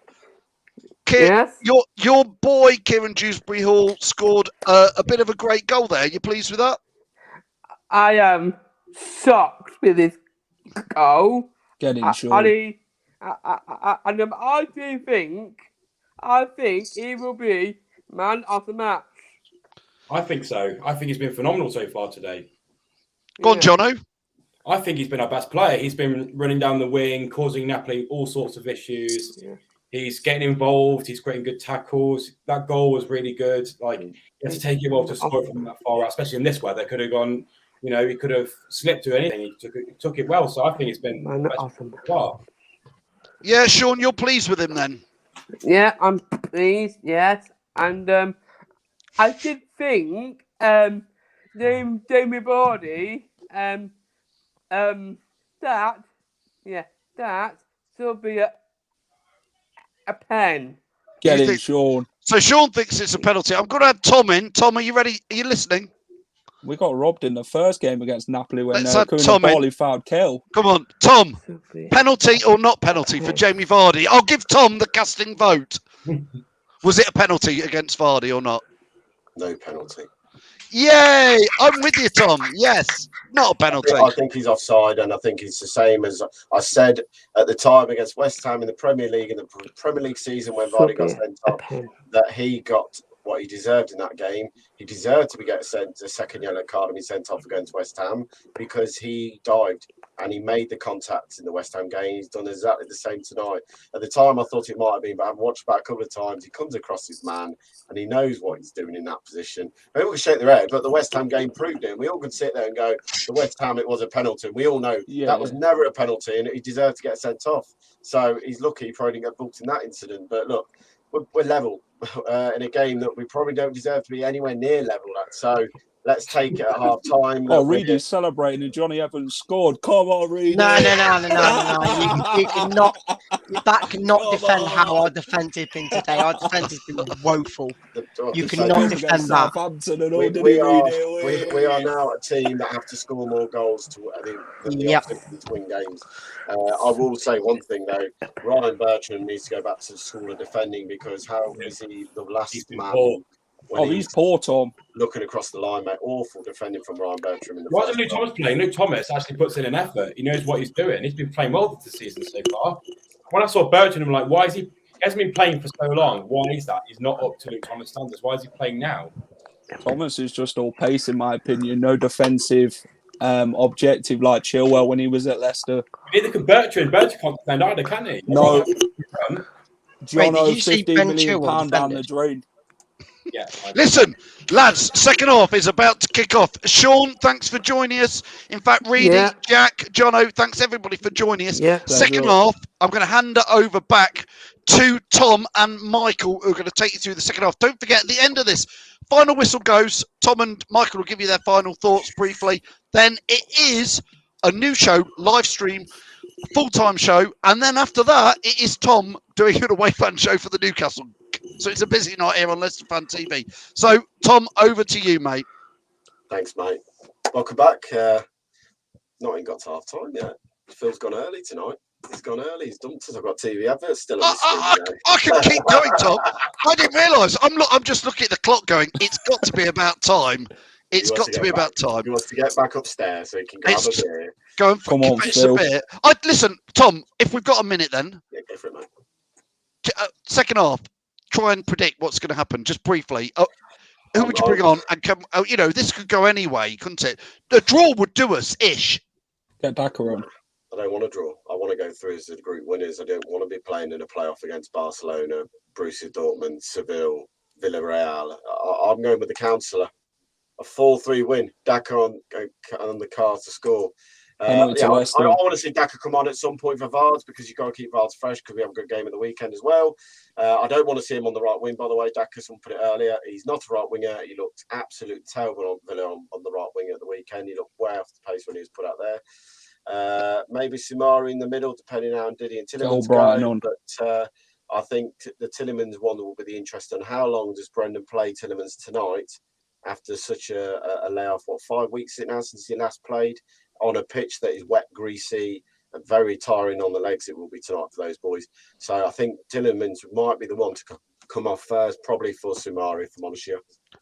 yes? Your boy Kieran Dewsbury Hall scored a bit of a great goal there. Are you pleased with that? I am shocked with this goal. Get in, Sean. I think he will be man of the match. I think so. I think he's been phenomenal so far today. Go on, Jono. I think he's been our best player. He's been running down the wing, causing Napoli all sorts of issues. Yeah. He's getting involved. He's creating good tackles. That goal was really good. Like, you have to take it well to score from that far out, especially in this weather. Could have gone, he could have slipped to anything. He took it well. So I think it's been awesome. Far. Yeah, Sean, you're pleased with him then? Yeah, I'm pleased. Yes, and I did think Jamie Vardy that should be a pen. Get in, Sean. So Sean thinks it's a penalty. I'm going to add Tom in. Tom, are you ready? Are you listening? We got robbed in the first game against Napoli when Let's add Tom Koulibaly fouled Kell. Come on, Tom. Penalty or not penalty for Jamie Vardy? I'll give Tom the casting vote. Was it a penalty against Vardy or not? No penalty. Yay! I'm with you, Tom. Yes, not a penalty. I think he's offside, and I think it's the same as I said at the time against West Ham in the Premier League, in the Premier League season when Vardy got sent off, that he got what he deserved in that game. He deserved to be getting sent a second yellow card and be sent off against West Ham because he dived and he made the contact in the West Ham game. He's done exactly the same tonight. At the time, I thought it might have been, but I've watched back a couple of times. He comes across his man and he knows what he's doing in that position. People can shake their head, but the West Ham game proved it. We all could sit there and go, the West Ham, it was a penalty. We all know that was never a penalty and he deserved to get sent off. So he's lucky he probably didn't get booked in that incident. But look, we're level in a game that we probably don't deserve to be anywhere near level at. So let's take it at half time. Oh, Reedy's celebrating and Johnny Evans scored. Come on, Reedy. No. You cannot. That cannot defend how our defence has been today. Our defence has been woeful. You cannot defend that. We are now a team that have to score more goals to win games. I will say one thing though, Ryan Bertrand needs to go back to the school of defending because how is he the last man? He's poor, Tom. Looking across the line, mate. Awful defending from Ryan Bertrand. Why isn't Luke Thomas playing? Luke Thomas actually puts in an effort. He knows what he's doing. He's been playing well this season so far. When I saw Bertrand, I'm like, why is he hasn't been playing for so long? Why is that? He's not up to Luke Thomas standards. Why is he playing now? Thomas is just all pace, in my opinion. No defensive objective like Chilwell when he was at Leicester. Neither can Bertrand. Bertrand can't defend either, can he? No. Jono, £15 million down the drain. Yeah. Listen, lads, second half is about to kick off. Sean, thanks for joining us. In fact, Reedy, Jack, Jono, thanks everybody for joining us. Second half, I'm going to hand it over back to Tom and Michael, who are going to take you through the second half. Don't forget, at the end of this, final whistle goes. Tom and Michael will give you their final thoughts briefly. Then it is a new show, live stream, full-time show. And then after that, it is Tom doing an away fan show for the Newcastle. So it's a busy night here on Leicester Fan TV. So, Tom, over to you, mate. Thanks, mate. Welcome back. Not even got to half time yet. Phil's gone early tonight. He's gone early. He's dumped us. I've got TV adverts still on the screen. I can keep going, Tom. I didn't realise. I'm just looking at the clock going, it's got to be about time. It's got to be about time. He wants to get back upstairs so he can grab a beer. Go and come on, Phil. Listen, Tom, if we've got a minute then. Yeah, go for it, mate. Second half. Try and predict what's going to happen, just briefly. Who would you bring on? And this could go anyway, couldn't it? The draw would do us, ish. Get Daka on. I don't want to draw. I want to go through as the group winners. I don't want to be playing in a playoff against Barcelona, Borussia Dortmund, Seville, Villarreal. I'm going with the counsellor. A 4-3 win. Daka on the car to score. I want to see Daka come on at some point for Vards because you've got to keep Vards fresh because we have a good game in the weekend as well. I don't want to see him on the right wing, by the way. Daka, someone put it earlier. He's not a right winger. He looked absolutely terrible on Villa on the right wing at the weekend. He looked way off the pace when he was put out there. Maybe Simari in the middle, depending on how Diddy and Tillemans go. But I think the Tillemans one will be the interest on how long does Brendan play Tillemans tonight after such a layoff. 5 weeks is it now since he last played? On a pitch that is wet, greasy, and very tiring on the legs. It will be tonight for those boys. So I think Tillemans might be the one to come off first, probably for Sumari, if I'm honest here.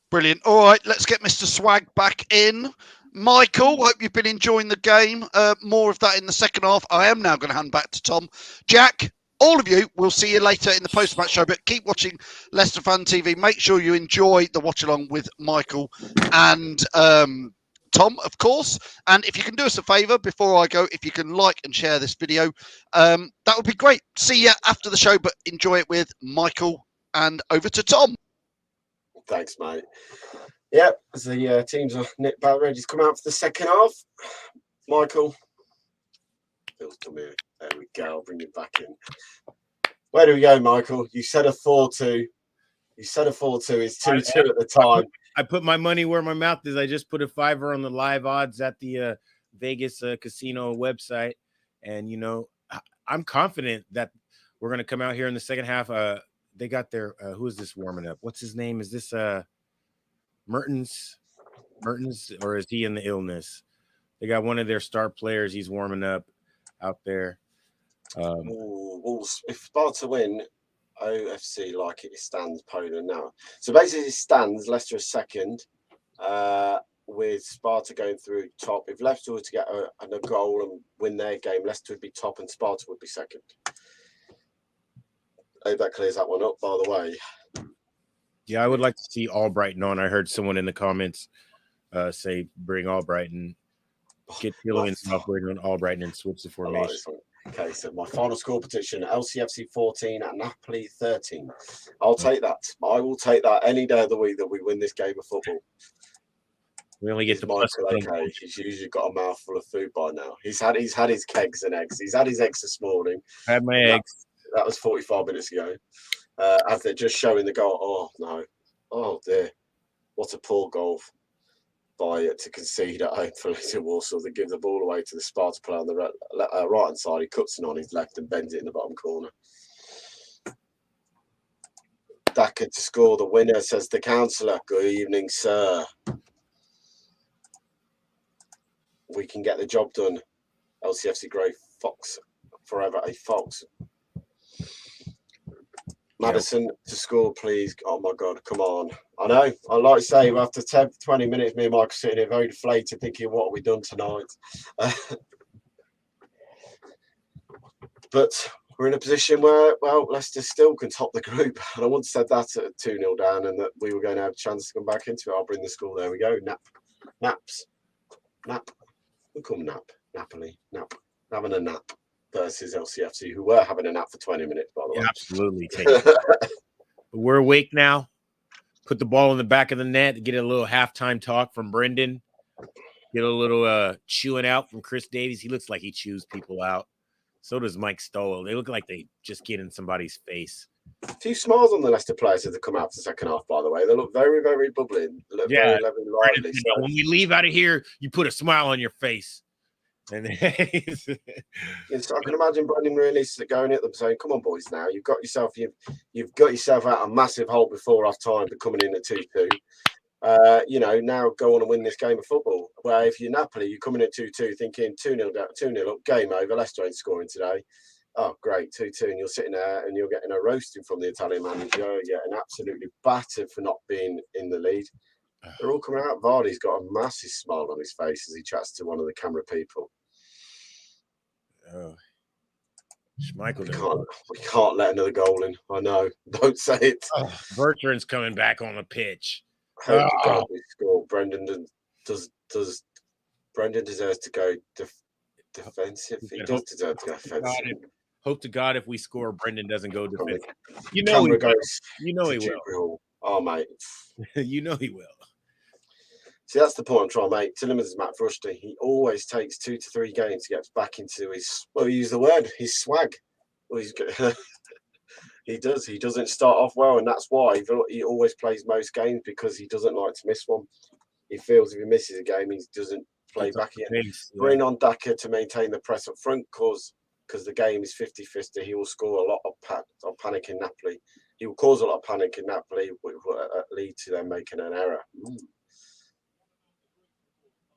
Brilliant. All right, let's get Mr. Swag back in. Michael, hope you've been enjoying the game. More of that in the second half. I am now going to hand back to Tom. Jack, all of you, we'll see you later in the post-match show, but keep watching Leicester Fan TV. Make sure you enjoy the watch-along with Michael and Tom, of course. And if you can do us a favour before I go, if you can like and share this video, that would be great. See you after the show, but enjoy it with Michael. And over to Tom. Thanks, mate. Yep, as the teams are nipped back ready to come out for the second half. Michael. Phil's come here. There we go. I'll bring you back in. Where do we go, Michael? You said a 4-2. You said a 4-2. It's 2-2 at the time. I put my money where my mouth is. I just put a $5 on the live odds at the Vegas casino website. And, I'm confident that we're going to come out here in the second half. They got their, who is this warming up? What's his name? Is this Mertens? Mertens, or is he in the illness? They got one of their star players. He's warming up out there. Wolves, if Sparta win, OFC like it stands Poland now. So basically, it stands Leicester is second, with Sparta going through top. If Leicester were to get a goal and win their game, Leicester would be top and Sparta would be second. I hope that clears that one up, by the way. Yeah, I would like to see Albrighton on. I heard someone in the comments say bring Albrighton. Get Killian off, bring on Albrighton and switch the formation. Okay, so my final score petition, LCFC 14 and Napoli 13. I'll take that. I will take that any day of the week that we win this game of football. We only get to okay. He's usually got a mouthful of food by now. He's had his kegs and eggs. He's had his eggs this morning. Had my eggs. That was 45 minutes ago. As they're just showing the goal. Oh no. Oh dear. What a poor goal by to concede at home for Little Warsaw. They give the ball away to the Sparta player on the right hand side. He cuts it on his left and bends it in the bottom corner. Daka to score the winner, says the councillor. Good evening, sir. We can get the job done. LCFC Grey Fox, forever a Fox. Madison to score, please. Oh my God, come on. I know. I like to say, after 10, 20 minutes, me and Mike are sitting here very deflated, thinking, what have we done tonight? But we're in a position where, well, Leicester still can top the group. And I once said that at 2-0 down and that we were going to have a chance to come back into it. I'll bring the score. There we go. Naps. Nap. We'll call Nap. Napoli. Nap. Having a nap. Versus LCFC, who were having a nap for 20 minutes, by the way. Absolutely. We're awake now. Put the ball in the back of the net, get a little halftime talk from Brendan, get a little chewing out from Chris Davies. He looks like he chews people out. So does Mike Stoll. They look like they just get in somebody's face. A few smiles on the Leicester players as they come out for the second half, by the way. They look very, very bubbly. Yeah. Very lively. You know, when we leave out of here, you put a smile on your face. And so I can imagine Brendan really going at them saying, "Come on, boys! Now you've got yourself out a massive hole before half time, but coming in at 2-2. You know, now go on and win this game of football. Where if you're Napoli, you're coming at 2-2, thinking 2-0 down, 2-0 up, game over. Leicester ain't scoring today. Oh, great, 2-2, and you're sitting there and you're getting a roasting from the Italian manager. Yeah, and absolutely battered for not being in the lead. They're all coming out. Vardy's got a massive smile on his face as he chats to one of the camera people. Oh, Schmeichel. We can't let another goal in. I know. Don't say it. Oh, Bertrand's coming back on the pitch. Hope to God we score. Brendan Brendan deserves to go defensive. He does deserve to go defensive. Hope to God if we score, Brendan doesn't go defensive. You know he will. You know he will. Oh, mate. You know he will. See, that's the point I'm trying to make. Tillemans is Matt Rusty. He always takes 2 to 3 games to get back into his, well, use the word, his swag. Well, he does. He doesn't start off well, and that's why he always plays most games, because he doesn't like to miss one. He feels if he misses a game, he doesn't play back again. Bring on Daka to maintain the press up front, because the game is 50-50. He will score a lot of panic in Napoli. He will cause a lot of panic in Napoli, which will lead to them making an error.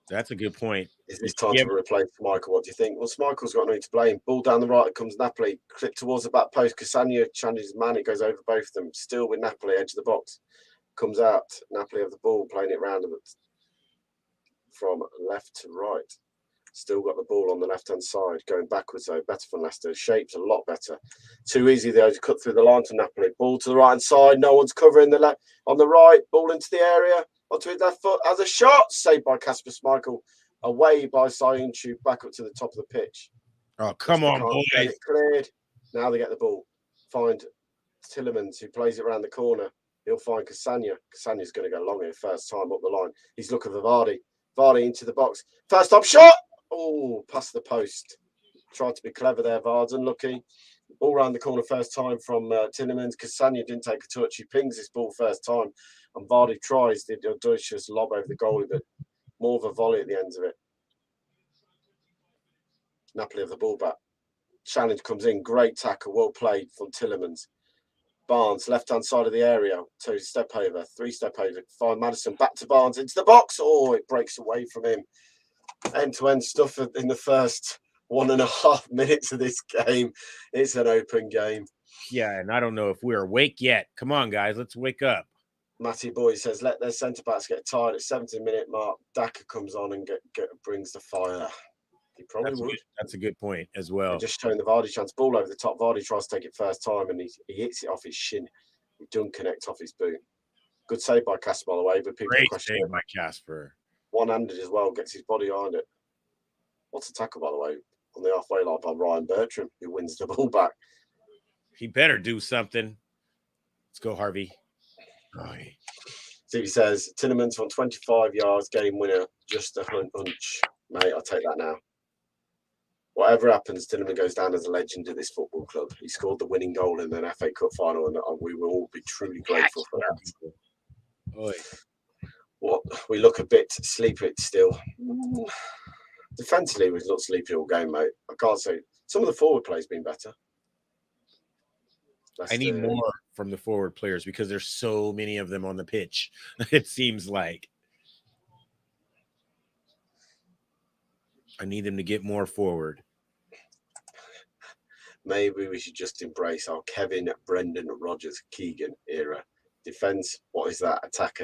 That's a good point. Is this time to replace Michael? What do you think? Well, Michael's got nothing to blame. Ball down the right, comes Napoli. Clip towards the back post. Cassagno challenges his man. It goes over both of them. Still with Napoli, edge of the box. Comes out. Napoli have the ball, playing it round from left to right. Still got the ball on the left-hand side. Going backwards, though. Better for Leicester. Shapes a lot better. Too easy, though, to cut through the line to Napoli. Ball to the right-hand side. No one's covering the left. On the right, ball into the area. Onto his left foot as a shot, saved by Kasper Schmeichel, away by Sayuncu, back up to the top of the pitch. Oh, come on, boys. Get it cleared. Now they get the ball. Find Tillemans, who plays it around the corner. He'll find Cassagno. Cassagno's going to go long here, first time up the line. He's looking for Vardy. Vardy into the box. First time shot. Oh, past the post. Tried to be clever there, Vards. Unlucky. Ball around the corner first time from Tillemans. Cassagno didn't take a touch. He pings this ball first time. And Vardy tries the audacious lob over the goalie, but more of a volley at the end of it. Napoli have the ball back. Challenge comes in. Great tackle. Well played from Tillemans. Barnes, left-hand side of the area. 2 step over, 3 step over. Find Madison, back to Barnes, into the box. Oh, it breaks away from him. End-to-end stuff in the first 1.5 minutes of this game. It's an open game. Yeah, and I don't know if we're awake yet. Come on, guys, let's wake up. Matty Boyd says, let their centre-backs get tired at 70-minute mark. Daka comes on and brings the fire. He probably would. That's a good point as well. They're just showing the Vardy chance. Ball over the top. Vardy tries to take it first time and he hits it off his shin. He doesn't connect off his boot. Good save by Casper, by the way, but people question it. Great save by Casper. One-handed as well, gets his body behind it. What's a tackle, by the way, on the halfway line by Ryan Bertram, who wins the ball back. He better do something. Let's go, Harvey. Oh, Stevie says, Tinnemans on 25 yards, game winner, just a hunch. Mate, I'll take that now. Whatever happens, Tinneman goes down as a legend of this football club. He scored the winning goal in an FA Cup final, and we will all be truly grateful for that. Oy. What we look a bit sleepy still. Defensively, we've looked sleepy all game, mate. I can't say some of the forward play's been better. I need more from the forward players because there's so many of them on the pitch. It seems like I need them to get more forward. Maybe we should just embrace our Kevin, Brendan, Rodgers, Keegan era. Defense, what is that? Attack.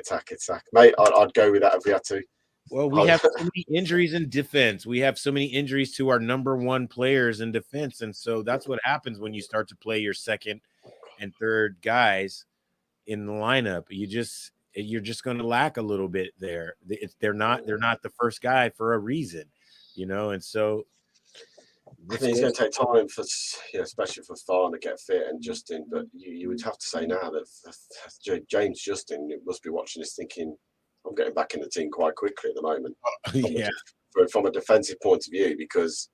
Mate, I'd go with that if we had to. Well, we have so many injuries in defense. We have so many injuries to our number one players in defense. And so that's what happens when you start to play your second and third guys in the lineup. You're just going to lack a little bit there. They're not the first guy for a reason, and so I think it's going to take time for, especially for Farn to get fit and Justin. But you would have to say now that James Justin must be watching this thinking, I'm getting back in the team quite quickly at the moment. Yeah, from a defensive point of view, because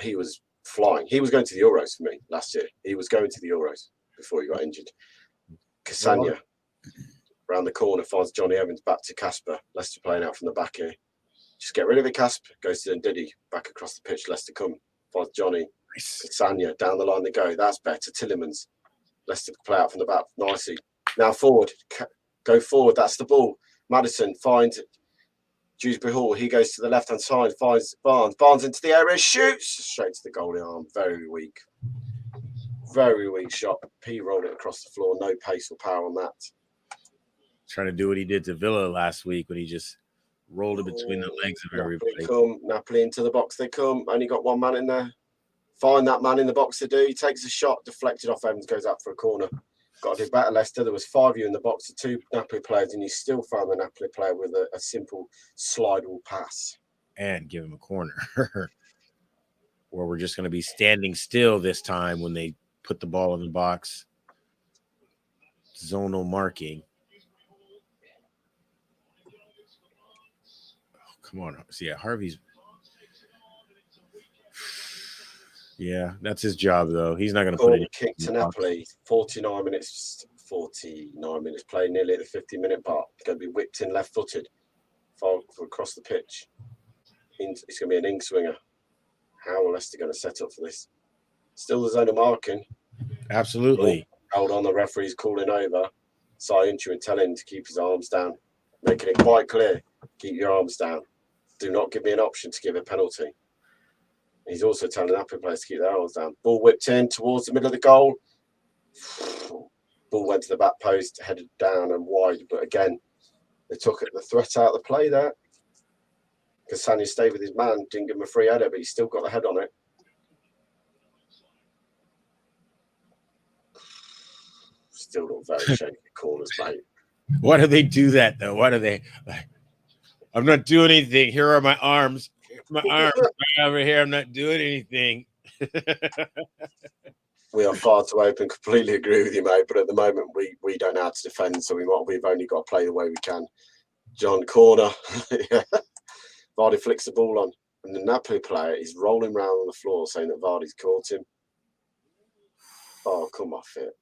he was flying. He was going to the Euros for me last year. He was going to the Euros before he got injured. Cassagna round the corner finds Johnny Evans back to Casper. Leicester playing out from the back here. Just get rid of it, Casper. Goes to Ndidi back across the pitch. Leicester come. Finds Johnny. Cassagna down the line they go. That's better. Tillemans. Leicester play out from the back nicely. Now forward. Go forward. That's the ball. Madison finds Dewsbury Hall. He goes to the left-hand side. Finds Barnes. Barnes into the area. Shoots. Straight to the goalie arm. Very weak. Very weak shot. P rolled it across the floor. No pace or power on that. Trying to do what he did to Villa last week when he just rolled it between the legs of everybody. Napoli into the box they come. Only got one man in there. Find that man in the box to do. He takes a shot, deflected off Evans, goes out for a corner. Got to do better, Leicester. There was 5 of you in the box, 2 Napoli players, and you still found the Napoli player with a simple slidable pass. And give him a corner. Or we're just going to be standing still this time when they put the ball in the box. Zonal marking. Come on. So yeah, Harvey's. Yeah, that's his job, though. He's not going to put it. Kick to Napoli. 49 minutes played, nearly at the 50-minute mark. Going to be whipped in left-footed. Far across the pitch. It's going to be an in-swinger. How are Leicester going to set up for this? Still the zone of marking. Absolutely. Hold on, the referee's calling over. Sayunchu and tell him to keep his arms down. Making it quite clear. Keep your arms down. Do not give me an option to give a penalty. He's also telling the Napoli players to keep their arms down. Ball whipped in towards the middle of the goal. Ball went to the back post, headed down and wide. But again, they took the threat out of the play there. Cassagna stayed with his man, didn't give him a free header, but he still got the head on it. Still look very shaky corners, mate. Why do they do that, though? Why do they? I'm not doing anything. Here are my arms. My arms right over here. I'm not doing anything. We are far too open. Completely agree with you, mate. But at the moment, we don't know how to defend, so we've only got to play the way we can. John corner. Yeah. Vardy flicks the ball on, and the Napoli player is rolling around on the floor, saying that Vardy's caught him. Oh, come off it.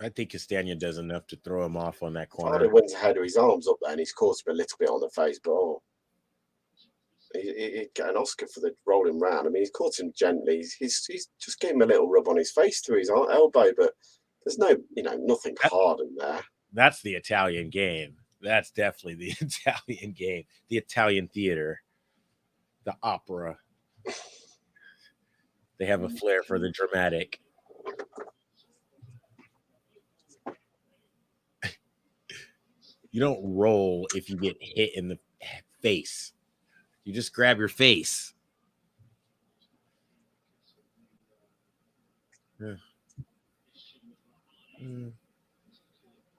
I think Castagna does enough to throw him off on that corner. Vardy wins a header, his arms up there, and he's caught him a little bit on the face, but He'd get an Oscar for the rolling round. I mean, he's caught him gently. He's just gave him a little rub on his face through his elbow, but there's no, nothing hard in there. That's the Italian game. That's definitely the Italian game. The Italian theater, the opera. They have a flair for the dramatic. You don't roll if you get hit in the face. You just grab your face. Yeah.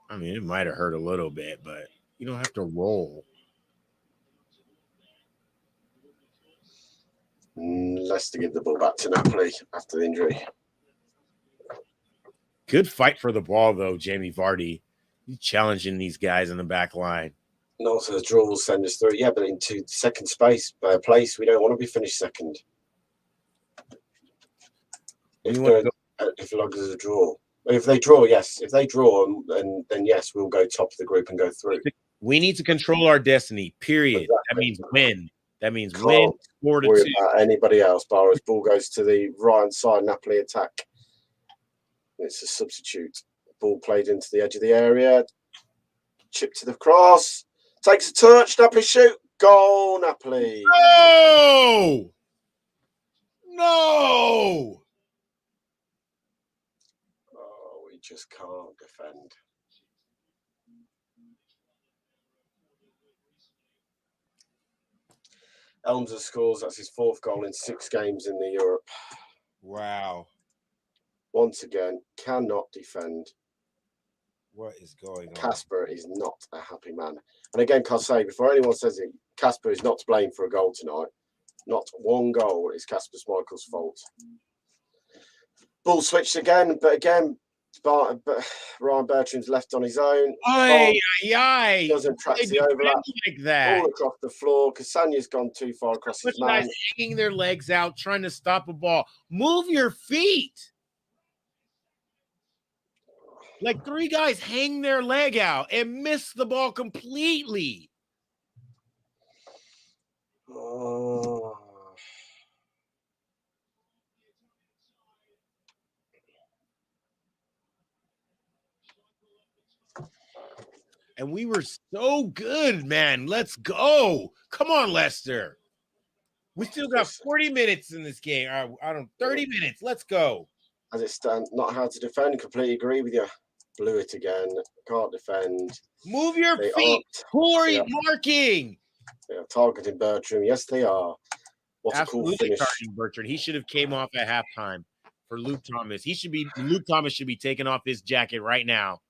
I mean, it might have hurt a little bit, but you don't have to roll. Leicester give the ball back to Napoli after the injury. Good fight for the ball, though, Jamie Vardy. He's challenging these guys in the back line. And also, the draw will send us through. Yeah, but into second place, we don't want to be finished second. If long as a draw. If they draw, yes. If they draw, then yes, we'll go top of the group and go through. We need to control our destiny, period. Exactly. That means win. That means win. Can't worry about anybody else. Bar as ball goes to the right side, Napoli attack. It's a substitute. Ball played into the edge of the area. Chip to the cross. Takes a touch. Napoli shoot. Goal, Napoli. No! No! Oh, we just can't defend. Elmser scores. That's his 4th goal in 6 games in the Europe. Wow. Once again, cannot defend. What is going on? Casper is not a happy man. And again, can I say, before anyone says it, Casper is not to blame for a goal tonight. Not one goal is Casper Schmeichel's fault. Ball switched again, but again, Ryan Bertrand's left on his own. Doesn't track the overlap. Like that. All across the floor. Casanya's gone too far across his man. Guys hanging their legs out, trying to stop a ball. Move your feet. Like 3 guys hang their leg out and miss the ball completely. Oh. And we were so good, man. Let's go. Come on, Leicester. We still got 40 minutes in this game. 30 minutes. Let's go. As it stands, not how to defend. Completely agree with you. Blew it again. Can't defend. Move your feet. Who are you marking? They are targeting Bertrand. Yes, they are. What a cool finish. Targeting Bertrand. He should have came off at halftime for Luke Thomas. Luke Thomas should be taking off his jacket right now.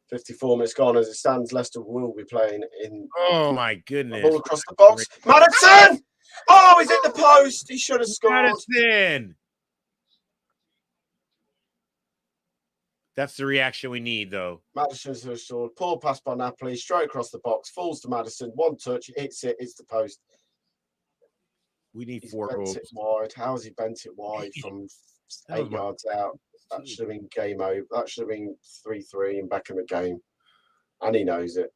54 minutes gone. As it stands, Leicester will be playing in. Oh my goodness! Ball across the box. Madison! Oh, he's hit the post. He should have scored. Madison! That's the reaction we need, though. Madison's restored. Poor pass by Napoli. Straight across the box. Falls to Madison. One touch. Hits it. It's the post. We need He's 4 goals. It wide. How has he bent it wide from 8 yards out? That should have been game over. That should have been 3-3 and back in the game. And he knows it.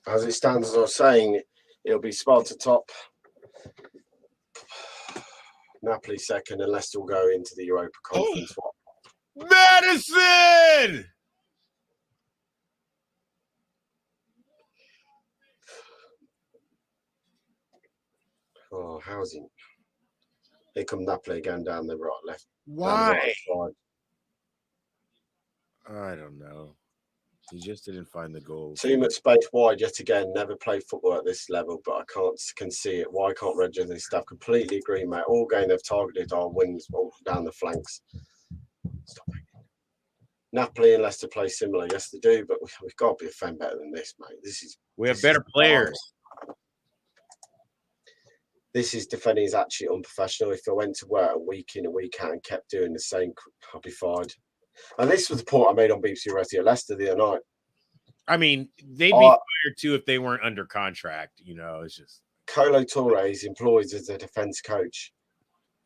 As it stands, as I was saying, it'll be Sparta top, Napoli second, and Leicester will go into the Europa Conference. Madison! Oh, how's he? Here come Napoli again down the right, left. Why? Right I don't know. He just didn't find the goal. Too much space wide yet again. Never played football at this level, but I can see it. Why can't Red Jersey staff? Completely agree, mate. All game they've targeted our wings all down the flanks. Stop it. Napoli and Leicester play similar. Yes, they do, but we've got to be a fan better than this, mate. We have better players. This is defending is actually unprofessional. If I went to work a week in, a week out and kept doing the same, I'll be fired. And this was the point I made on BBC Radio Leicester the other night. I mean, they'd be fired too if they weren't under contract. You know, it's just Colo Torre is employed as a defence coach.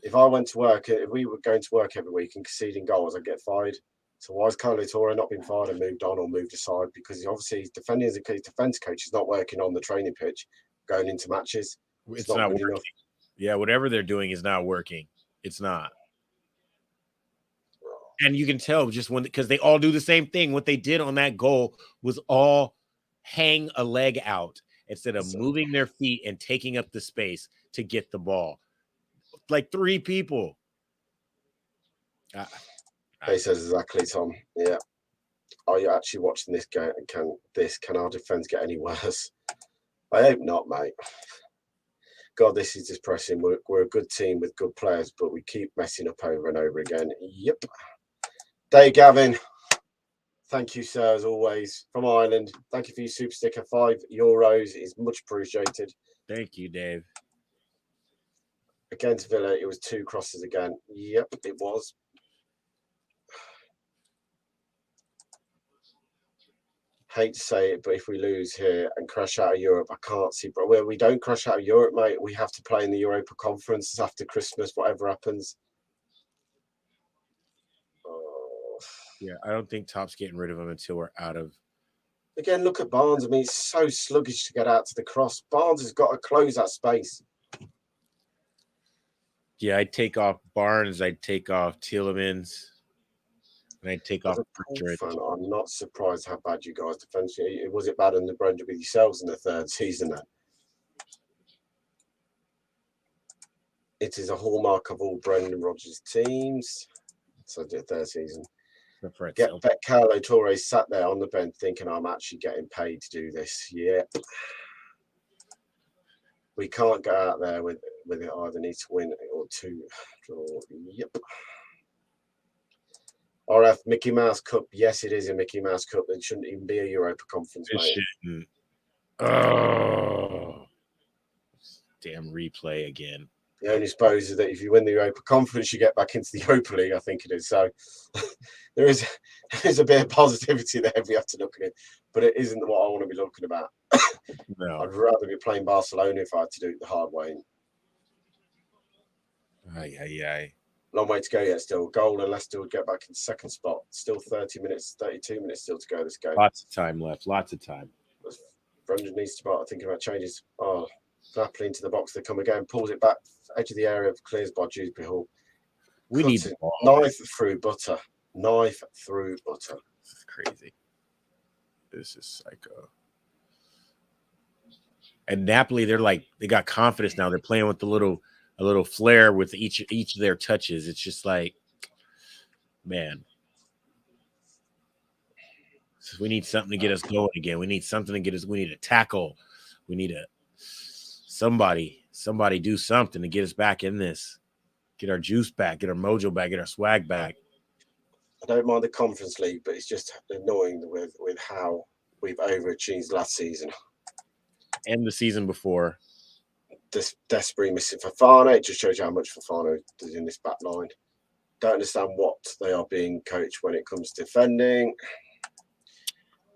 If I went to work, if we were going to work every week and conceding goals, I'd get fired. So why has Carlo Torre not been fired and moved on or moved aside? Because obviously his defense coach is not working on the training pitch going into matches. It's not good working. enough. Yeah, whatever they're doing is not working. It's not. And you can tell just when, because they all do the same thing. What they did on that goal was all hang a leg out instead of moving their feet and taking up the space to get the ball. Like 3 people. He says exactly, Tom. Yeah. Are you actually watching this game? Can our defense get any worse? I hope not, mate. God, this is depressing. We're a good team with good players, but we keep messing up over and over again. Yep. Dave Gavin, thank you, sir, as always, from Ireland. Thank you for your super sticker. €5 is much appreciated. Thank you, Dave. Against Villa, it was 2 crosses again. Yep, it was. Hate to say it, but if we lose here and crash out of Europe, I can't see. But well, we don't crash out of Europe, mate. We have to play in the Europa Conference after Christmas, whatever happens. Oh. Yeah, I don't think Top's getting rid of him until we're out of. Again, look at Barnes. I mean, it's so sluggish to get out to the cross. Barnes has got to close that space. Yeah, I'd take off Barnes. I'd take off Tielemans. And I'd take off Pritchard. I'm not surprised how bad you guys defensively. Was it bad under Brendan with yourselves in the 3rd season then? It is a hallmark of all Brendan Rodgers teams. So the 3rd season. Get Carlo Torre sat there on the bench thinking I'm actually getting paid to do this. Yep. We can't go out there with it. Either need to win or 2 draw. Yep. RF Mickey Mouse Cup. Yes, it is a Mickey Mouse Cup. It shouldn't even be a Europa Conference, It mate. shouldn't. Oh, damn replay again. The only suppose is that if you win the Europa Conference, you get back into the Europa League, I think it is. So there is a bit of positivity there if we have to look at it. But it isn't what I want to be looking about. No. I'd rather be playing Barcelona if I had to do it the hard way. Aye. Long way to go yet still. Goal and Leicester would get back in 2nd spot. Still 32 minutes still to go this game. Lots of time left. Lots of time. Brendan needs to start thinking about changes. Oh, Napoli into the box. They come again. Pulls it back. Edge of the area. Clears by Dewsbury Hall. We need the ball. Knife through butter. Knife through butter. This is crazy. This is psycho. And Napoli, they got confidence now. They're playing with a little flair with each of their touches. It's just like, man. So we need something to get us going again. We need something to get us. We need a tackle. We need somebody do something to get us back in this. Get our juice back. Get our mojo back. Get our swag back. I don't mind the Conference League, but it's just annoying with how we've overachieved last season. And the season before. Desperately missing Fofana. It just shows you how much Fofana is in this back line. Don't understand what they are being coached when it comes to defending.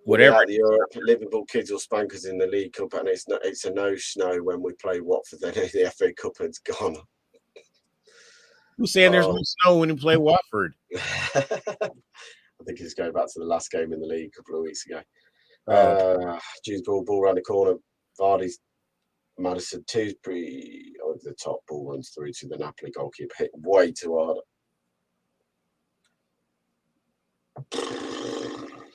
Whatever. The Europe, Liverpool kids will spank us in the League Cup, and it's a no snow when we play Watford. Then the FA Cup has gone. Who's saying there's no snow when you play Watford? I think he's going back to the last game in the league a couple of weeks ago. Jude's ball around the corner. Vardy's Madison Tewsbury over the top. Ball runs through to the Napoli goalkeeper. Hit way too hard.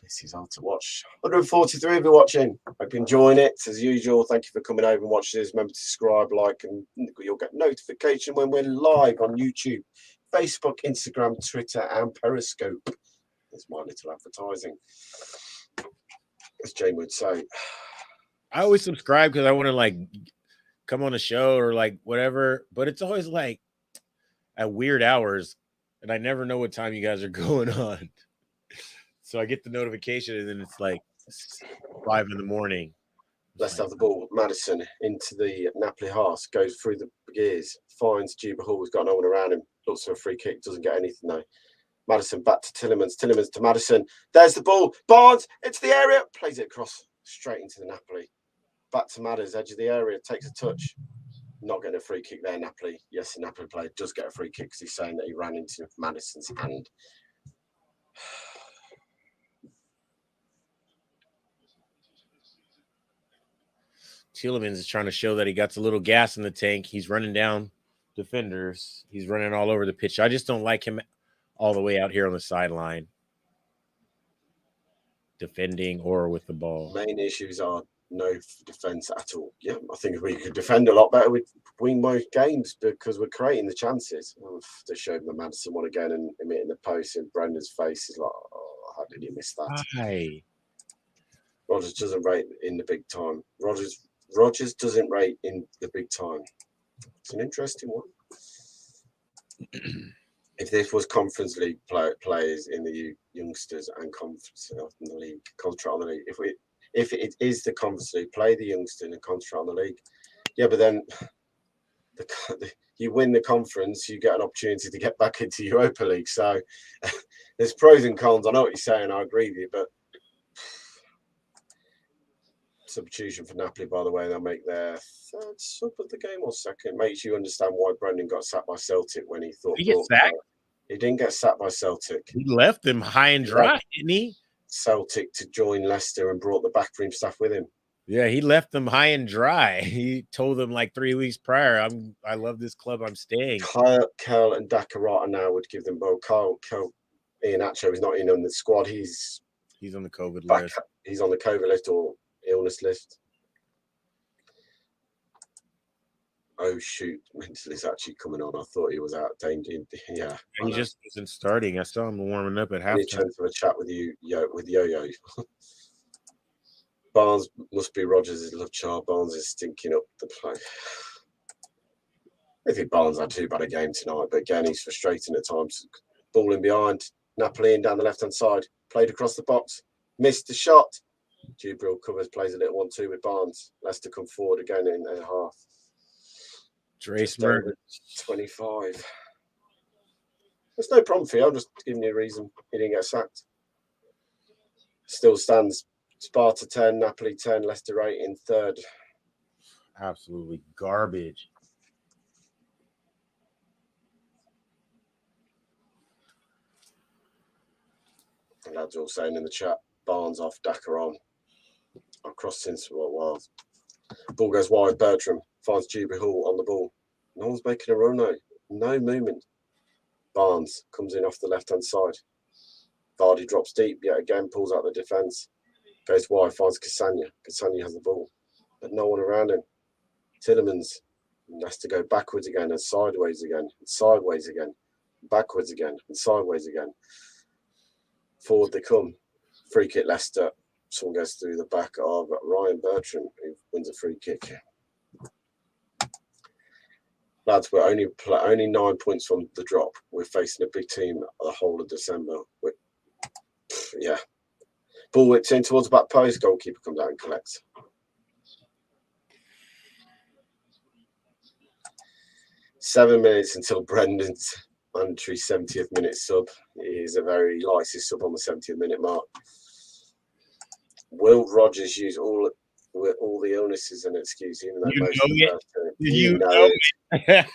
This is hard to watch. 143 of you watching. Hope you're enjoying it. As usual, thank you for coming over and watching this. Remember to subscribe, like, and you'll get notification when we're live on YouTube, Facebook, Instagram, Twitter, and Periscope. That's my little advertising. As Jane would say. I always subscribe because I want to come on a show or whatever, but it's always at weird hours, and I never know what time you guys are going on. So I get the notification, and then it's 5 in.the. Let's have the ball. Madison into the Napoli half, goes through the gears, finds Juba Hall, who's got no one around him, looks for a free kick, doesn't get anything though. Madison back to Tielemans to Madison. There's the ball. Barnes into the area, plays it across straight into the Napoli. Back to Madders, edge of the area, takes a touch. not getting a free kick there, Napoli. Yes, the Napoli player does get a free kick because he's saying that he ran into Madison's hand. Tielemans is trying to show that he got a little gas in the tank. He's running down defenders. He's running all over the pitch. I just don't like him all the way out here on the sideline, defending or with the ball. Main issues are no defence at all. Yeah, I think if we could defend a lot better, we'd win most games because we're creating the chances. They showed the Madison one again and him hitting the post in Brendan's face. Is like, oh, how did he miss that? Hi. Rodgers doesn't rate in the big time. Rodgers doesn't rate in the big time. It's an interesting one. If this was Conference League players in the youngsters and Conference in the league, concentrate on the league. If it is the Conference League, play the youngsters and concentrate on the league. Yeah, but then you win the conference, you get an opportunity to get back into Europa League. So there's pros and cons. I know what you're saying. I agree with you, but substitution for Napoli, by the way, they'll make their third sub of the game or second. Makes you understand why Brendan got sacked by Celtic when he thought Did he get sacked? He didn't get sacked by Celtic. He left them high and dry, didn't he? Celtic to join Leicester and brought the backroom staff with him. Yeah, he left them high and dry. He told them like 3 weeks prior, I love this club, I'm staying. Kyle and Dakarata now would give them both. Ian Acho is not in on the squad. He's on the COVID list. He's on the COVID list or illness list. Oh shoot, Mental is actually coming on. I thought he was out danger. Yeah. He just wasn't starting. I saw him warming up at halftime. I need to have a chat with you, with Yo-Yo. Barnes must be Rodgers' love child. Barnes is stinking up the play. I think Barnes had too bad a game tonight, but again, he's frustrating at times. Ball in behind, Napoli in down the left-hand side, played across the box, missed the shot. Jubril covers, plays a little 1-2 with Barnes. Leicester come forward again in a half. Trace 25. There's no problem for you. I'm just giving you a reason he didn't get sacked. Still stands Sparta 10, Napoli 10, Leicester 8 in third. Absolutely garbage. The lads are all saying in the chat, Barnes off, Dakar on. I've crossed since what was. Ball goes wide, Bertram finds Juby Hall on the ball. No one's making a run though. No movement. Barnes comes in off the left-hand side. Vardy drops deep yet again, pulls out the defence. Goes wide, finds Cassagna. Cassagna has the ball, but no one around him. Tielemans has to go backwards again and sideways again, and sideways again, backwards again, and sideways again. Forward they come. Free kick Leicester. Someone goes through the back of Ryan Bertram, who wins a free kick. Lads, we're only 9 points from the drop. We're facing a big team the whole of December. Yeah. Ball whips in towards the back post. Goalkeeper comes out and collects. Seven minutes until Brendan's mandatory 70th minute sub. He likes his sub on the 70th minute mark. Will Rodgers use all the illnesses as an excuse, even though you know it.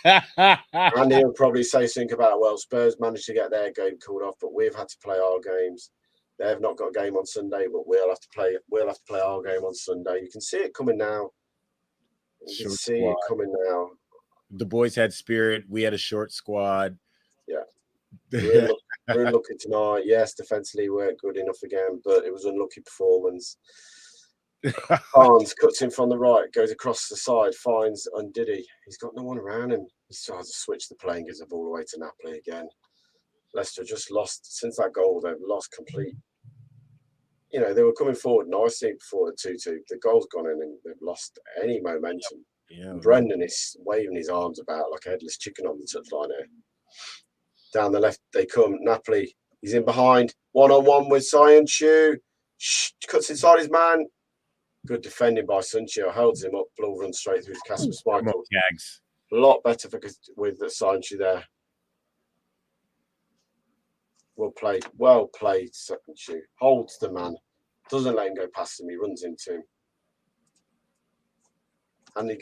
And he'll probably say something about, well, Spurs managed to get their game called off, but we've had to play our games. They've not got a game on Sunday, but we'll have to play our game on Sunday. You can see it coming now. You can see it coming now. The boys had spirit. We had a short squad. Yeah. We're unlucky tonight. Yes, defensively we weren't good enough again, but it was an unlucky performance. Barnes cuts in from the right, goes across the side, finds Undidi. He's got no one around him. He tries to switch the play and gives the ball away to Napoli again. Leicester just lost since that goal. They've lost complete. They were coming forward nicely before the 2-2. The goal's gone in and they've lost any momentum. Yeah, Brendan is waving his arms about like a headless chicken on the touchline here. Down the left they come. Napoli, he's in behind. One-on-one with Sayonchu. Cuts inside his man. Good defending by Sunchio. Holds him up. Ball runs straight through to Casper Schmeichel. A lot better with Sayonchu there. Well played, Sayonchu. Holds the man. Doesn't let him go past him. He runs into him. Andy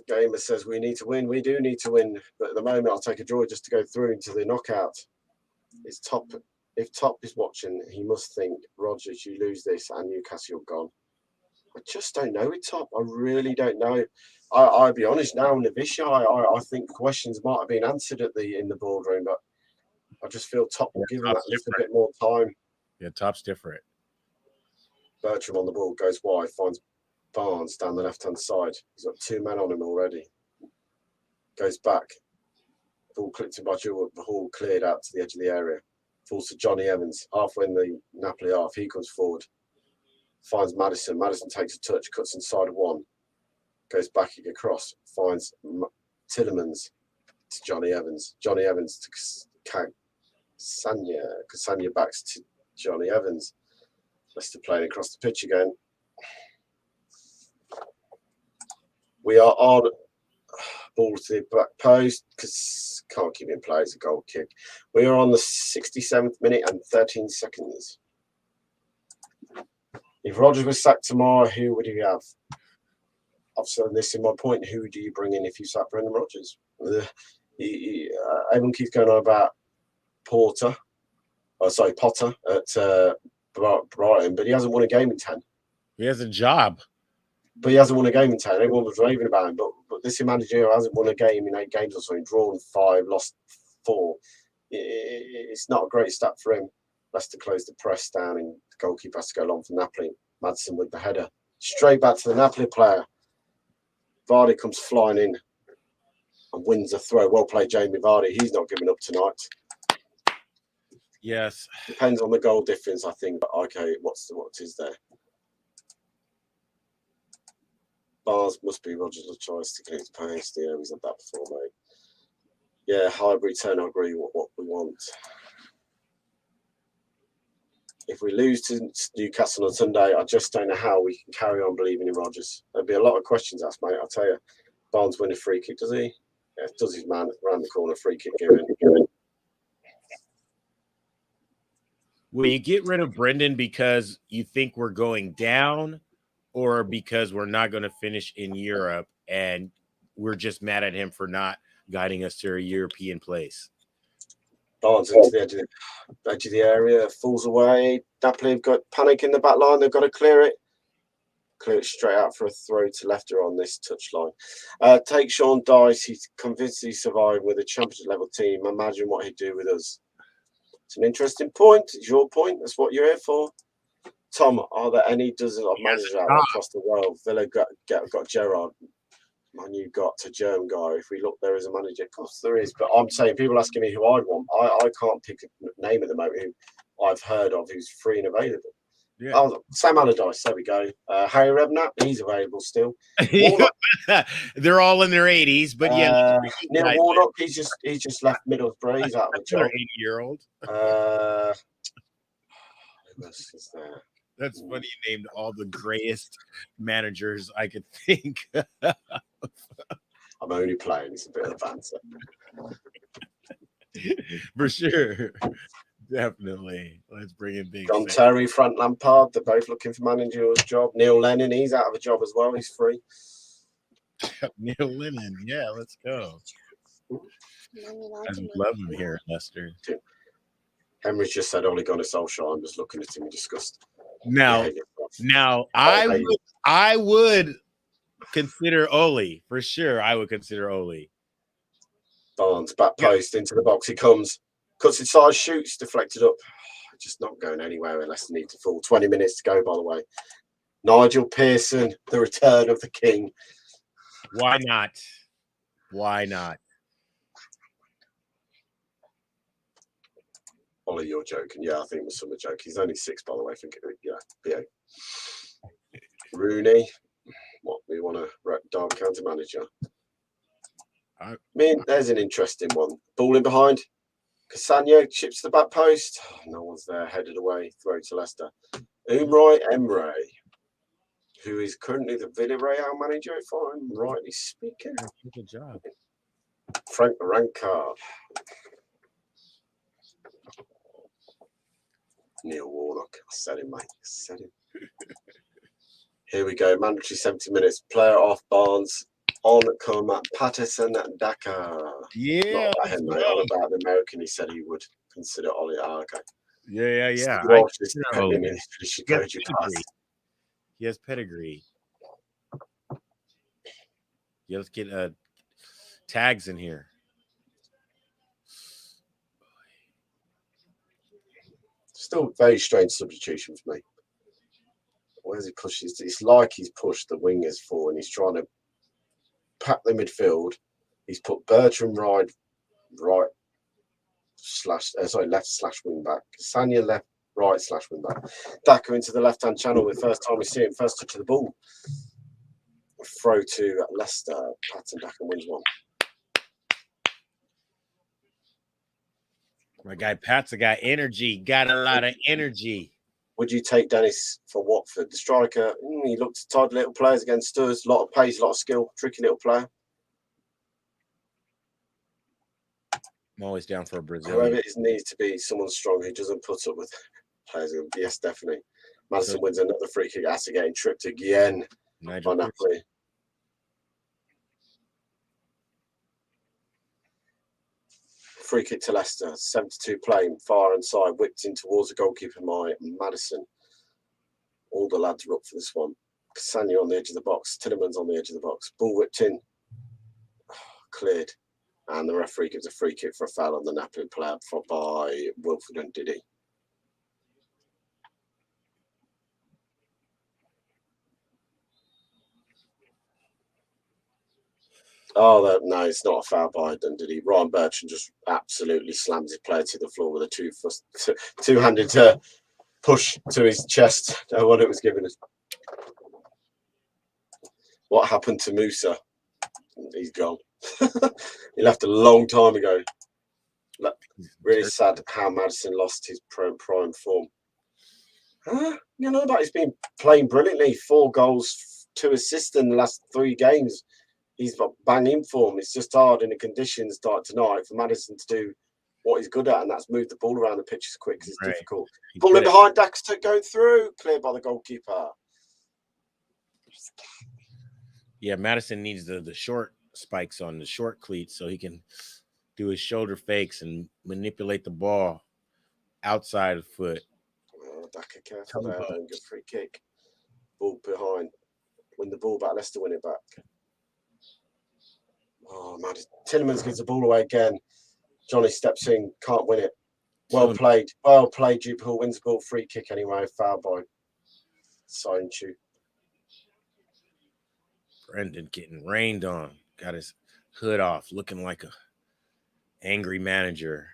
Gamer says we need to win. We do need to win, but at the moment I'll take a draw just to go through into the knockout. It's Top. If Top is watching, he must think, Rogers, you lose this and Newcastle gone. I just don't know with Top. I really don't know. I'll be honest now, Navisha, I think questions might have been answered in the boardroom, but I just feel Top will give him that just a bit more time. Yeah, Top's different. Bertram on the ball goes wide, finds Barnes down the left-hand side. He's got 2 men on him already. Goes back. Ball clipped in by Jewel. The ball cleared out to the edge of the area. Falls to Johnny Evans. Halfway in the Napoli half, he comes forward. Finds Madison. Madison takes a touch, cuts inside of one. Goes back across. Finds Tillemans to Johnny Evans. Johnny Evans to Ksania. Ksania backs to Johnny Evans. Leicester playing across the pitch again. We are on ball to the back post because can't keep in play. It's a goal kick. We are on the 67th minute and 13 seconds. If Rogers was sacked tomorrow, who would you have? I've said this in my point. Who do you bring in if you sack Brendan Rodgers? Everyone keeps going on about Potter at Brighton, but he hasn't won a game in 10. He has a job. But he hasn't won a game in 10. Everyone was raving about him. But this manager hasn't won a game in 8 games or something. Drawn 5, lost 4. It's not a great stat for him. Leicester closed the press down and the goalkeeper has to go long for Napoli. Madsen with the header. Straight back to the Napoli player. Vardy comes flying in and wins a throw. Well played, Jamie Vardy. He's not giving up tonight. Yes. Depends on the goal difference, I think. But okay, what is there? Bars must be Rogers' choice to connect the post. Yeah, he's had that before, mate. Yeah, hybrid 10, I agree with what we want. If we lose to Newcastle on Sunday, I just don't know how we can carry on believing in Rogers. There'll be a lot of questions asked, mate, I'll tell you. Barnes win a free kick, does he? Yeah, does his man round the corner, free kick given. Will you get rid of Brendan because you think we're going down, or because we're not going to finish in Europe and we're just mad at him for not guiding us to a European place? Barnes into the edge of the area, falls away. Napoli have got panic in the back line. They've got to clear it. Clear it straight out for a throw to Leicester on this touchline. Take Sean Dice. He's convinced he survived with a championship level team. Imagine what he'd do with us. It's an interesting point. It's your point. That's what you're here for. Tom, are there any dozens of managers out there across the world? Villa got Gerrard. Man, you got a German guy. If we look, there is a manager. Of course, there is. But I'm saying people asking me who I'd want. I can't pick a name at the moment who I've heard of who's free and available. Yeah. Oh, Sam Allardyce. There we go. Harry Redknapp. He's available still. They're all in their 80s, but yeah. Neil Warnock. He's just left Middlesbrough. He's out of a job. 80-year-old. Who else is there? That's funny. You named all the grayest managers I could think. I'm only playing. It's a bit of banter. For sure. Definitely. Let's bring in big. John Terry, Frank Lampard. They're both looking for managerial job. Neil Lennon. He's out of a job as well. He's free. Neil Lennon. Yeah, let's go. I love him here, Leicester. Henry's just said Ole Gunnar Solskjaer. I'm just looking at him in disgust. Now, I would consider Ole for sure. I would consider Ole. Barnes back post into the box. He comes, cuts inside, shoots, deflected up. Just not going anywhere unless they need to fall. 20 minutes to go, by the way. Nigel Pearson, the return of the king. Why not? Why not? Ollie, you're joking. Yeah, I think it was some joke. He's only 6, by the way. I think, yeah. Rooney, what we want a Derby County manager. I mean, there's an interesting one. Ball in behind. Cassagno chips to the back post. Oh, no one's there. Headed away. Throw to Leicester. Umroy Emre, who is currently the Villarreal manager, if I'm rightly speaking. Good job. Frank Rankard. Neil Warnock. I said him, mate. I said him. Here we go. Mandatory 70 minutes. Player off. Barnes. On come Patterson Daka. Yeah. Not about him, mate. On about the American he said he would consider Ollie. Oh, okay. Yeah. Well, just know. him in Chicago pass. He has pedigree. Yeah, let's get tags in here. Still very strange substitution for me. Where's he pushed? It's like he's pushed the wingers forward and he's trying to pack the midfield. He's put Bertram left / wing back. Sanya left, right / wing back. Daka into the left hand channel. The first time we see him, first touch of the ball. Throw to Leicester. Patton Daka wins one. My guy Pat's got energy. Got a lot of energy. Would you take Dennis for Watford? The striker, he looked tight little players against us. A lot of pace, a lot of skill. Tricky little player. I'm always down for a Brazilian. However, it needs to be someone strong who doesn't put up with players. Yes, definitely. Madison wins another free kick after getting tripped again by Napoli. Free kick to Leicester, 72 playing, far inside, whipped in towards the goalkeeper, Madison. All the lads are up for this one. Cassagna on the edge of the box, Tillemans on the edge of the box, ball whipped in, cleared, and the referee gives a free kick for a foul on the Napoli player by Wilfred and Diddy. Oh, no, it's not a foul by Dundee. Ryan Bertrand just absolutely slams his player to the floor with a two-handed push to his chest. No one it was given us. What happened to Musa? He's gone. He left a long time ago. Really sad how Madison lost his prime form. You know that he's been playing brilliantly. 4 goals, 2 assists in the last 3 games. He's got banging form. It's just hard in the conditions like tonight for Madison to do what he's good at, and that's move the ball around the pitch as quick as it's difficult. Ball in behind, Daxter going through, cleared by the goalkeeper. Yeah, Madison needs the short spikes on the short cleats so he can do his shoulder fakes and manipulate the ball outside of foot. Oh, Daka careful there, don't get free kick. Ball behind. Win the ball back, Leicester win it back. Oh, man. Tillemans gives the ball away again. Johnny steps in, can't win it. Well played. Well played. Jupiter wins the ball. Free kick anyway. Foul by Sainchu. Brendan getting rained on. Got his hood off, looking like a angry manager.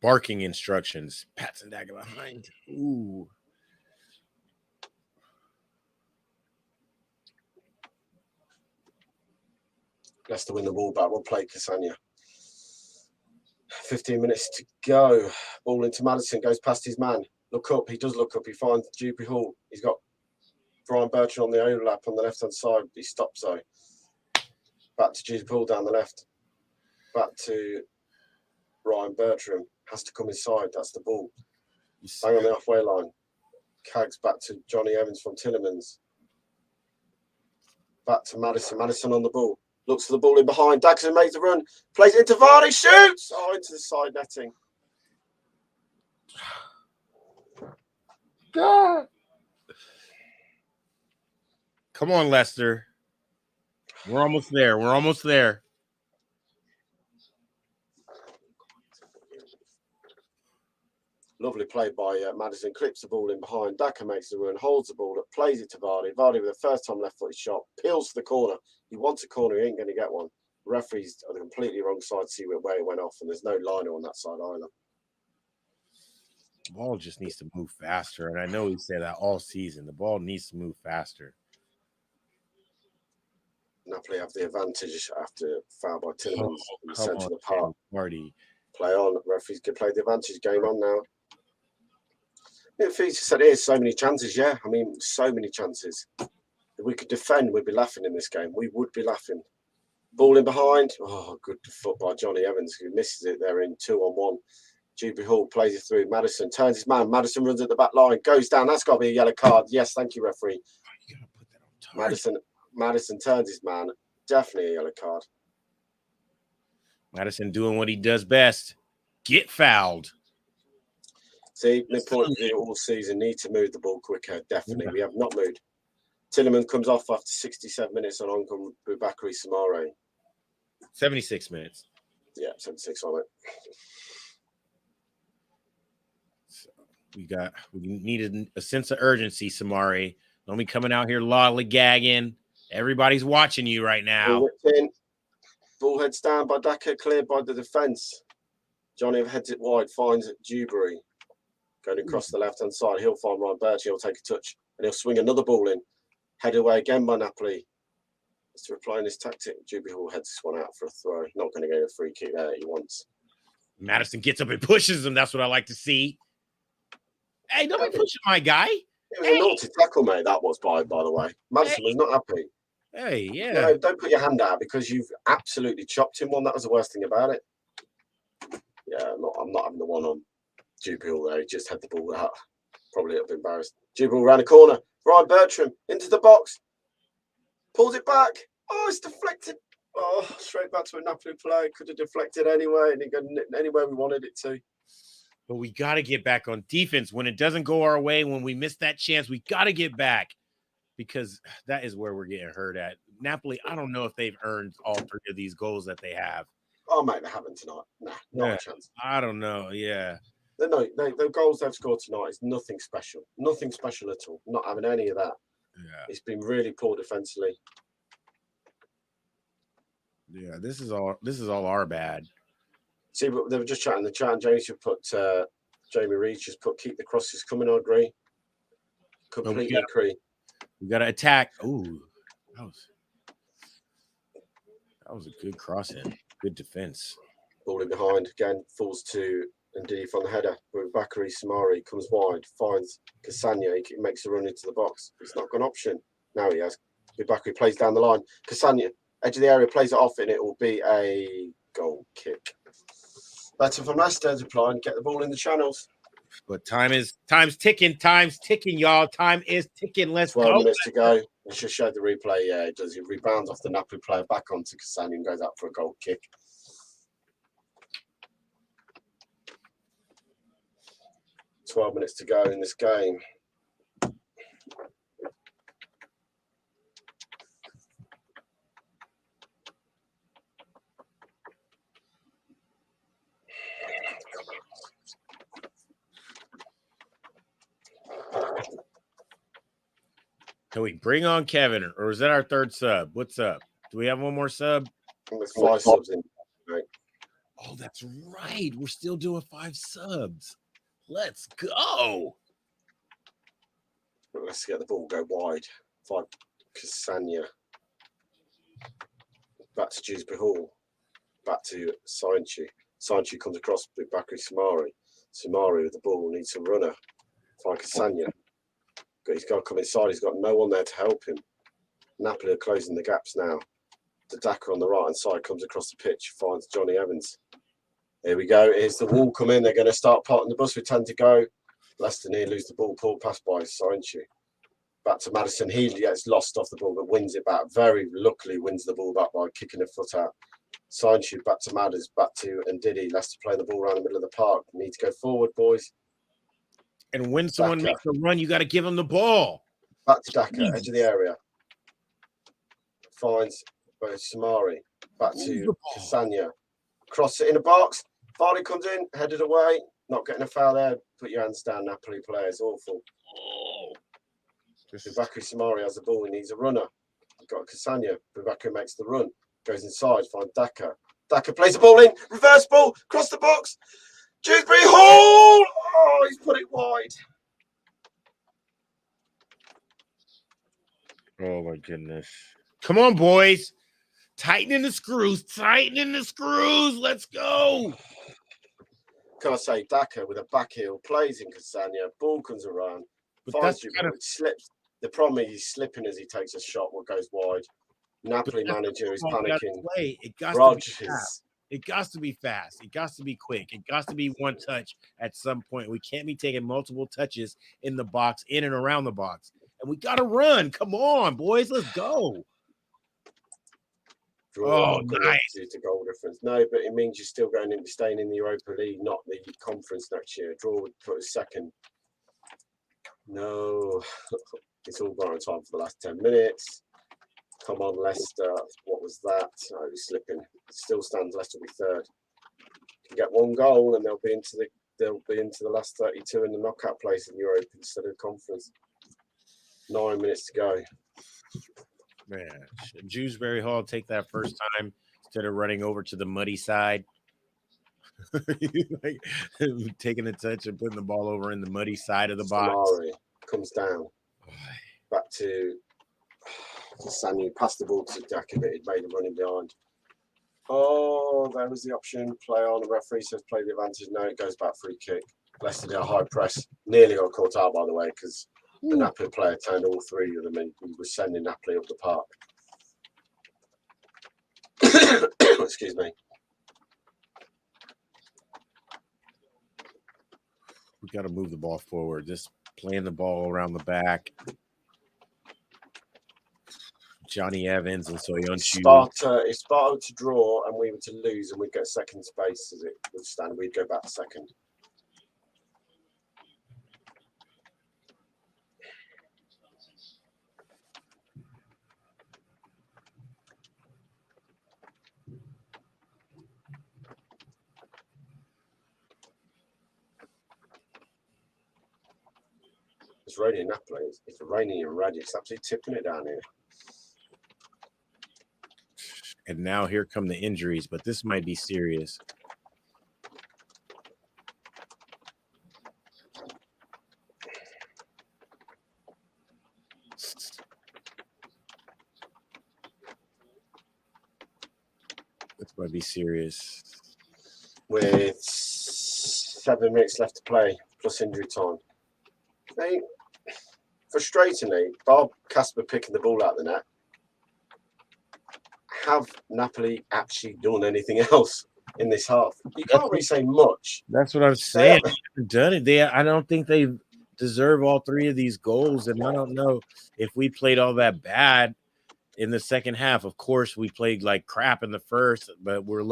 Barking instructions. Pats and Dagger behind. Ooh. Leicester win the ball back. We'll play Cassagna. 15 minutes to go. Ball into Madison. Goes past his man. Look up. He does look up. He finds Dupy Hall. He's got Brian Bertrand on the overlap on the left-hand side. He stops though. Back to Dupy Hall down the left. Back to Ryan Bertram. Has to come inside. That's the ball. Bang on the halfway line. Cags back to Johnny Evans from Tillemans. Back to Madison. Madison on the ball. Looks for the ball in behind. Daxon makes the run. Plays it into Vardy. Shoots! Oh, into the side netting. God. Come on, Leicester. We're almost there. We're almost there. Lovely play by Madison. Clips the ball in behind. Daka makes the run. Holds the ball up. Plays it to Vardy. Vardy with a first-time left-footed shot. Peels to the corner. He wants a corner. He ain't going to get one. The referee's on the completely wrong side to see where it went off, and there's no liner on that side either. The ball just needs to move faster, and I know we say that all season. The ball needs to move faster. Napoli have the advantage after foul by Tillemans in the centre of the park. Marty. Play on. Referees can play the advantage game on now. Feature said here's so many chances, yeah. I mean, so many chances. If we could defend, we'd be laughing in this game. We would be laughing. Ball in behind. Oh, good foot by Johnny Evans, who misses it there in 2-on-1. Dupy Hall plays it through. Madison turns his man. Madison runs at the back line. Goes down. That's got to be a yellow card. Yes, thank you, referee. Madison turns his man. Definitely a yellow card. Madison doing what he does best. Get fouled. See, my point of view all season, need to move the ball quicker. Definitely. We have not moved. Tillman comes off after 67 minutes on come Boubakary Soumaré. 76 minutes. Yeah, 76 on it. So we needed a sense of urgency, Soumaré. Don't be coming out here lollygagging. Everybody's watching you right now. Ball heads down by Daka, cleared by the defence. Johnny heads it wide, finds Dewberry. Going across the left-hand side, he'll find Ryan Birch, he'll take a touch, and he'll swing another ball in. Headed away again by Napoli. Just replying his tactic. Dewberry Hall heads this one out for a throw. Not going to get a free kick there he wants. Madison gets up and pushes him. That's what I like to see. Hey, don't be pushing my guy. It was a naughty tackle, mate, that was, by the way. Madison was not happy. Hey, yeah. No, don't put your hand out because you've absolutely chopped him one. That was the worst thing about it. Yeah, I'm not having the one on Dewberry Hall there. He just had the ball out. Probably a bit embarrassed. Dewberry Hall around the corner. Ryan Bertram into the box. Pulls it back. Oh, it's deflected. Oh, straight back to a Napoli player. Could have deflected anyway, and it got anywhere we wanted it to. But we got to get back on defense. When it doesn't go our way, when we miss that chance, we got to get back because that is where we're getting hurt at. Napoli, I don't know if they've earned all three of these goals that they have. Oh, mate, they haven't tonight. Nah, not a chance. I don't know. Yeah. The goals they've scored tonight is nothing special. Nothing special at all. Not having any of that. Yeah. It's been really poor defensively. Yeah, this is all our bad. See, but they were just chatting. The chat, and James should put Jamie Reed just put keep the crosses coming. I agree. Completely agree. We got to attack. Ooh, that was a good cross in. Good defense. Ball in behind again, falls to Ndidi from the header. Boubakary Soumaré comes wide, finds Cassagna. He makes a run into the box. It's not got an option. Now he has. Boubakary plays down the line. Cassagna, edge of the area, plays it off, and it will be a goal kick. Better from Leicester to apply and get the ball in the channels. But time's ticking, y'all. Time is ticking. Let's 12 go. minutes to go. It just showed the replay. Yeah, it does. It rebounds off the Napoli player back onto Cassagna and goes out for a goal kick. "12 minutes to go in this game. Can we bring on Kevin, or is that our third sub? What's up? Do we have one more sub? There's 5 subs in. Right. Oh, that's right. We're still doing 5 subs. Let's go. Let's get the ball go wide. 5 Cassagna. Back to Dewsbury Hall. Back to Sainchu. Sainchu comes across with Boubakary Soumaré. Soumaré with the ball needs a runner. 5 Cassagna. He's got to come inside. He's got no one there to help him. Napoli are closing the gaps now. The Daka on the right-hand side comes across the pitch, finds Johnny Evans. Here we go. Here's the wall come in. They're going to start parting the bus with 10 to go. Leicester near lose the ball. Pulled past by Sainchu. Back to Madison. He gets lost off the ball, but wins it back. Very luckily wins the ball back by kicking a foot out. Sainchu back to Madders. Back to Ndidi. Leicester playing the ball around the middle of the park. Need to go forward, boys. And when someone makes a run, you got to give them the ball. Back to Daka, edge of the area. Finds Soumaré. Back to Cassagna. Cross it in a box. Vardy comes in, headed away. Not getting a foul there. Put your hands down, Napoli players. Awful. Boubakary Soumaré has the ball. He needs a runner. We've got Cassagna. Boubakary makes the run. Goes inside. Finds Daka. Daka plays the ball in. Reverse ball. Cross the box. Dewsbury Hall! Oh, he's put it wide. Oh, my goodness. Come on, boys. Tightening the screws. Let's go. Can I say Daka with a back heel, plays in Cassagna, ball comes around, finds Dewsbury, slips. The problem is he's slipping as he takes a shot, what goes wide. Napoli manager is panicking. It got to be fast. It got to be quick. It got to be one touch at some point. We can't be taking multiple touches in the box, in and around the box. And we got to run. Come on, boys. Let's go. Draw Oh, not good nice. enough due to goal difference. No, but it means you're still staying in the Europa League, not the conference next year. Draw would put us second. No, it's all gone on time for the last 10 minutes. Come on, Leicester. What was that? Oh, it was slipping. It still stands. Leicester will be third. Can get one goal and they'll be into the last 32 in the knockout place in Europe instead of conference. 9 minutes to go. Man, Dewsbury Hall take that first time instead of running over to the muddy side. Like, taking a touch and putting the ball over in the muddy side of the box. Samari comes down. Back to Sanu. Passed the ball to Dakovic. Made him running behind. Oh, there was the option. Play on. The referee says play the advantage. No, it goes back free kick. Leicester did a high press. Nearly got caught out, by the way, because the Napoli player turned all three of them and he was sending Napoli up the park. Excuse me. We got to move the ball forward. Just playing the ball around the back. Johnny Evans and Soyuncu. If Sparta were to draw and we were to lose and we'd get second space as it would stand, we'd go back to second. It's raining in Napoli. It's raining in Red. It's absolutely tipping it down here. And now here come the injuries, but this might be serious. This might be serious. With 7 minutes left to play, plus injury time. Frustratingly, Bob Casper picking the ball out of the net. Have Napoli actually done anything else in this half? You can't really say much. That's what I'm saying. They haven't done it. I don't think they deserve all three of these goals. And I don't know if we played all that bad in the second half. Of course, we played like crap in the first, but we're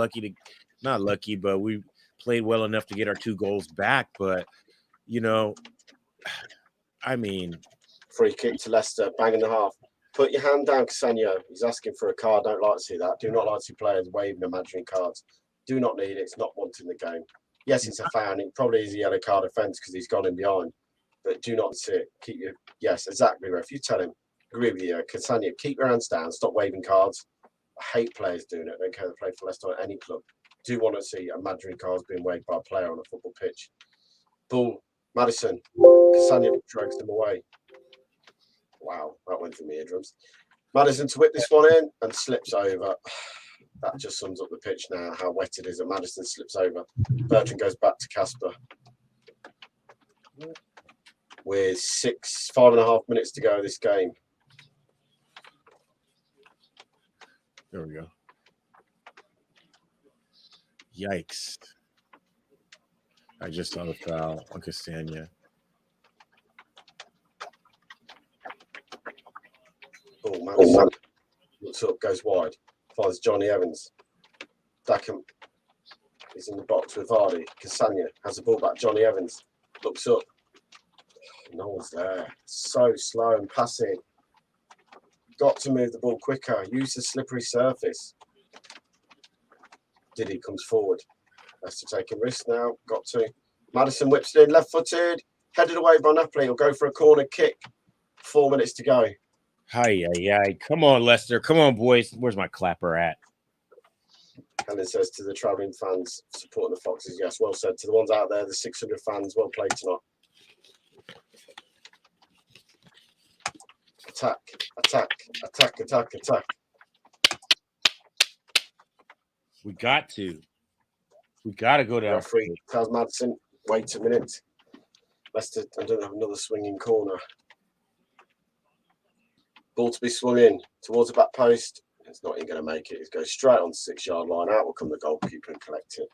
not lucky, but we played well enough to get our 2 goals back. But, I mean. Free kick to Leicester, bang in the half. Put your hand down, Casanio. He's asking for a card. Don't like to see that. Do not like to see players waving imaginary cards. Do not need it. It's not wanting the game. Yes, it's a foul. It probably is a yellow card offence because he's gone in behind. But do not see it. Keep your yes, exactly. Ref, you tell him. Agree with you, Casanio. Keep your hands down. Stop waving cards. I hate players doing it. I don't care if they play for Leicester or any club. Do want to see imaginary cards being waved by a player on a football pitch. Ball, Madison. Casanio drags them away. Wow, that went through my eardrums. Madison to whip this one in and slips over. That just sums up the pitch now, how wet it is. And Madison slips over. Bertrand goes back to Casper. With 5.5 minutes to go this game. There we go. Yikes. I just saw the foul on Castagna. Oh, Madison looks up, goes wide, finds Johnny Evans. Dackham is in the box with Vardy. Cassagna has the ball back. Johnny Evans looks up. No one's there. So slow and passing. Got to move the ball quicker. Use the slippery surface. Diddy comes forward. Leicester taking risks now. Got to. Madison whips it in, left-footed. Headed away by Napoli. He'll go for a corner kick. 4 minutes to go. Hi. Come on, Leicester. Come on, boys. Where's my clapper at? Helen says to the travelling fans supporting the Foxes, yes, well said. To the ones out there, the 600 fans, well played tonight. Attack. We got to go down. Referee tells Madison, wait a minute. Leicester, I don't have another swinging corner. Ball to be swung in towards the back post. It's not even going to make it. It goes straight on the 6-yard line. Out will come the goalkeeper and collect it.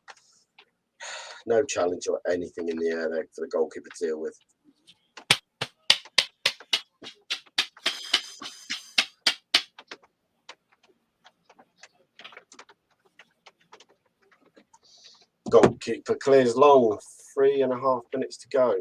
No challenge or anything in the air there for the goalkeeper to deal with. Goalkeeper clears long. 3.5 minutes to go.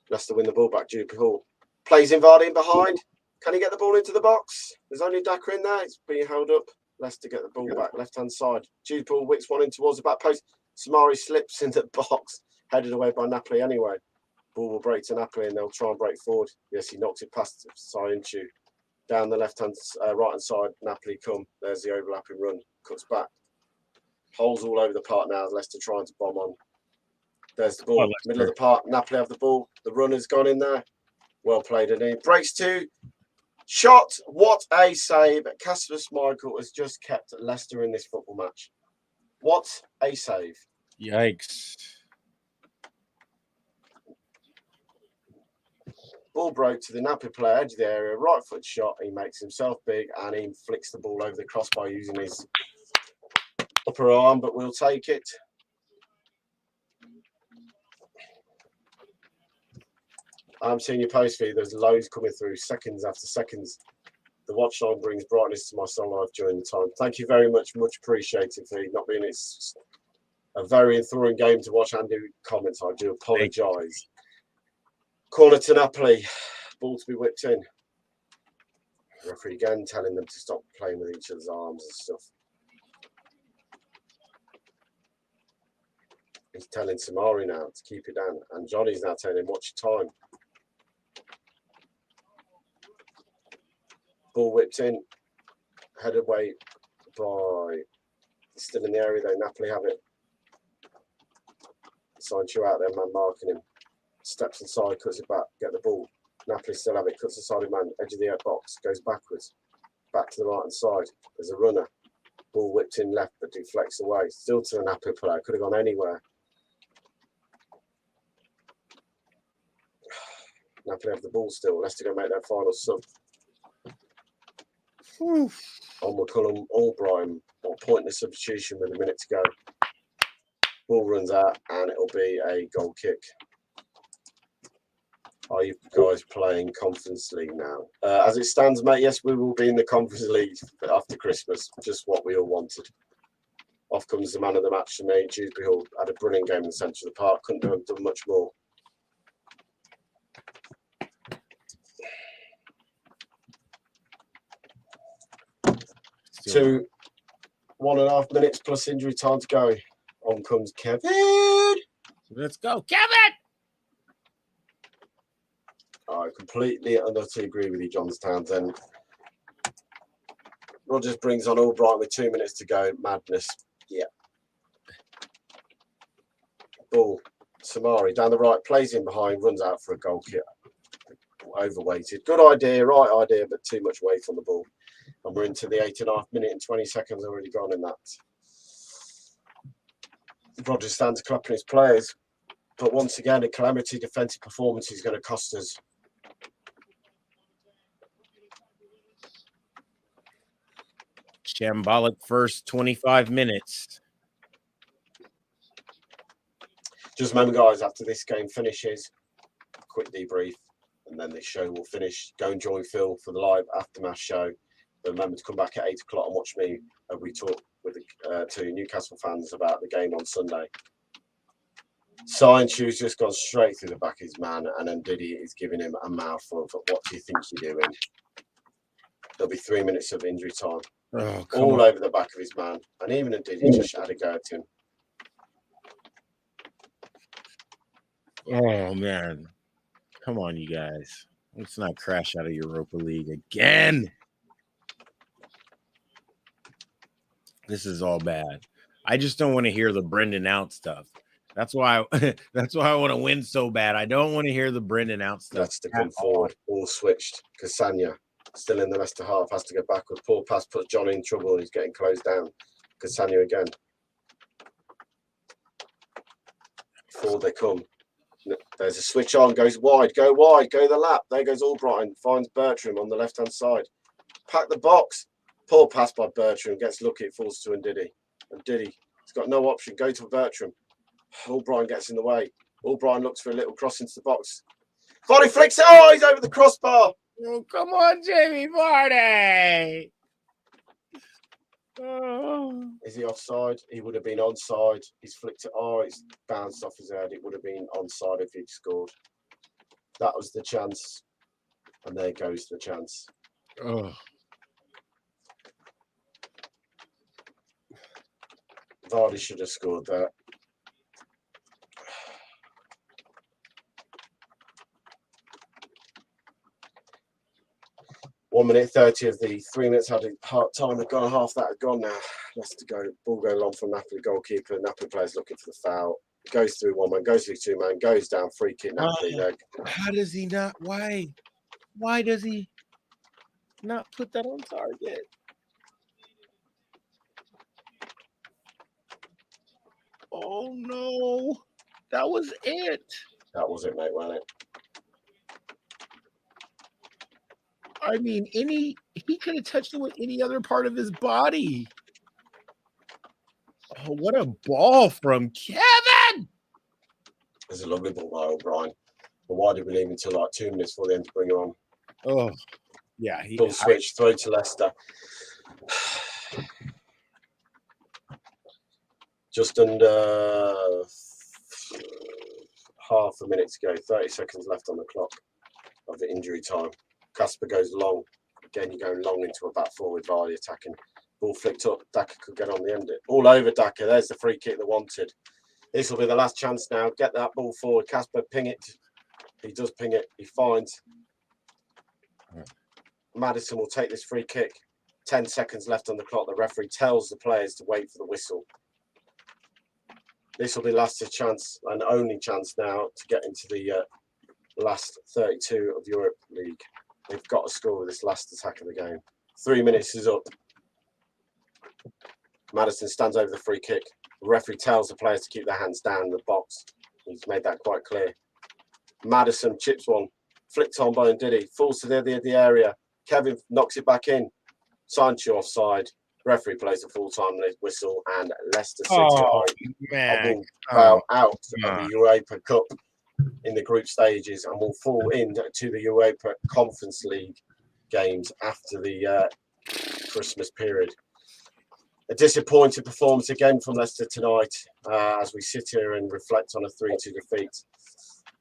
Leicester win the ball back. Juppie Hall plays in Vardy in behind. Can he get the ball into the box? There's only Daka in there. It's being held up. Leicester get the ball back. Left-hand side. Juppie Hall whips one in towards the back post. Samari slips into the box. Headed away by Napoli anyway. Ball will break to Napoli and they'll try and break forward. Yes, he knocks it past Sainchu. Down the right-hand side, Napoli come. There's the overlapping run. Cuts back. Holes all over the park now. Leicester trying to bomb on. There's the ball. Middle of the park. Napoli have the ball. The runner's gone in there. Well played. And he breaks two. Shot. What a save. Kasper Schmeichel has just kept Leicester in this football match. What a save. Yikes. Ball broke to the Napoli player, edge of the area, right foot shot. He makes himself big and he flicks the ball over the crossbar using his upper arm, but we'll take it. I'm seeing your post feed. There's loads coming through, seconds after seconds. The Watchalong brings brightness to my soul life during the time. Thank you very much. Much appreciated for not being. It's a very enthralling game to watch and do comments. I do apologise. Corner to Napoli. Ball to be whipped in. Referee again telling them to stop playing with each other's arms and stuff. He's telling Samari now to keep it down. And Johnny's now telling him, watch your time. Ball whipped in. Headed away by... Still in the area though. Napoli have it. Sancho out there, man marking him. Steps inside, cuts it back, get the ball. Napoli still have it, cuts inside man, edge of the box, goes backwards. Back to the right hand side. There's a runner. Ball whipped in left, but deflects away. Still to the Napoli player, could have gone anywhere. Napoli have the ball still. Leicester going to make their final sub. On McCullum, Albright, or pointless substitution with a minute to go. Ball runs out and it'll be a goal kick. Are you guys playing Conference League now? As it stands, mate, yes, we will be in the Conference League after Christmas. Just what we all wanted. Off comes the man of the match for me. Juppie Hall had a brilliant game in the centre of the park. Couldn't have done much more. To 1.5 minutes plus injury time to go. On comes Kevin. Let's go, Kevin! I completely and utterly agree with you, John Townsend. Rodgers brings on Albright with 2 minutes to go. Madness. Yeah. Ball. Samari down the right, plays in behind, runs out for a goal kick. Overweighted. Good idea, right idea, but too much weight on the ball. And we're into the 8.5 minute and 20 seconds already gone in that. Rodgers stands clapping his players. But once again, a calamity defensive performance is going to cost us. Shambolic first 25 minutes. Just remember, guys, after this game finishes, quick debrief, and then this show will finish. Go and join Phil for the live aftermath show. But remember to come back at 8 o'clock and watch me as we talk with to Newcastle fans about the game on Sunday. Sainchu's just gone straight through the back of his man, and then Diddy is giving him a mouthful of what do you think you're doing? There'll be 3 minutes of injury time. Oh, all over the back of his man. And even Diddy just had a go at him. Oh, man. Come on, you guys. Let's not crash out of Europa League again. This is all bad. I just don't want to hear the Brendan out stuff. That's why I want to win so bad. I don't want to hear the Brendan out stuff. That's to come forward. All switched. Casania still in the Leicester half, has to go backward. Poor pass puts Johnny in trouble and he's getting closed down. Casania again. Before they come. There's a switch on, goes wide, go the lap. There goes Albright, finds Bertram on the left-hand side. Pack the box. Poor pass by Bertram, gets lucky, it falls to Ndidi. And Ndidi, he's got no option, go to Bertram. Albright gets in the way. Albright looks for a little cross into the box. Vardy flicks it, oh, he's over the crossbar. Oh, come on, Jamie Vardy. Is he offside? He would have been onside. He's flicked it. Oh, it's bounced off his head. It would have been onside if he'd scored. That was the chance. And there goes the chance. Oh. Vardy should have scored that. One minute 30 of the 3 minutes had time had gone. Half that had gone now. Leicester go. Ball going long from Napoli goalkeeper. Napoli players looking for the foul. Goes through one man. Goes through two man. Goes down. Free kick. Napoli leg. How does he not? Why? Why does he not put that on target? Oh no, that was it. That was it, mate, wasn't it? I mean, he could have touched it with any other part of his body. Oh, what a ball from Kevin! It's a lovely ball by O'Brien. But why did we leave until like 2 minutes before the end to bring her on? Oh, yeah. Full switch, throw to Leicester. Just under half a minute to go. 30 seconds left on the clock of the injury time. Kasper goes long. Again, you're going long into a back four with Vardy attacking. Ball flicked up. Daka could get on the end. All over Daka. There's the free kick they wanted. This will be the last chance now. Get that ball forward. Kasper, ping it. He does ping it. He finds. Maddison will take this free kick. 10 seconds left on the clock. The referee tells the players to wait for the whistle. This will be Leicester's chance and only chance now to get into the last 32 of Europa League. They've got to score with this last attack of the game. 3 minutes is up. Maddison stands over the free kick. The referee tells the players to keep their hands down in the box. He's made that quite clear. Maddison chips one. Flicked on by Ndidi. Falls to the other of the area. Kevin knocks it back in. Sancho offside. Referee plays a full-time whistle and Leicester City will out of the Europa Cup in the group stages and will fall into the Europa Conference League games after the Christmas period. A disappointing performance again from Leicester tonight as we sit here and reflect on a 3-2 defeat.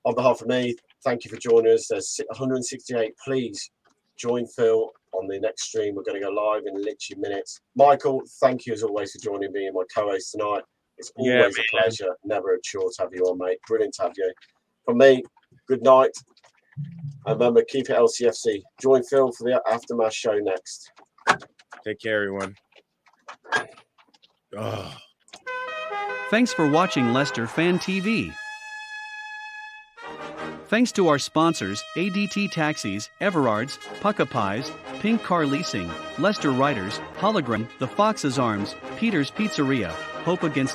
On behalf of me, thank you for joining us. There's 168. Please join Phil on the next stream. We're going to go live in literally minutes. Michael, thank you as always for joining me and my co-host tonight. It's always a pleasure. Never a chore to have you on, mate. Brilliant to have you. From me, good night. And remember, keep it LCFC. Join Phil for the Aftermath show next. Take care, everyone. Oh. Thanks for watching Leicester Fan TV. Thanks to our sponsors, ADT Taxis, Everards, Pucka Pies, Pink Car Leasing, Leicester Riders, Hologram, The Fox's Arms, Peter's Pizzeria, Hope Against